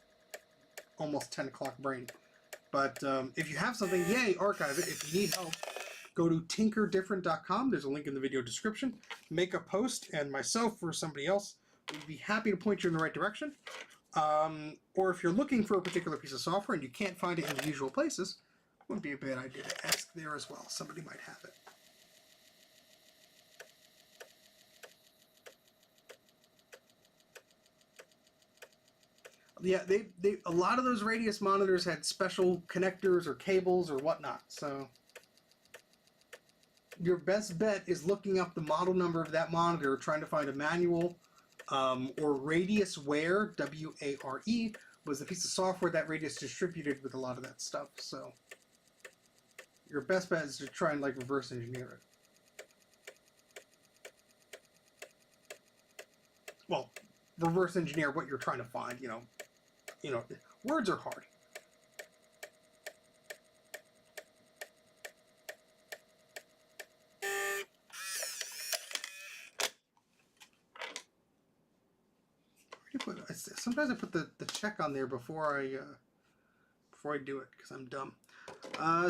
almost 10 o'clock brain. But if you have something, yay, archive it. If you need help, go to tinkerdifferent.com. There's a link in the video description. Make a post, and myself or somebody else would be happy to point you in the right direction. Or if you're looking for a particular piece of software and you can't find it in the usual places, it wouldn't be a bad idea to ask there as well. Somebody might have it. Yeah, a lot of those Radius monitors had special connectors or cables or whatnot, so your best bet is looking up the model number of that monitor, trying to find a manual, or Radius Ware, W-A-R-E, was the piece of software that Radius distributed with a lot of that stuff. So your best bet is to try and like reverse engineer it. Well, reverse engineer what you're trying to find. You know, words are hard. Sometimes I put the check on there before I do it because I'm dumb.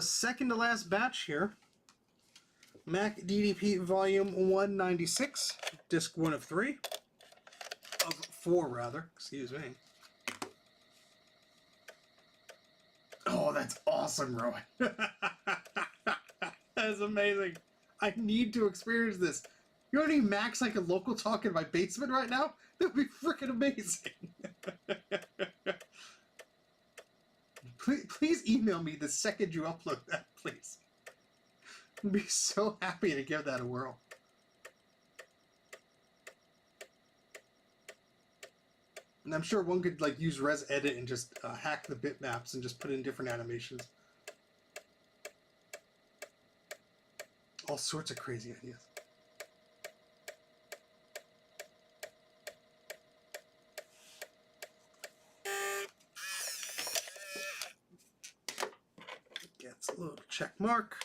Second to last batch here. Mac DDP volume 196, disc 1 of 3. Of 4 rather, excuse me. Oh, that's awesome, Rowan. That is amazing. I need to experience this. You know how many Macs I can local talk in my basement right now? That would be freaking amazing. Please email me the second you upload that, please. I'd be so happy to give that a whirl. And I'm sure one could like use ResEdit and just hack the bitmaps and just put in different animations. All sorts of crazy ideas. Gets a little check mark.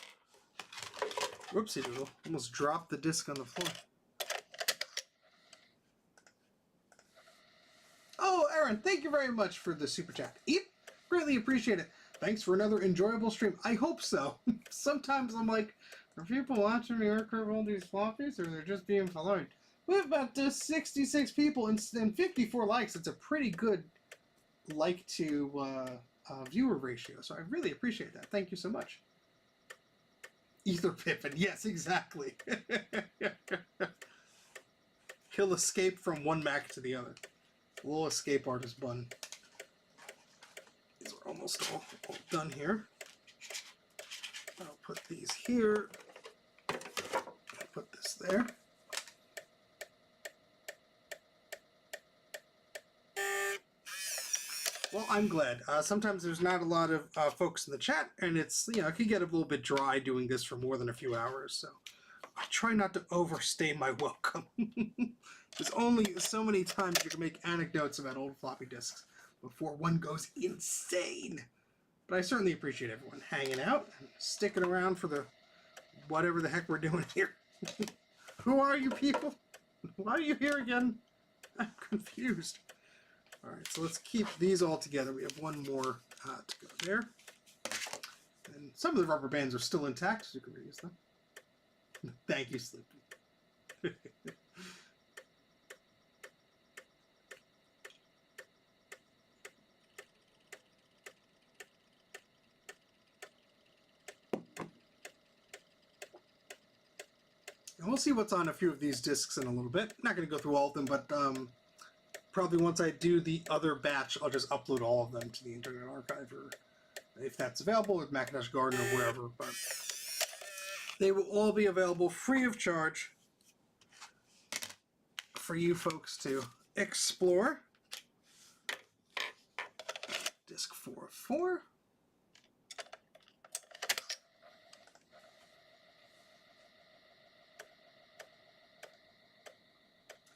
Whoopsie doodle. Almost dropped the disc on the floor. Oh, Aaron, thank you very much for the super chat. Greatly appreciate it. Thanks for another enjoyable stream. I hope so. Sometimes I'm like, are people watching me archive all these floppies, or they're just being polite? We have about 66 people and 54 likes. It's a pretty good like to viewer ratio, so I really appreciate that. Thank you so much. Ether Pippen, yes, exactly. He'll escape from one Mac to the other. A little escape artist bun. These are almost all done here. I'll put these here. Put this there. Well, I'm glad. Sometimes there's not a lot of folks in the chat, and it's, you know, it can get a little bit dry doing this for more than a few hours, so I try not to overstay my welcome. There's only so many times you can make anecdotes about old floppy disks before one goes insane. But I certainly appreciate everyone hanging out and sticking around for the whatever the heck we're doing here. Who are you people? Why are you here again? I'm confused. Alright, so let's keep these all together. We have one more to go there. And some of the rubber bands are still intact, so you can reuse them. Thank you, Sleepy. And we'll see what's on a few of these discs in a little bit. Not going to go through all of them, but probably once I do the other batch, I'll just upload all of them to the Internet Archive, or if that's available with Macintosh Garden or wherever. But they will all be available free of charge for you folks to explore. Disc 4 of 4.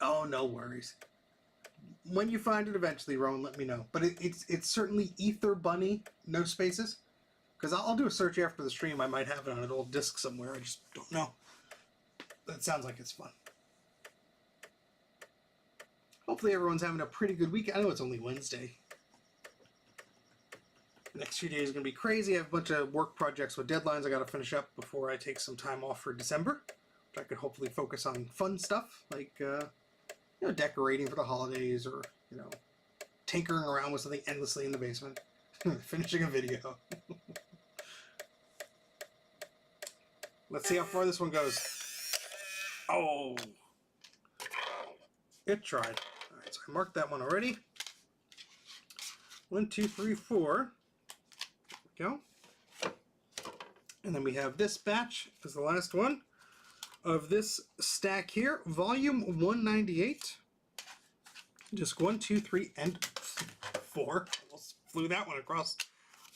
Oh, no worries. When you find it eventually, Rowan, let me know. But it's certainly Ether Bunny, no spaces. Because I'll do a search after the stream. I might have it on an old disc somewhere. I just don't know. That sounds like it's fun. Hopefully everyone's having a pretty good week. I know it's only Wednesday. The next few days are going to be crazy. I have a bunch of work projects with deadlines I got to finish up before I take some time off for December. Which I could hopefully focus on fun stuff like you know, decorating for the holidays, or, you know, tinkering around with something endlessly in the basement. Finishing a video. Let's see how far this one goes. Oh! It tried. Alright, so I marked that one already. 1, 2, 3, 4. There we go. And then we have this batch as the last one of this stack here, volume 198. Disc 1, 2, 3, and 4. Almost flew that one across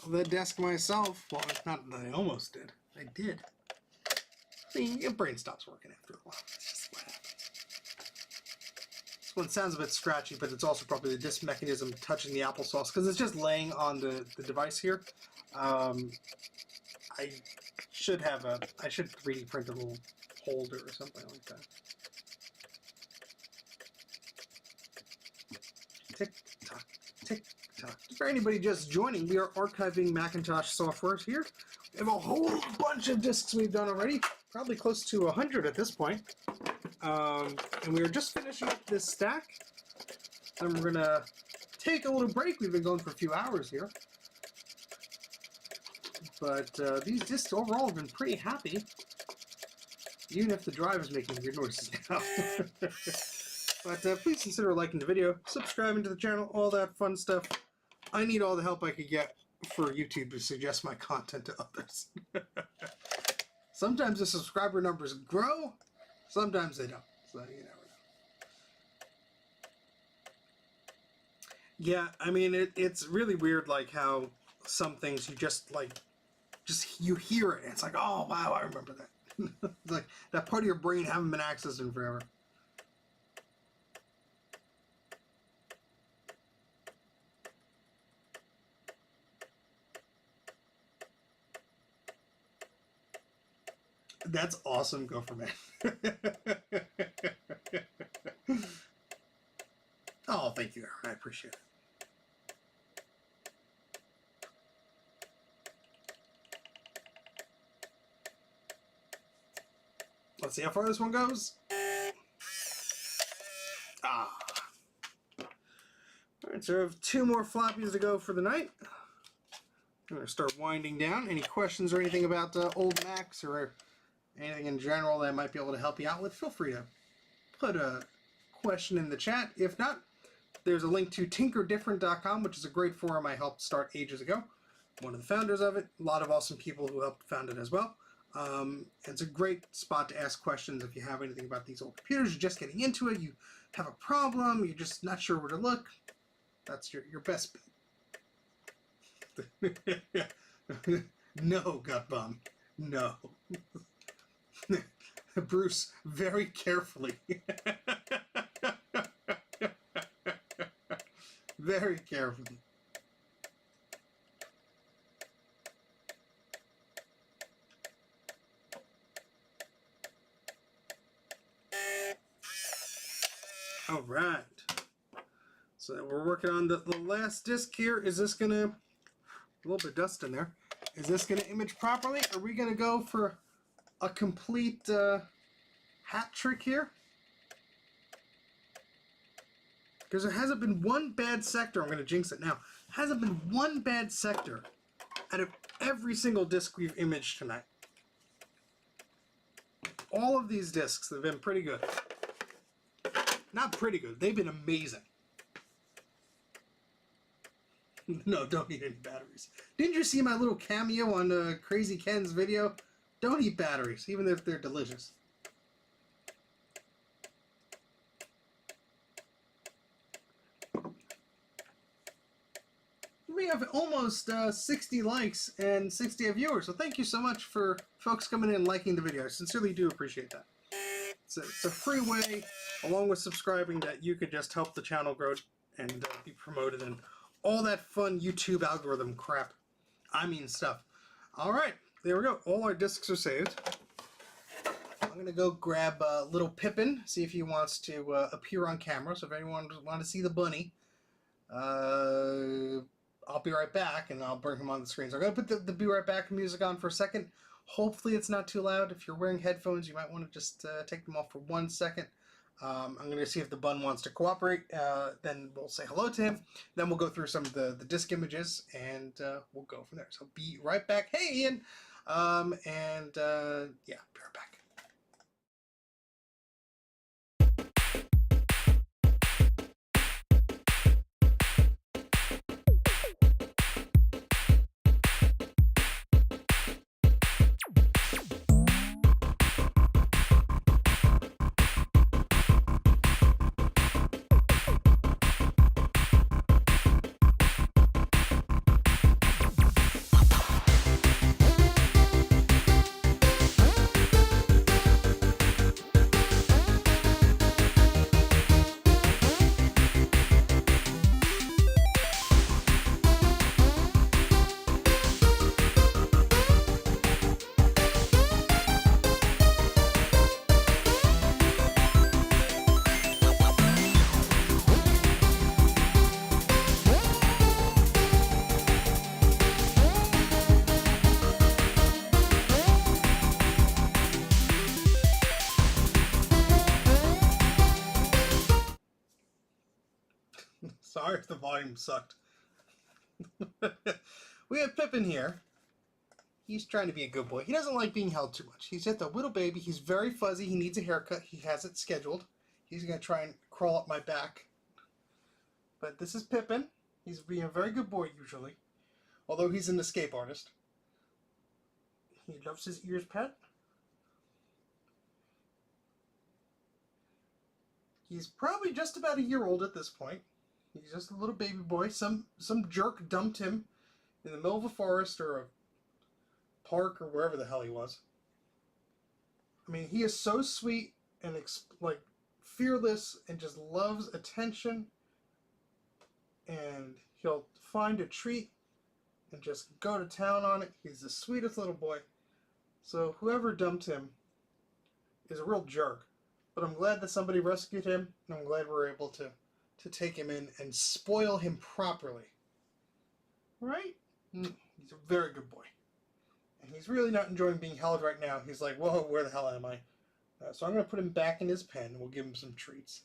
the desk myself. Well, not that I almost did. I did. See, your brain stops working after a while. That's just what happens. This one sounds a bit scratchy, but it's also probably the disc mechanism touching the applesauce, because it's just laying on the device here. I should 3D print a little holder or something like that. Tick tock, tick tock. For anybody just joining, we are archiving Macintosh software here. We have a whole bunch of discs we've done already, probably close to 100 at this point. And we are just finishing up this stack. And we're gonna take a little break. We've been going for a few hours here. But these discs overall have been pretty happy. Even if the drive is making weird noises now. But please consider liking the video, subscribing to the channel, all that fun stuff. I need all the help I could get for YouTube to suggest my content to others. Sometimes the subscriber numbers grow, sometimes they don't. So you never know. Yeah, I mean, it's really weird, like how some things you just you hear it and it's like, oh wow, I remember that. It's like that part of your brain haven't been accessed in forever. That's awesome, Gopher Man. Oh, thank you, Aaron. I appreciate it. Let's see how far this one goes. Alright, so I have 2 more floppies to go for the night. I'm going to start winding down. Any questions or anything about old Macs or anything in general that I might be able to help you out with, feel free to put a question in the chat. If not, there's a link to tinkerdifferent.com, which is a great forum I helped start ages ago. One of the founders of it. A lot of awesome people who helped found it as well. It's a great spot to ask questions if you have anything about these old computers. You're just getting into it. You have a problem. You're just not sure where to look. That's your best bet. No, gut bum. No. Bruce, very carefully. Very carefully. All right. So we're working on the last disc here. Is this going to... A little bit of dust in there. Is this going to image properly? Are we going to go for a complete hat trick here? Because there hasn't been one bad sector. I'm going to jinx it now. Hasn't been one bad sector out of every single disc we've imaged tonight. All of these discs have been pretty good. Not pretty good. They've been amazing. No, don't eat any batteries. Didn't you see my little cameo on Crazy Ken's video? Don't eat batteries, even if they're delicious. We have almost 60 likes and 60 viewers, so thank you so much for folks coming in and liking the video. I sincerely do appreciate that. It's a free way, along with subscribing, that you could just help the channel grow and be promoted and all that fun YouTube algorithm crap. I mean stuff. Alright, there we go. All our discs are saved. I'm going to go grab little Pippen, see if he wants to appear on camera. So if anyone wants to see the bunny, I'll be right back and I'll bring him on the screen. So I'm going to put the Be Right Back music on for a second. Hopefully it's not too loud. If you're wearing headphones, you might want to just take them off for 1 second. I'm going to see if the bun wants to cooperate. Then we'll say hello to him. Then we'll go through some of the disc images, and we'll go from there. So be right back. Hey, Ian! Yeah, be right back. Sorry if the volume sucked. We have Pippen here. He's trying to be a good boy. He doesn't like being held too much. He's just a little baby. He's very fuzzy. He needs a haircut. He has it scheduled. He's going to try and crawl up my back. But this is Pippen. He's being a very good boy usually. Although he's an escape artist. He loves his ears pet. He's probably just about a year old at this point. He's just a little baby boy. Some jerk dumped him in the middle of a forest or a park or wherever the hell he was. I mean, he is so sweet and like fearless and just loves attention. And he'll find a treat and just go to town on it. He's the sweetest little boy. So whoever dumped him is a real jerk. But I'm glad that somebody rescued him, and I'm glad we're able to take him in and spoil him properly. Right? He's a very good boy. And he's really not enjoying being held right now. He's like, whoa, where the hell am I? So I'm going to put him back in his pen, and we'll give him some treats.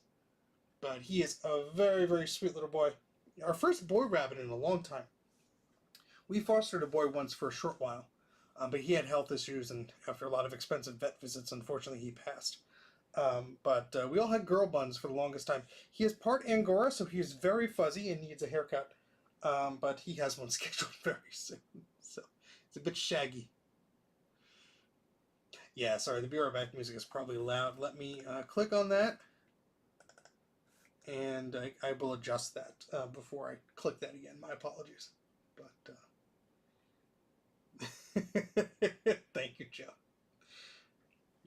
But he is a very, very sweet little boy. Our first boy rabbit in a long time. We fostered a boy once for a short while, but he had health issues, and after a lot of expensive vet visits, unfortunately, he passed. But we all had girl buns for the longest time. He is part Angora, so he is very fuzzy and needs a haircut. But he has one scheduled very soon, so it's a bit shaggy. Yeah, sorry, the Be Right Back music is probably loud. Let me click on that, and I will adjust that before I click that again. My apologies. But thank you, Joe.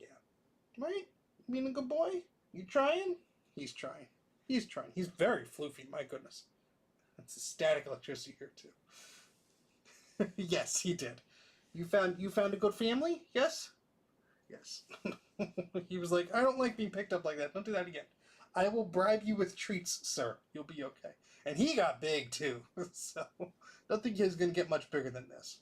Yeah. Right? Being a good boy? You trying? He's trying. He's trying. He's very floofy, my goodness. That's a static electricity here, too. Yes, he did. You found a good family? Yes? Yes. He was like, I don't like being picked up like that. Don't do that again. I will bribe you with treats, sir. You'll be okay. And he got big, too. So, don't think he's going to get much bigger than this.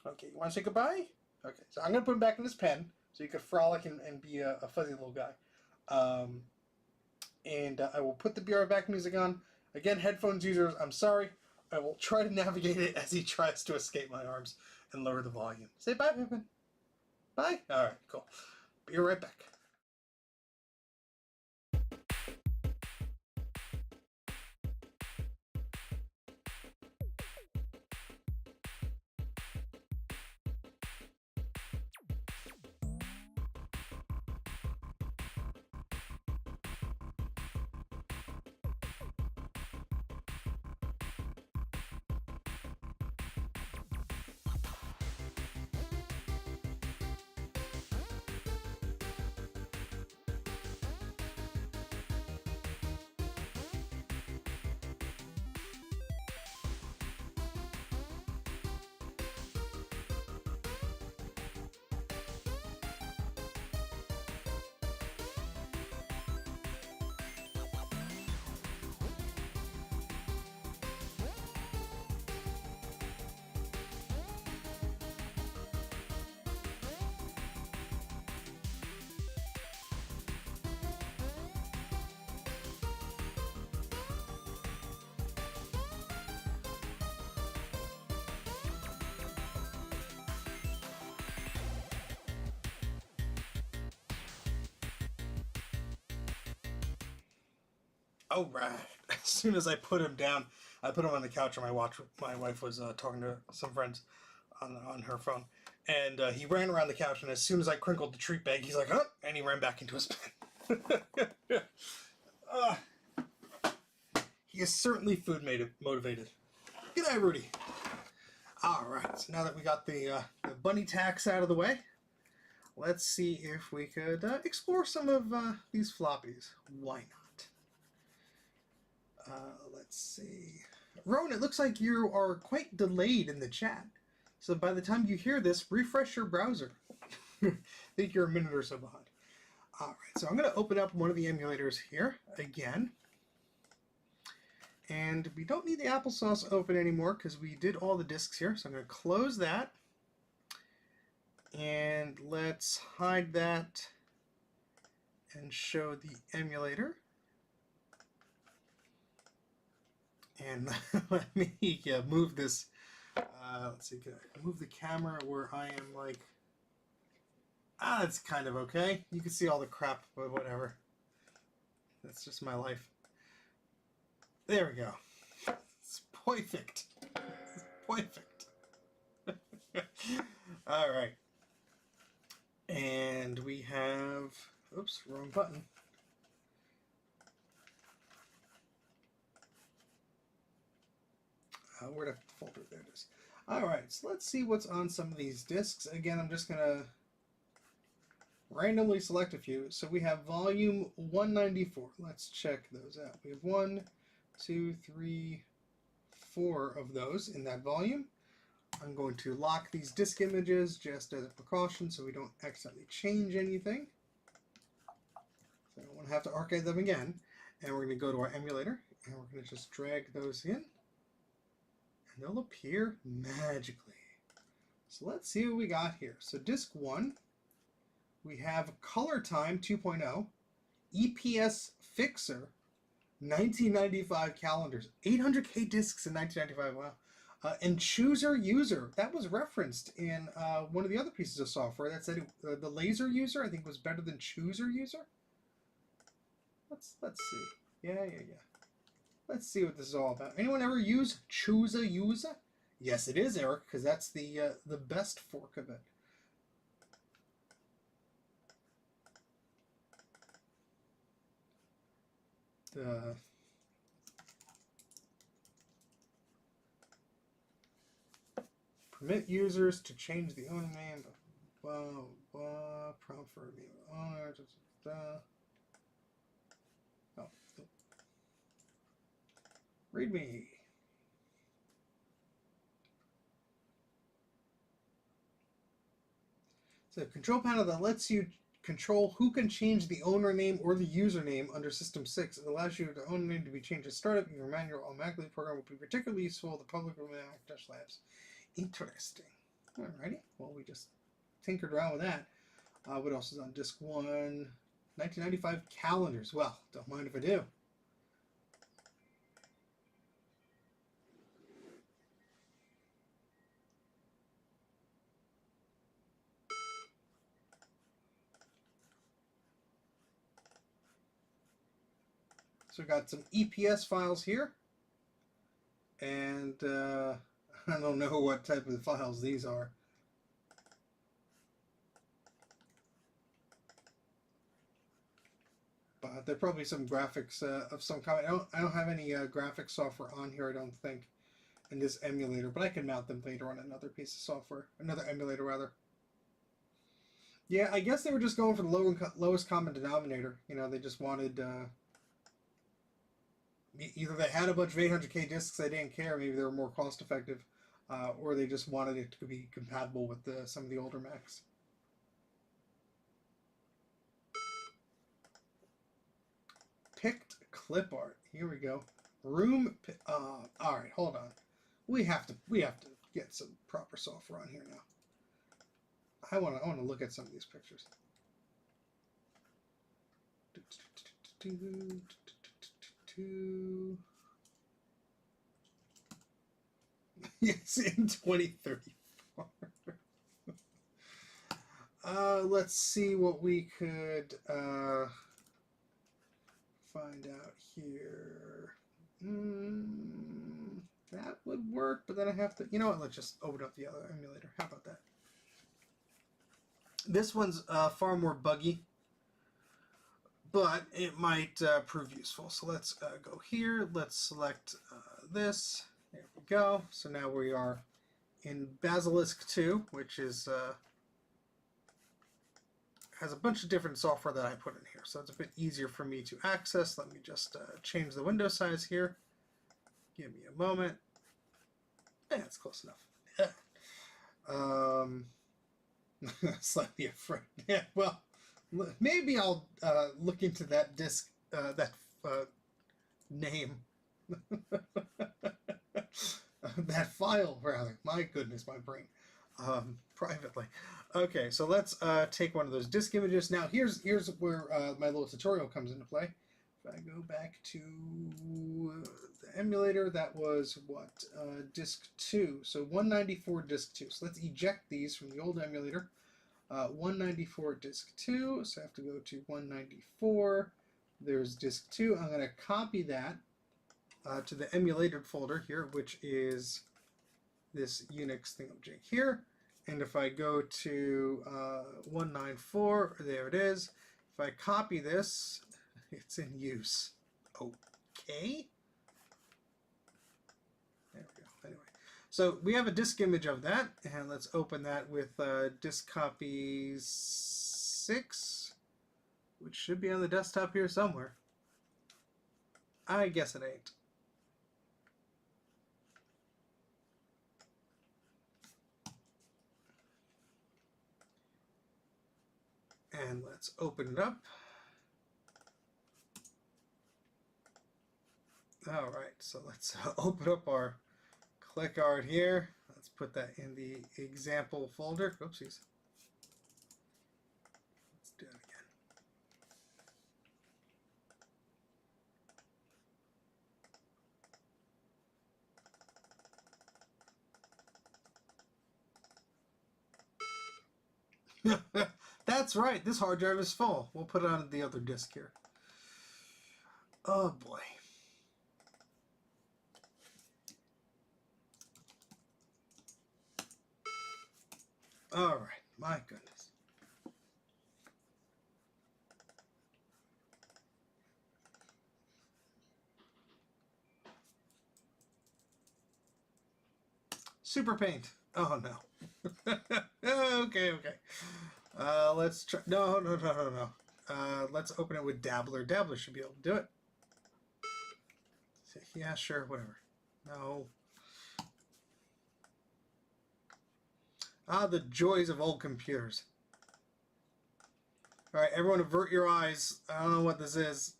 Okay, you want to say goodbye? Okay, so I'm going to put him back in his pen so he could frolic and be a fuzzy little guy. And I will put the Be Right Back music on. Again, headphones users, I'm sorry. I will try to navigate it as he tries to escape my arms and lower the volume. Say bye, Pippen. Bye. All right, cool. Be right back. All right. As soon as I put him down, I put him on the couch, and my wife was talking to some friends on her phone, and he ran around the couch. And as soon as I crinkled the treat bag, he's like, "Huh!" and he ran back into his pen. He is certainly food motivated. Good day, Rudy. All right. So now that we got the bunny tax out of the way, let's see if we could explore some of these floppies. Why not? Let's see. Rowan, it looks like you are quite delayed in the chat. So by the time you hear this, refresh your browser. I think you're a minute or so behind. All right, so I'm going to open up one of the emulators here again. And we don't need the applesauce open anymore because we did all the disks here. So I'm going to close that. And let's hide that and show the emulator. And let me move this. Let's see, can I move the camera where I am like. It's kind of okay. You can see all the crap, but whatever. That's just my life. There we go. It's perfect. It's perfect. All right. And we have. Oops, wrong button. Where'd I folder? There it is. All right, so let's see what's on some of these discs. Again, I'm just going to randomly select a few. So we have volume 194. Let's check those out. We have 1, 2, 3, 4 of those in that volume. I'm going to lock these disk images just as a precaution so we don't accidentally change anything. So I don't want to have to archive them again. And we're going to go to our emulator, and we're going to just drag those in. And they'll appear magically. So let's see what we got here. So disk 1, we have Color Time 2.0, EPS Fixer, 1995 calendars, 800K discs in 1995. Wow. And Chooser User, that was referenced in one of the other pieces of software that said the Laser User, I think, was better than Chooser User. Let's see. Yeah. Let's see what this is all about. Anyone ever use Chooser User? Yes, it is, Eric, because that's the best fork of it. Permit users to change the owner name. Prompt for review owner. Oh, read me. So control panel that lets you control who can change the owner name or the username under System 6. It allows you the owner name to be changed at startup. Your manual automatically program will be particularly useful in the public Dash Labs. Interesting. Alrighty. Well, we just tinkered around with that. What else is on disc 1? 1995 calendars. Well, don't mind if I do. So we got some EPS files here. And I don't know what type of files these are. But they're probably some graphics of some kind. I don't have any graphics software on here, I don't think, in this emulator. But I can mount them later on another piece of software. Another emulator, rather. Yeah, I guess they were just going for the lowest common denominator. You know, they just wanted... either they had a bunch of 800K discs, they didn't care, maybe they were more cost effective, or they just wanted it to be compatible with some of the older Macs. Picked clip art. Here we go. All right, hold on. We have to get some proper software on here now. I want to look at some of these pictures. Yes, in 2034. Let's see what we could find out here. That would work, but then I have to... You know what? Let's just open up the other emulator. How about that? This one's far more buggy, but it might prove useful. So let's go here. Let's select this. There we go. So now we are in Basilisk 2, which is has a bunch of different software that I put in here. So it's a bit easier for me to access. Let me just change the window size here. Give me a moment. Yeah, it's close enough. Yeah. Slightly afraid. Yeah, well, maybe I'll look into that disk, that name. That file, rather. My goodness, my brain. Privately. Okay, so let's take one of those disk images. Now, here's where my little tutorial comes into play. If I go back to the emulator, that was what? Disk 2. So 194 disk 2. So let's eject these from the old emulator. 194 disk 2. So I have to go to 194. There's disk 2. I'm going to copy that to the emulator folder here, which is this Unix thingamajig here. And if I go to 194, there it is. If I copy this, it's in use. Okay. There we go. Anyway, so we have a disk image of that, and let's open that with disk copy 6, which should be on the desktop here somewhere. I guess it ain't. And let's open it up. All right, so let's open up our click art here. Let's put that in the example folder. Oopsies. Let's do it That's right. This hard drive is full. We'll put it on the other disk here. Oh boy. All right. My goodness. Super Paint. Oh no. Okay. Let's try. No. Let's open it with Dabbler. Dabbler should be able to do it. Yeah, sure, whatever. No. Ah, the joys of old computers. All right, everyone, avert your eyes. I don't know what this is.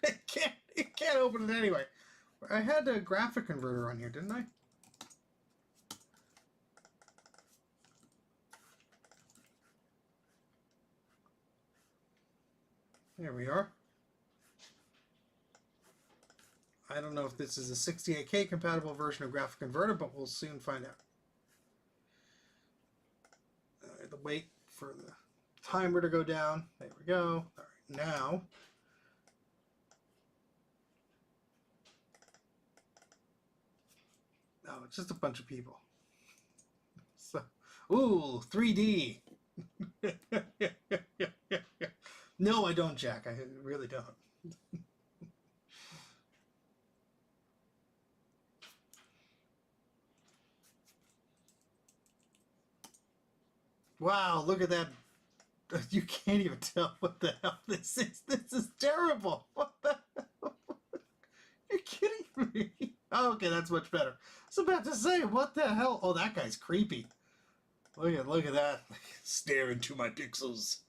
It can't open it anyway. I had a graphic converter on here, didn't I? There we are. I don't know if this is a 68K compatible version of graphic converter, but we'll soon find out. The wait for the timer to go down. There we go. All right, now. No, it's just a bunch of people. So, ooh, 3D. No, I don't, Jack. I really don't. Wow, look at that. You can't even tell what the hell this is. This is terrible. What the hell? You're kidding me. Oh, okay, that's much better. I was about to say, what the hell? Oh, that guy's creepy. Look at that. Stare into my pixels.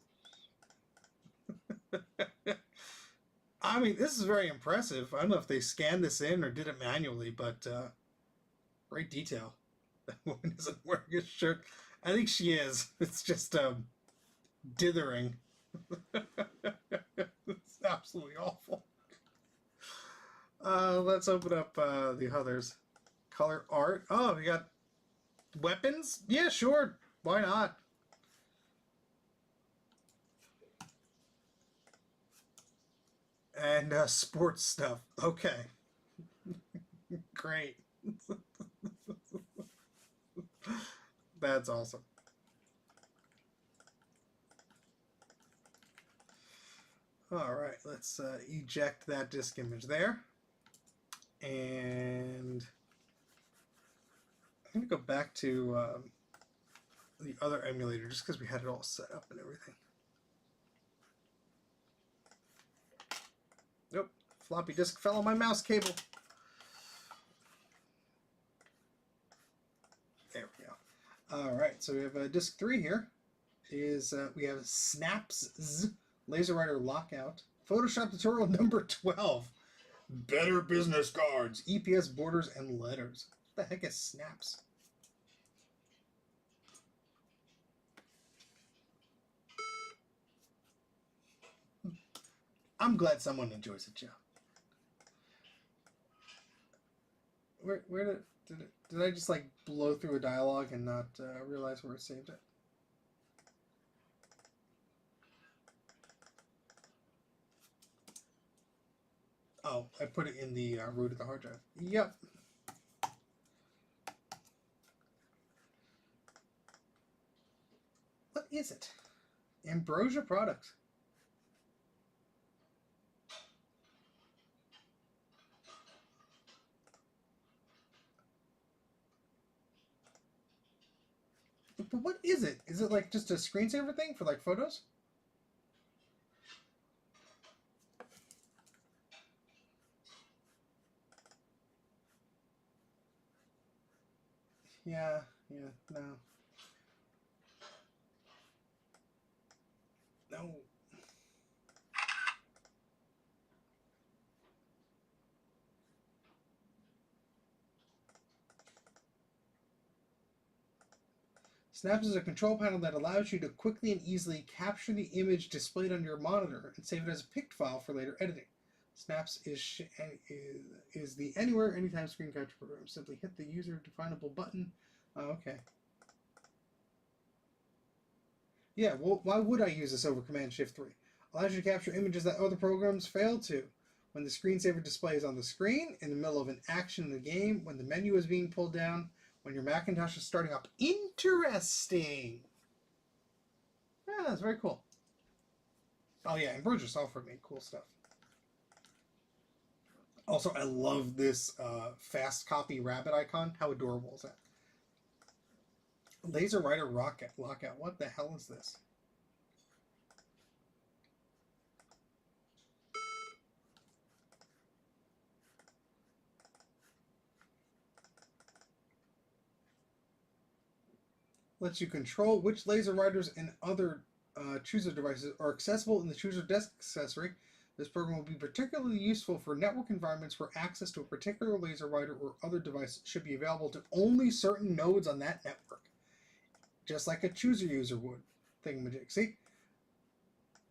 I mean, this is very impressive. I don't know if they scanned this in or did it manually, but great detail. That woman isn't wearing a shirt. I think she is. It's just dithering. It's absolutely awful. Let's open up the others. Color art. Oh, we got weapons? Yeah, sure. Why not? And sports stuff. Okay. Great. That's awesome. All right, let's eject that disk image there. And I'm going to go back to the other emulator just because we had it all set up and everything. Nope, floppy disk fell on my mouse cable. There we go. All right, so we have disk 3 here. We have Snaps Laser Writer Lockout. Photoshop tutorial number 12. Better business cards, EPS borders, and letters. What the heck is Snaps? I'm glad someone enjoys it, Joe. Where did I just like blow through a dialogue and not realize where it saved it? Oh, I put it in the root of the hard drive. Yep. What is it? Ambrosia Products. But what is it? Is it like just a screensaver thing for like photos? Yeah, no. No. Snaps is a control panel that allows you to quickly and easily capture the image displayed on your monitor and save it as a picked file for later editing. Snaps is the anywhere, anytime screen capture program. Simply hit the user definable button. Oh, okay. Yeah, well, why would I use this over Command-Shift-3? Allows you to capture images that other programs fail to. When the screensaver display is on the screen, in the middle of an action in the game, when the menu is being pulled down, when your Macintosh is starting up. Interesting! Yeah, that's very cool. Oh yeah, and Berger Software made cool stuff. Also, I love this fast copy rabbit icon. How adorable is that? Laser Rider Rocket Lockout. What the hell is this? Lets you control which laser riders and other chooser devices are accessible in the chooser desk accessory. This program will be particularly useful for network environments where access to a particular laser rider or other device should be available to only certain nodes on that network. Just like a chooser user would. Thingamajig. See?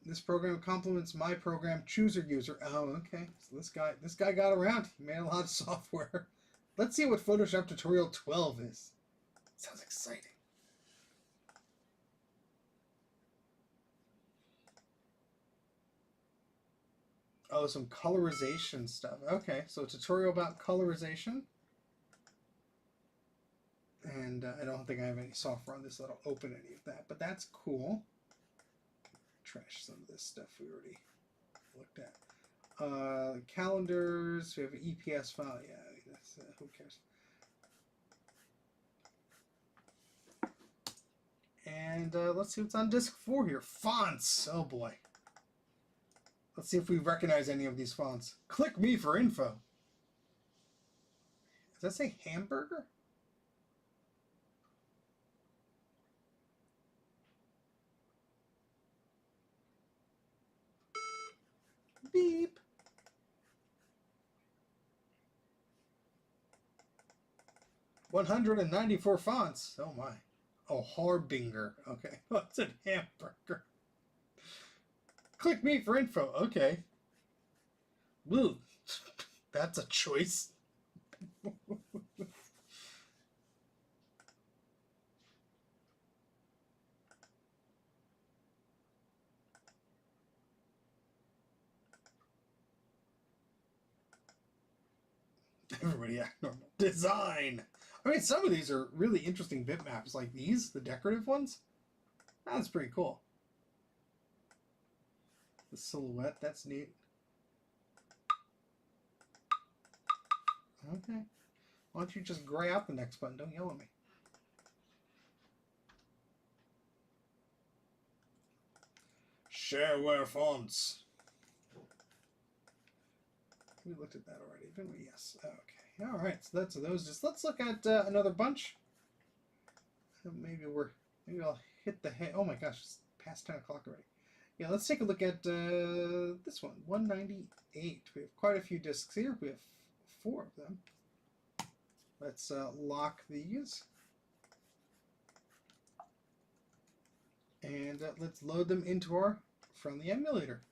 This program complements my program chooser user. Oh, okay. So this guy got around. He made a lot of software. Let's see what Photoshop Tutorial 12 is. Sounds exciting. Oh, some colorization stuff. Okay, so a tutorial about colorization. And I don't think I have any software on this that'll open any of that, but that's cool. Trash some of this stuff we already looked at. Calendars, we have an EPS file. Yeah, that's, who cares? And let's see what's on disk 4 here. Fonts. Oh boy. Let's see if we recognize any of these fonts. Click me for info. Does that say hamburger? Beep. $194 fonts. Oh my. Oh, Harbinger. Okay. Oh, it's a hamburger. Click me for info. Okay. Woo. That's a choice. Everybody act normal. Design. I mean, some of these are really interesting bitmaps, like these, the decorative ones. That's pretty cool. The silhouette, that's neat. Okay. Why don't you just gray out the next button? Don't yell at me. Shareware fonts. We looked at that already, didn't we? Yes. Okay. All right. So that's those. Just let's look at another bunch. Maybe I'll hit the head. Oh my gosh, it's past 10 o'clock already. Yeah, let's take a look at this one, 198. We have quite a few discs here. We have 4 of them. Let's lock these. And let's load them into our friendly emulator.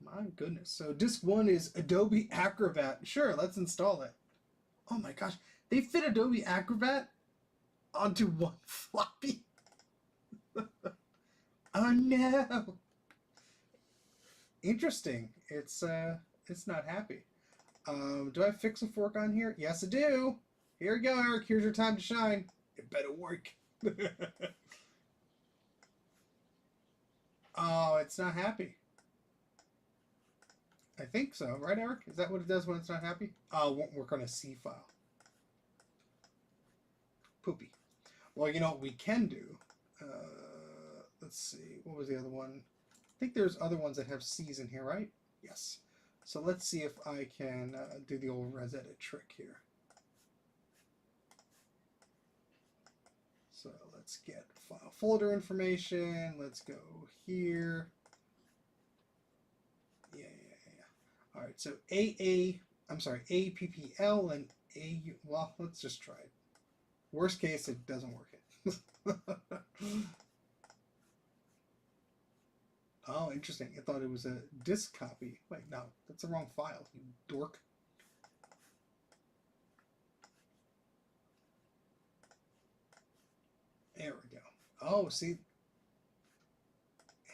My goodness. So disc 1 is Adobe Acrobat. Sure, let's install it. Oh my gosh. They fit Adobe Acrobat onto one floppy. Oh no. Interesting. It's not happy. Do I fix a fork on here? Yes, I do. Here we go, Eric. Here's your time to shine. It better work. Oh, it's not happy. I think so, right, Eric? Is that what it does when it's not happy? Oh, it won't work on a C file. Poopy. Well, you know what we can do? Let's see. What was the other one? I think there's other ones that have C's in here, right? Yes. So let's see if I can do the old res edit trick here. So let's get file folder information. Let's go here. Yeah. All right, so APPL and AU. Well, let's just try it. Worst case, it doesn't work. Oh, interesting. I thought it was a disk copy. Wait, no, that's the wrong file, you dork. There we go. Oh, see.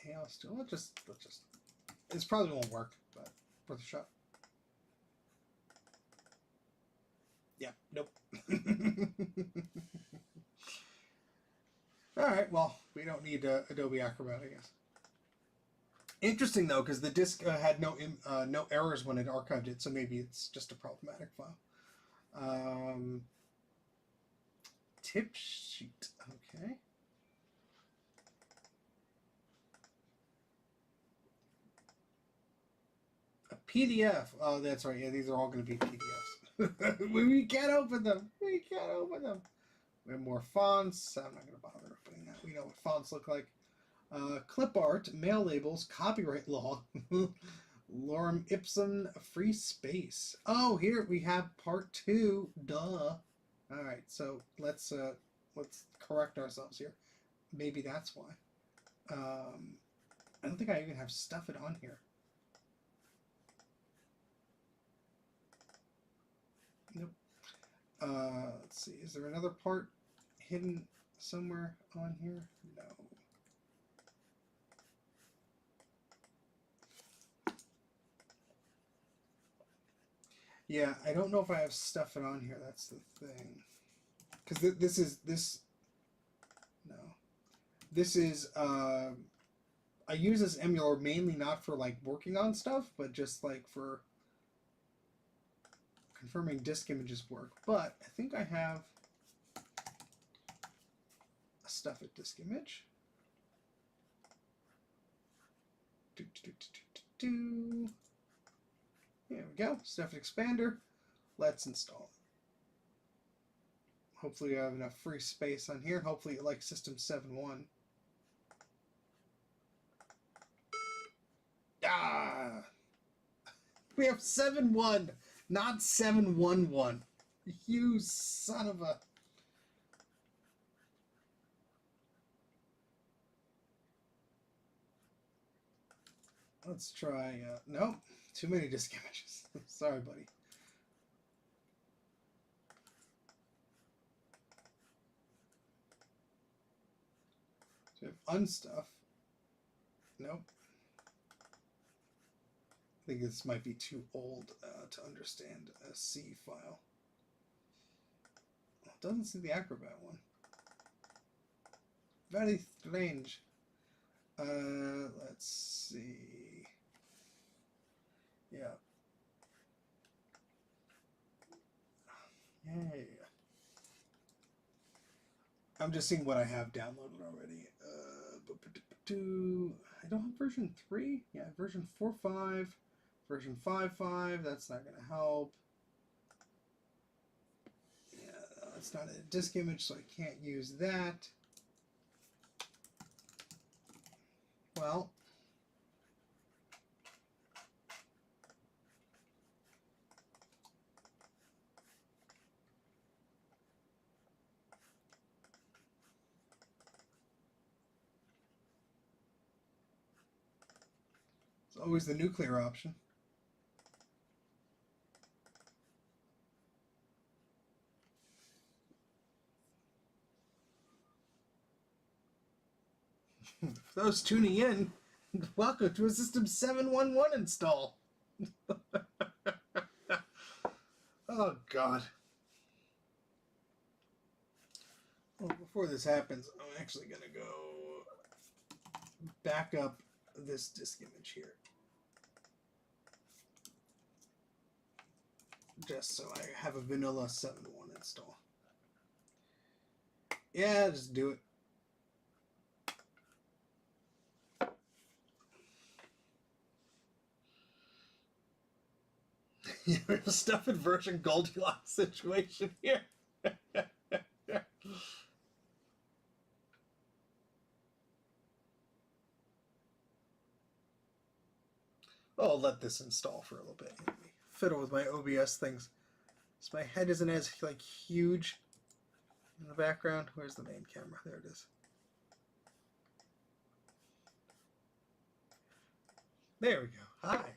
Hey, let's just. This probably won't work, but worth a shot. Yeah, nope. All right, well, we don't need Adobe Acrobat, I guess. Interesting though, because the disk had no errors when it archived it, so maybe it's just a problematic file. Tip sheet, okay. A PDF. Oh, that's right. Yeah, these are all going to be PDFs. We can't open them. We can't open them. We have more fonts. I'm not going to bother opening that. We know what fonts look like. Clip art, mail labels, copyright law, lorem ipsum, free space. Oh, here we have part 2. Duh. All right, so let's correct ourselves here. Maybe that's why. I don't think I even have stuff it on here. Nope. Let's see. Is there another part hidden somewhere on here? No. Yeah, I don't know if I have stuff it on here. That's the thing. Because this is I use this emulator mainly not for like working on stuff, but just like for confirming disk images work. But I think I have a stuff at disk image. There we go. Stuff expander. Let's install it. Hopefully I have enough free space on here. Hopefully it likes System 7.1. Ah! We have 7.1, not 7.1.1. You son of a... Let's try... no, too many disk images. Sorry, buddy. So we have unstuff. Nope. I think this might be too old to understand a C file. It doesn't see the Acrobat one. Very strange. Let's see. Yeah. Yay. I'm just seeing what I have downloaded already. I don't have version 3. Yeah, version 4.5, version 5.5. That's not going to help. Yeah, that's not a disk image, so I can't use that. Well, it's always the nuclear option. For those tuning in, welcome to a System 7.1.1 install. Oh, God. Well, before this happens, I'm actually going to go back up this disk image here. Just so I have a vanilla 7.1 install. Yeah, just do it. You have a stuff in version Goldilocks situation here. Oh, I'll let this install for a little bit. Fiddle with my OBS things. So my head isn't as like huge in the background. Where's the main camera? There it is. There we go. Hi.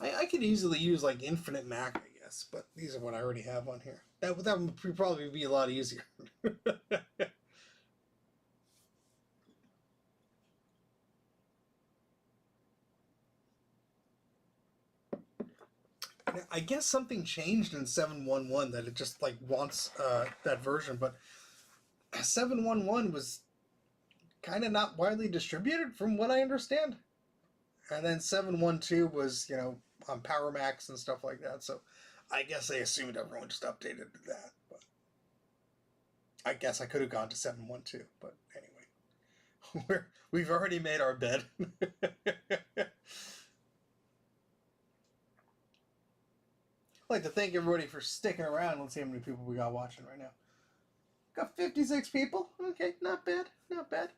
I could easily use like infinite Mac, I guess, but these are what I already have on here. That would probably be a lot easier. I guess something changed in 7.1.1 that it just like wants that version, but 7.1.1 was kind of not widely distributed from what I understand. And then 7.1.2 was, on Power Macs and stuff like that. So I guess they assumed everyone just updated to that. But I guess I could have gone to 7.1.2. But anyway, we've already made our bed. I'd like to thank everybody for sticking around. Let's see how many people we got watching right now. Got 56 people. Okay, not bad. Not bad.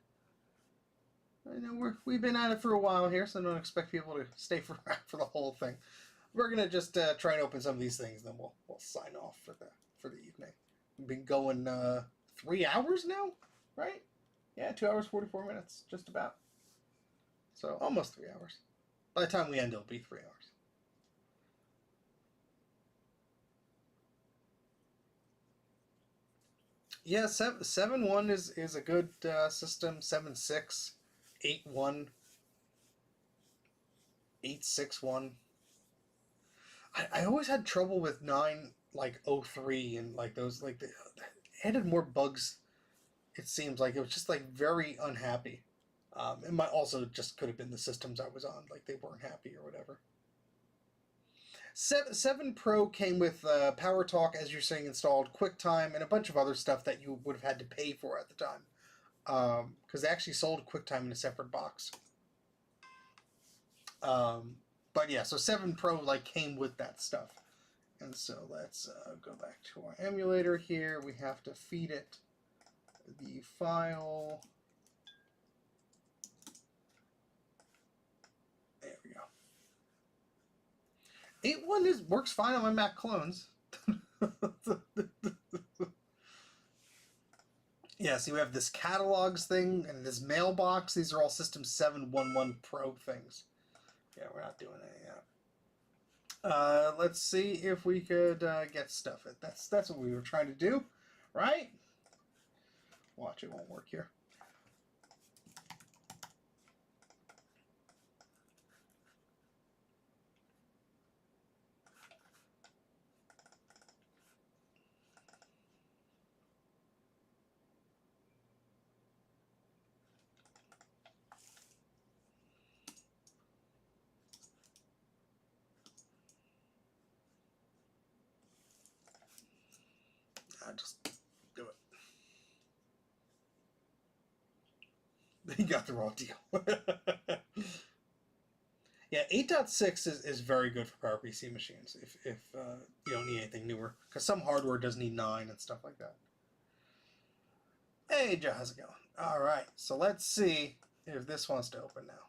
I know we've been at it for a while here, so don't expect people to stay for the whole thing. We're gonna just try and open some of these things, then we'll sign off for the evening. We've been going 3 hours now, right? Yeah, 2 hours 44 minutes, just about. So almost 3 hours. By the time we end, it'll be 3 hours. Yeah, 7.1 is a good system. 7.6, 8.1, 8.6.1. I always had trouble with 9, like 03 and like those, like it added more bugs. It seems like it was just like very unhappy. It might also just could have been the systems I was on, like they weren't happy or whatever. 7 Pro came with Power Talk, as you're saying, installed, QuickTime, and a bunch of other stuff that you would have had to pay for at the time. Because they actually sold QuickTime in a separate box. But yeah, so 7 Pro like came with that stuff. And so let's go back to our emulator here. We have to feed it the file. There we go. 8.1 works fine on my Mac clones. Yeah, see, we have this catalogs thing and this mailbox. These are all System 7.1.1 Pro things. Yeah, we're not doing any of that. Let's see if we could get stuff. That's what we were trying to do, right? Watch, it won't work here. Just do it. You got the raw deal. Yeah, 8.6 is very good for PowerPC machines if you don't need anything newer. Because some hardware does need 9 and stuff like that. Hey, Joe, how's it going? All right, so let's see if this wants to open now.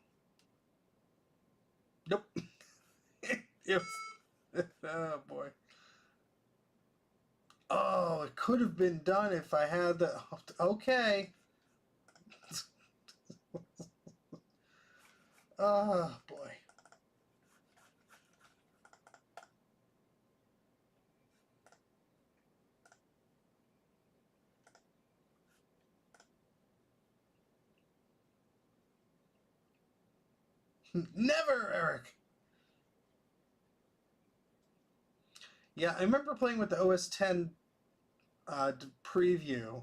Nope. Oh, boy. Oh, it could have been done if I had the... Okay. Oh, boy. Never, Eric. Yeah, I remember playing with the OS 10 preview,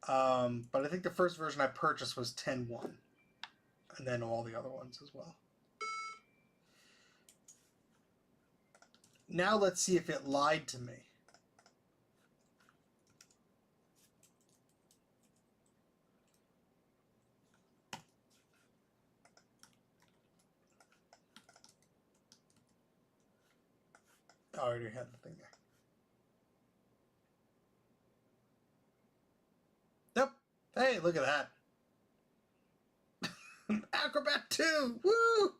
but I think the first version I purchased was 10.1, and then all the other ones as well. Now let's see if it lied to me. Oh, I already had the thing there. Yep. Hey, look at that. Acrobat 2! Woo!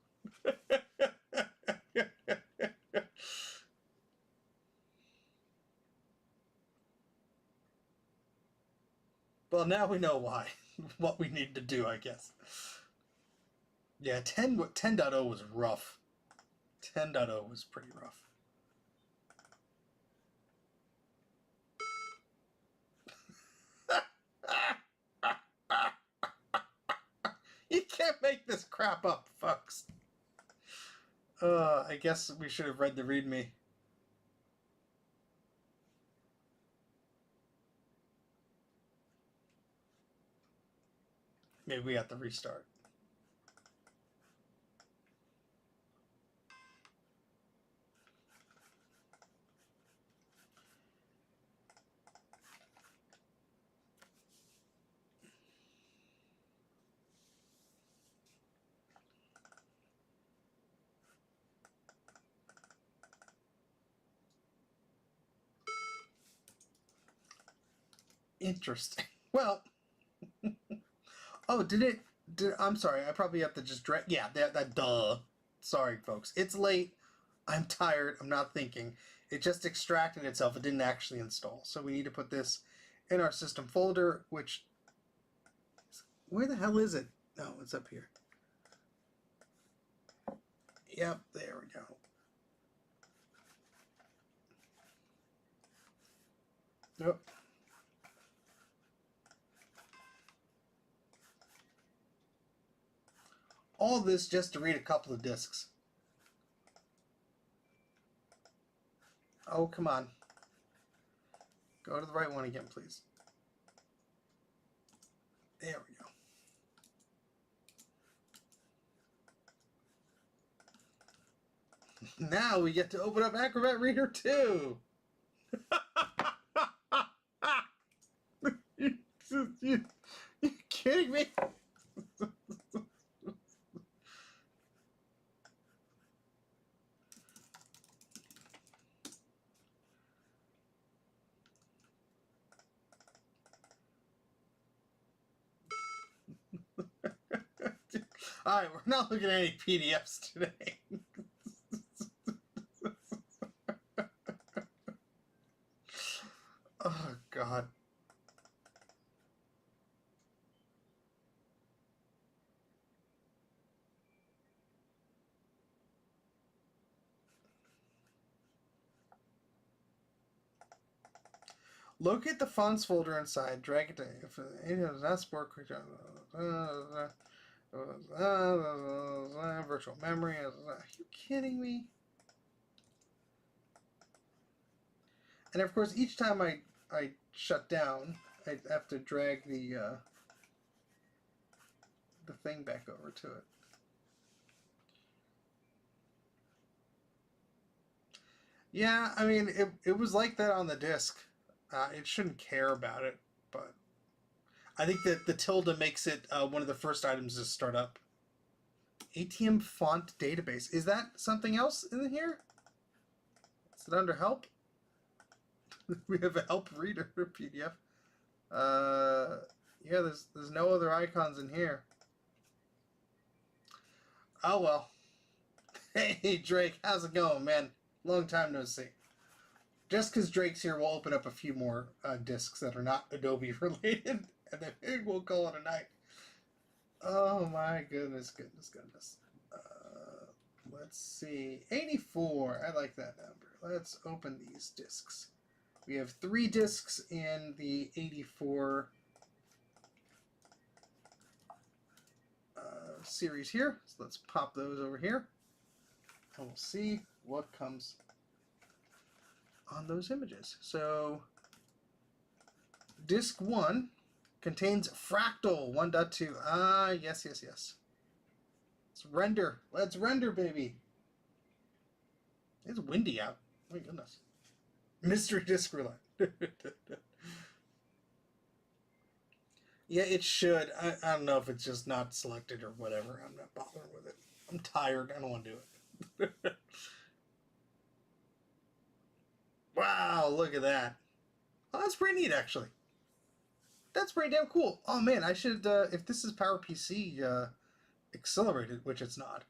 Well, now we know why. What we need to do, I guess. Yeah, 10.0 was rough. 10.0 was pretty rough. You can't make this crap up, folks. I guess we should have read the README. Maybe we have to restart. Interesting. Well, oh, I'm sorry. I probably have to just drag. Yeah, that duh. Sorry, folks. It's late. I'm tired. I'm not thinking. It just extracted itself. It didn't actually install. So we need to put this in our system folder, which, where the hell is it? No, it's up here. Yep, there we go. Yep. All this just to read a couple of discs. Oh, come on. Go to the right one again, please. There we go. Now we get to open up Acrobat Reader 2. You kidding me? Alright, we're not looking at any PDFs today. Oh, God. Locate the fonts folder inside. Drag it to if it does not support quick virtual memory. Are you kidding me? And of course, each time I shut down, I have to drag the thing back over to it. Yeah, I mean, it was like that on the disk. It shouldn't care about it, but I think that the tilde makes it one of the first items to start up. ATM font database. Is that something else in here? Is it under help? We have a help reader PDF. Yeah, there's no other icons in here. Oh well. Hey Drake, how's it going, man? Long time no see. Just because Drake's here, we'll open up a few more discs that are not Adobe related, and then we'll call it a night. Oh my goodness. Let's see. 84. I like that number. Let's open these discs. We have 3 discs in the 84 series here. So let's pop those over here. And we'll see what comes on those images. So disc 1 contains Fractal 1.2. Ah, yes. Let's render. Let's render, baby. It's windy out. My goodness. Mystery disc roulette. Yeah, it should. I don't know if it's just not selected or whatever. I'm not bothering with it. I'm tired. I don't want to do it. Wow, look at that. Oh, that's pretty neat, actually. That's pretty damn cool. Oh, man, I should, if this is PowerPC accelerated, which it's not,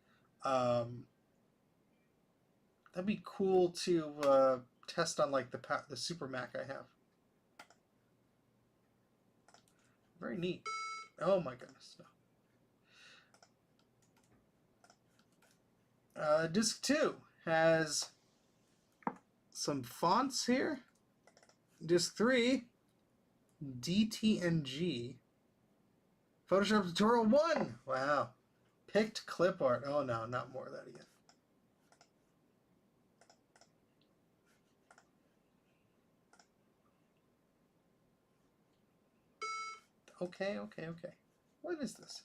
that'd be cool to test on, like, the Super Mac I have. Very neat. Oh, my goodness. No. Disc 2 has some fonts here. Disc 3, DTNG. Photoshop Tutorial 1. Wow. Picked clip art. Oh no, not more of that again. Okay. What is this?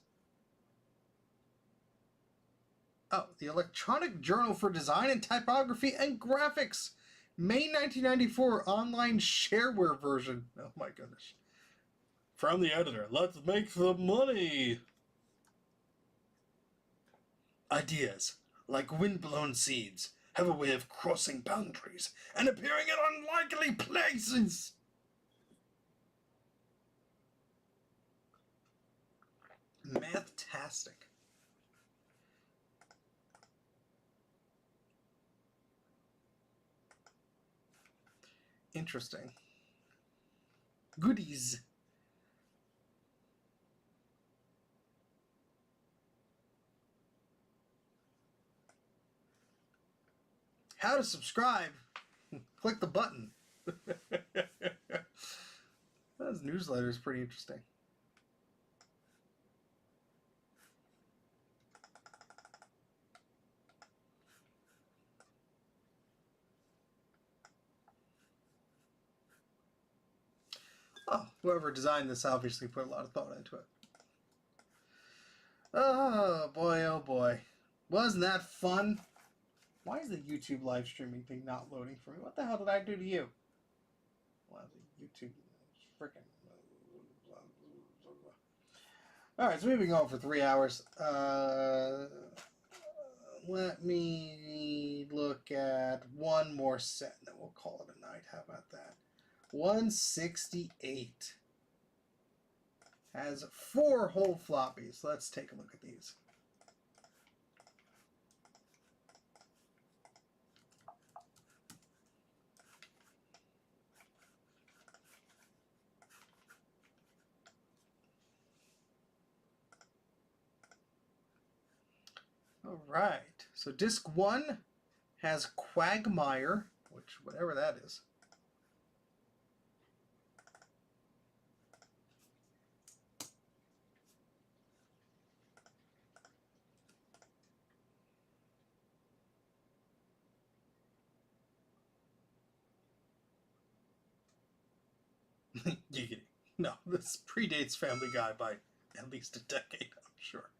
Oh, the Electronic Journal for Design and Typography and Graphics. May 1994 online shareware version. Oh my goodness. From the editor, let's make some money. Ideas, like wind-blown seeds, have a way of crossing boundaries and appearing in unlikely places. Mathtastic. Interesting. Goodies. How to subscribe? Click the button. This newsletter is pretty interesting. Oh, whoever designed this obviously put a lot of thought into it. Oh boy. Wasn't that fun? Why is the YouTube live streaming thing not loading for me? What the hell did I do to you? Well, the YouTube freaking. Alright, so we've been going for 3 hours. Let me look at one more set and then we'll call it a night. How about that? 168 has 4 whole floppies. Let's take a look at these. All right, so disc 1 has Quagmire, which whatever that is. Giggity. No, this predates Family Guy by at least a decade, I'm sure.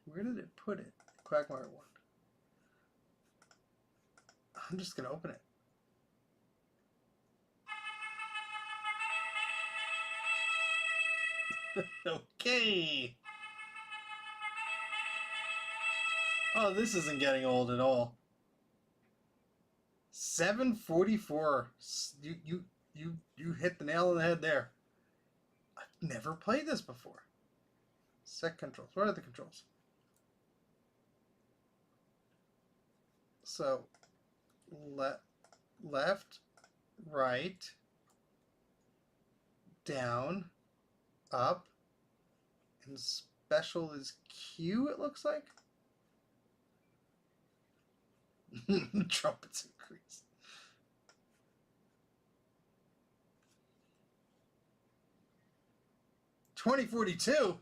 Where did it put it? Quagmire 1. I'm just going to open it. Okay. Oh, this isn't getting old at all. 744. You hit the nail on the head there. I've never played this before. Set controls. What are the controls? So, left, right, down, up, and special is Q, it looks like. Trumpets increase. $20.42.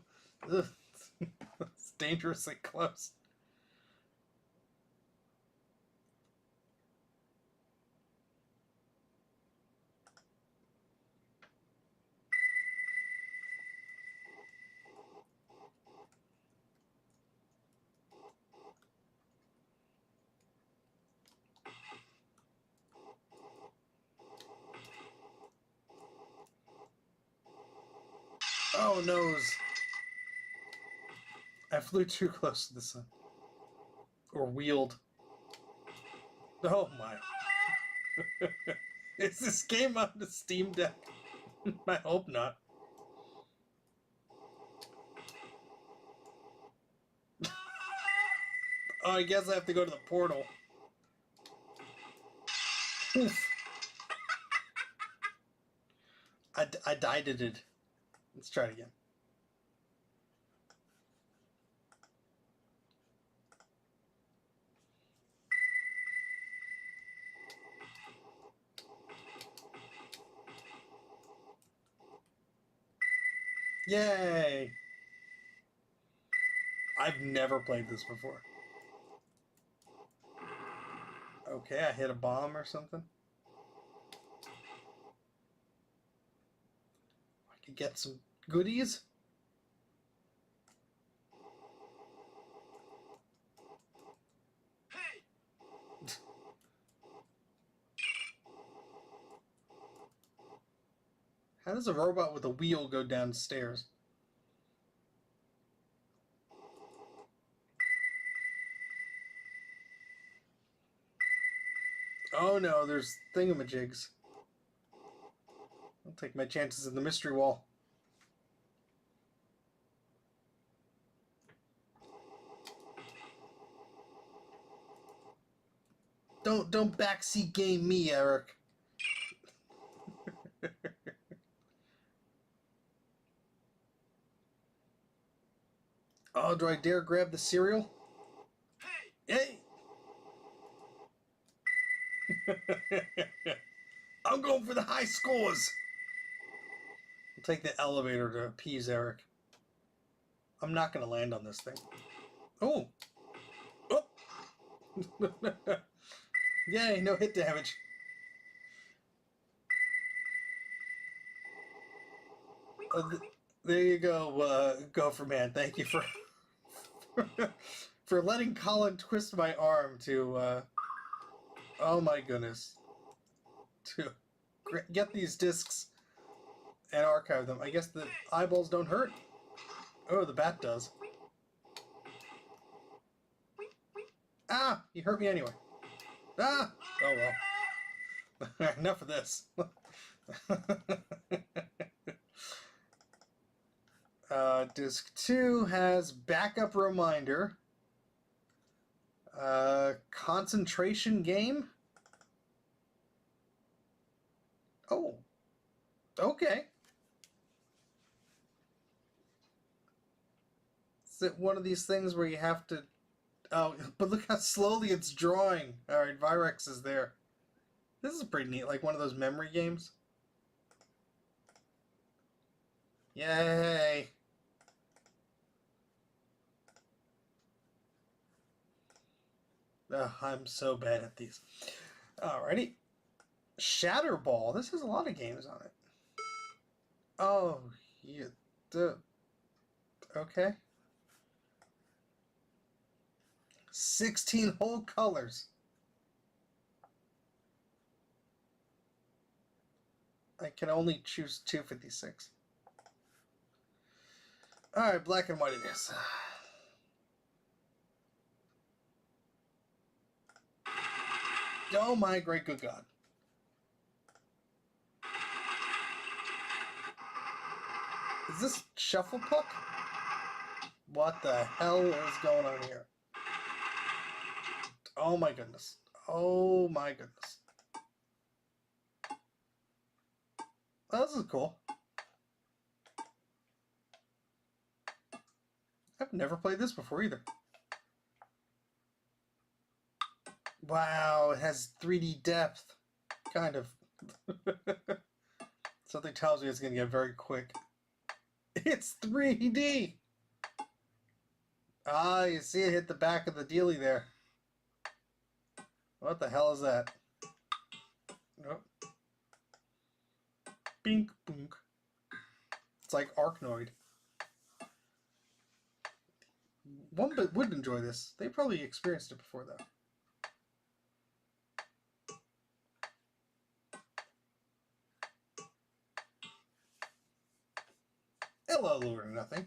It's dangerously close. Oh, noes. I flew too close to the sun. Or wheeled. Oh my. Is this game on the Steam Deck? I hope not. Oh, I guess I have to go to the portal. Oof. I died at it. Let's try it again. Yay! I've never played this before. Okay, I hit a bomb or something. I could get some goodies. Hey! How does a robot with a wheel go downstairs? Oh no, there's thingamajigs. I'll take my chances in the mystery wall. Don't backseat game me, Eric. Oh, do I dare grab the cereal? Hey! Hey! I'm going for the high scores. I'll take the elevator to appease Eric. I'm not going to land on this thing. Oh! Oh! Yay, no hit damage. There you go, Gopher Man. Thank you for for letting Colin twist my arm to, oh my goodness, to get these discs and archive them. I guess the eyeballs don't hurt. Oh, the bat does. Ah, you hurt me anyway. Ah, oh well. Enough of this. Disc 2 has backup reminder. Concentration game. Oh, okay. Is it one of these things where you have to... Oh, but look how slowly it's drawing. Alright, Virex is there. This is pretty neat, like one of those memory games. Yay! Oh, I'm so bad at these. Alrighty. Shatterball. This has a lot of games on it. Oh, yeah. Okay. 16 whole colors. I can only choose 256. Alright, black and white it is. Oh my great good God. Is this Shuffle Puck? What the hell is going on here? Oh my goodness. Oh my goodness. Oh, this is cool. I've never played this before either. Wow, it has 3D depth. Kind of. Something tells me it's going to get very quick. It's 3D! Ah, you see it hit the back of the dealie there. What the hell is that? Nope. Bink, boonk. It's like Arknoid. One bit would enjoy this. They probably experienced it before, though. Hello, Lord or Nothing.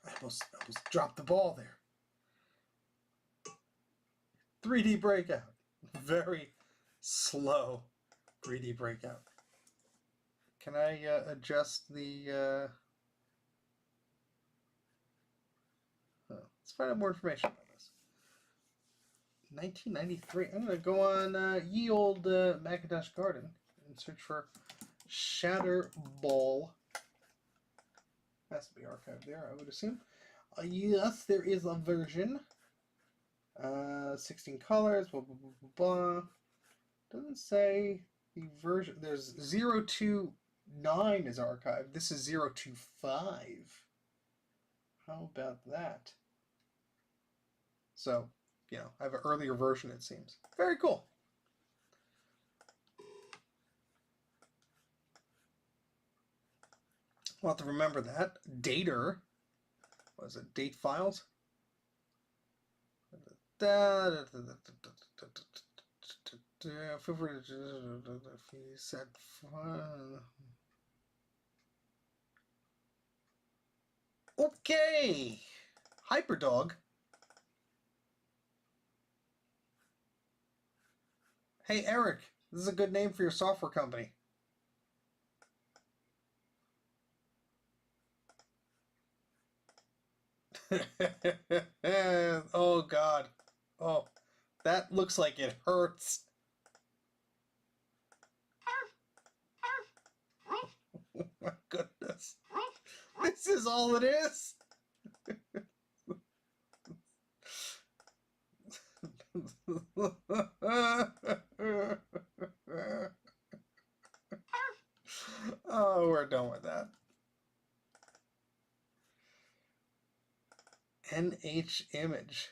I almost dropped the ball there. 3D breakout. Very slow 3D breakout. Can I adjust the... Let's find out more information about this. 1993. I'm going to go on ye old Macintosh Garden and search for Shatterball. Has to be archived there, I would assume. Yes, there is a version. 16 colors, blah, blah, blah, blah, blah. Doesn't say the version. There's 02 9 is archived. This is 0 to 5. How about that? So, you know, I have an earlier version, it seems. Very cool. We'll have to remember that. Dater. Was it date files? Set okay. Hyperdog. Hey Eric, this is a good name for your software company. Oh God. Oh, that looks like it hurts. Oh my goodness. This is all it is? Oh, we're done with that. NH image.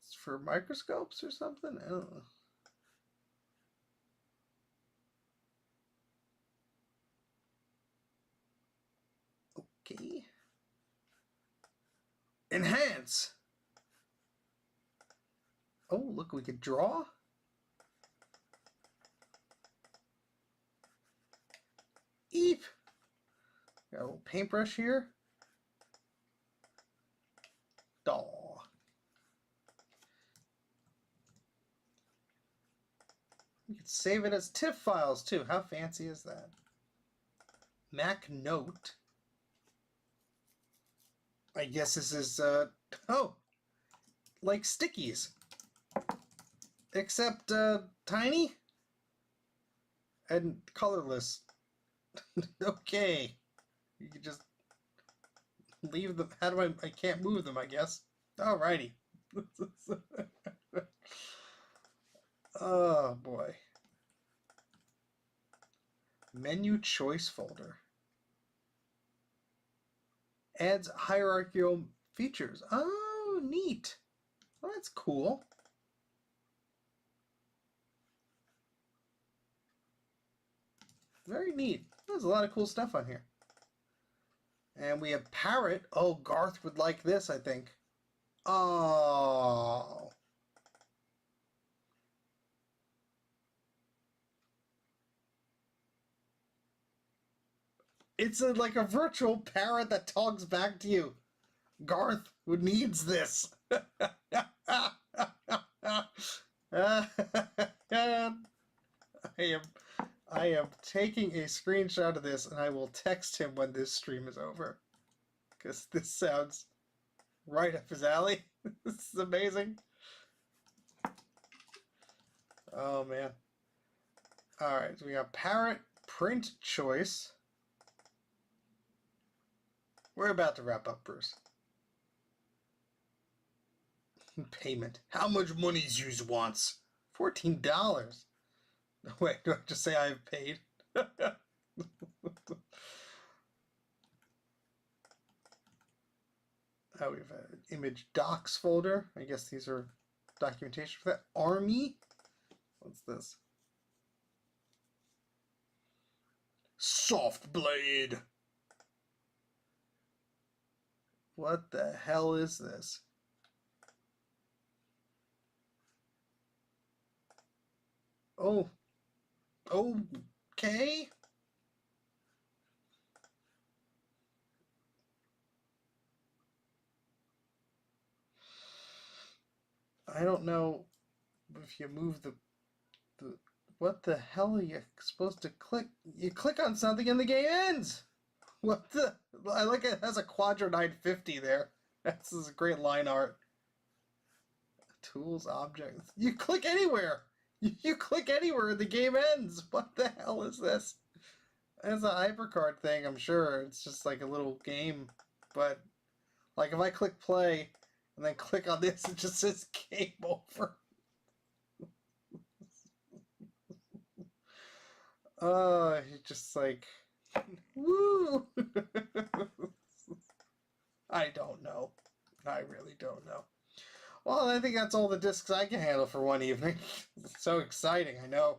It's for microscopes or something? I don't know. Okay. Enhance. Oh, look, we could draw. Eep. Got a little paintbrush here. Doll. You can save it as TIFF files too. How fancy is that? Mac Note. I guess this is, oh, like stickies. Except tiny and colorless. Okay. You can just leave them. How do I can't move them, I guess. Alrighty. Oh boy. Menu choice folder. Adds hierarchical features. Oh, neat. Well, that's cool. Very neat. There's a lot of cool stuff on here. And we have Parrot. Oh, Garth would like this, I think. Oh. It's like a virtual parrot that talks back to you. Garth needs this. I am taking a screenshot of this and I will text him when this stream is over. Because this sounds right up his alley. This is amazing. Oh man. Alright, so we got Parrot, Print Choice. We're about to wrap up, Bruce. Payment. How much money's yous wants? $14. Wait, do I just say I've paid? Oh, we have an image docs folder. I guess these are documentation for that. Army? What's this? Soft blade. What the hell is this? Oh. Okay. I don't know if you move the what the hell are you supposed to click? You click on something and the game ends. What the? I like it has a Quadro 950 there. This is a great line art. Tools, objects. You click anywhere. You click anywhere and the game ends. What the hell is this? It's a HyperCard thing, I'm sure. It's just like a little game. But, like, if I click play and then click on this, it just says game over. just like, woo! I don't know. I really don't know. Well, I think that's all the discs I can handle for one evening. It's so exciting, I know.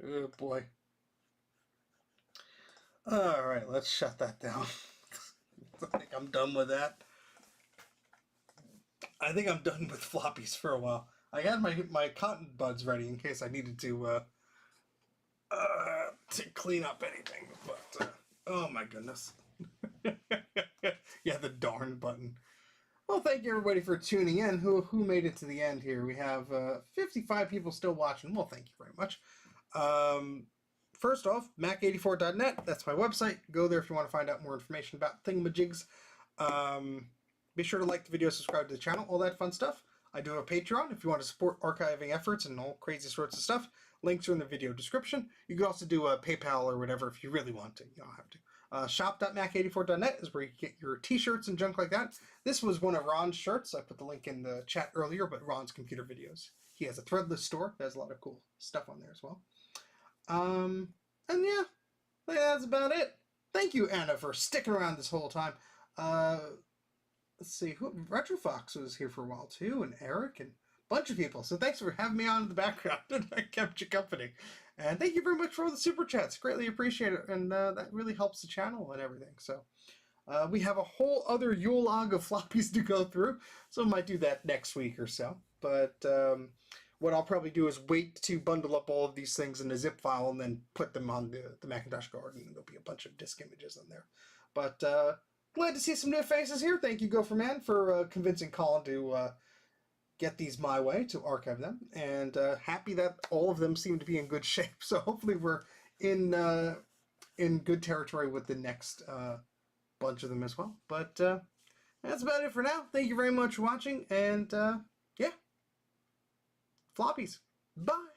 Oh, boy. Alright, let's shut that down. I think I'm done with that. I think I'm done with floppies for a while. I had my cotton buds ready in case I needed to clean up anything, but oh my goodness. Yeah, the darn button. Well, thank you everybody for tuning in. Who made it to the end here? We have 55 people still watching. Well, thank you very much. First off, mac84.net. That's my website. Go there if you want to find out more information about thingamajigs. Be sure to like the video, subscribe to the channel, all that fun stuff. I do have a Patreon if you want to support archiving efforts and all crazy sorts of stuff. Links are in the video description. You can also do a PayPal or whatever if you really want to. You don't have to. Shop.mac84.net is where you get your t-shirts and junk like that. This was one of Ron's shirts. I put the link in the chat earlier, but Ron's computer videos. He has a threadless store that has a lot of cool stuff on there as well. And yeah, that's about it. Thank you, Anna, for sticking around this whole time. Let's see, Retrofox was here for a while too, and Eric, and a bunch of people. So thanks for having me on in the background, and I kept you company. And thank you very much for all the super chats. Greatly appreciate it, and that really helps the channel and everything. So we have a whole other Yule log of floppies to go through, so I might do that next week or so. But what I'll probably do is wait to bundle up all of these things in a zip file and then put them on the Macintosh Garden, and there'll be a bunch of disk images in there. But glad to see some new faces here. Thank you, Gopherman, for convincing Colin to get these my way, to archive them. And happy that all of them seem to be in good shape. So hopefully we're in good territory with the next bunch of them as well. But that's about it for now. Thank you very much for watching. And yeah, floppies. Bye.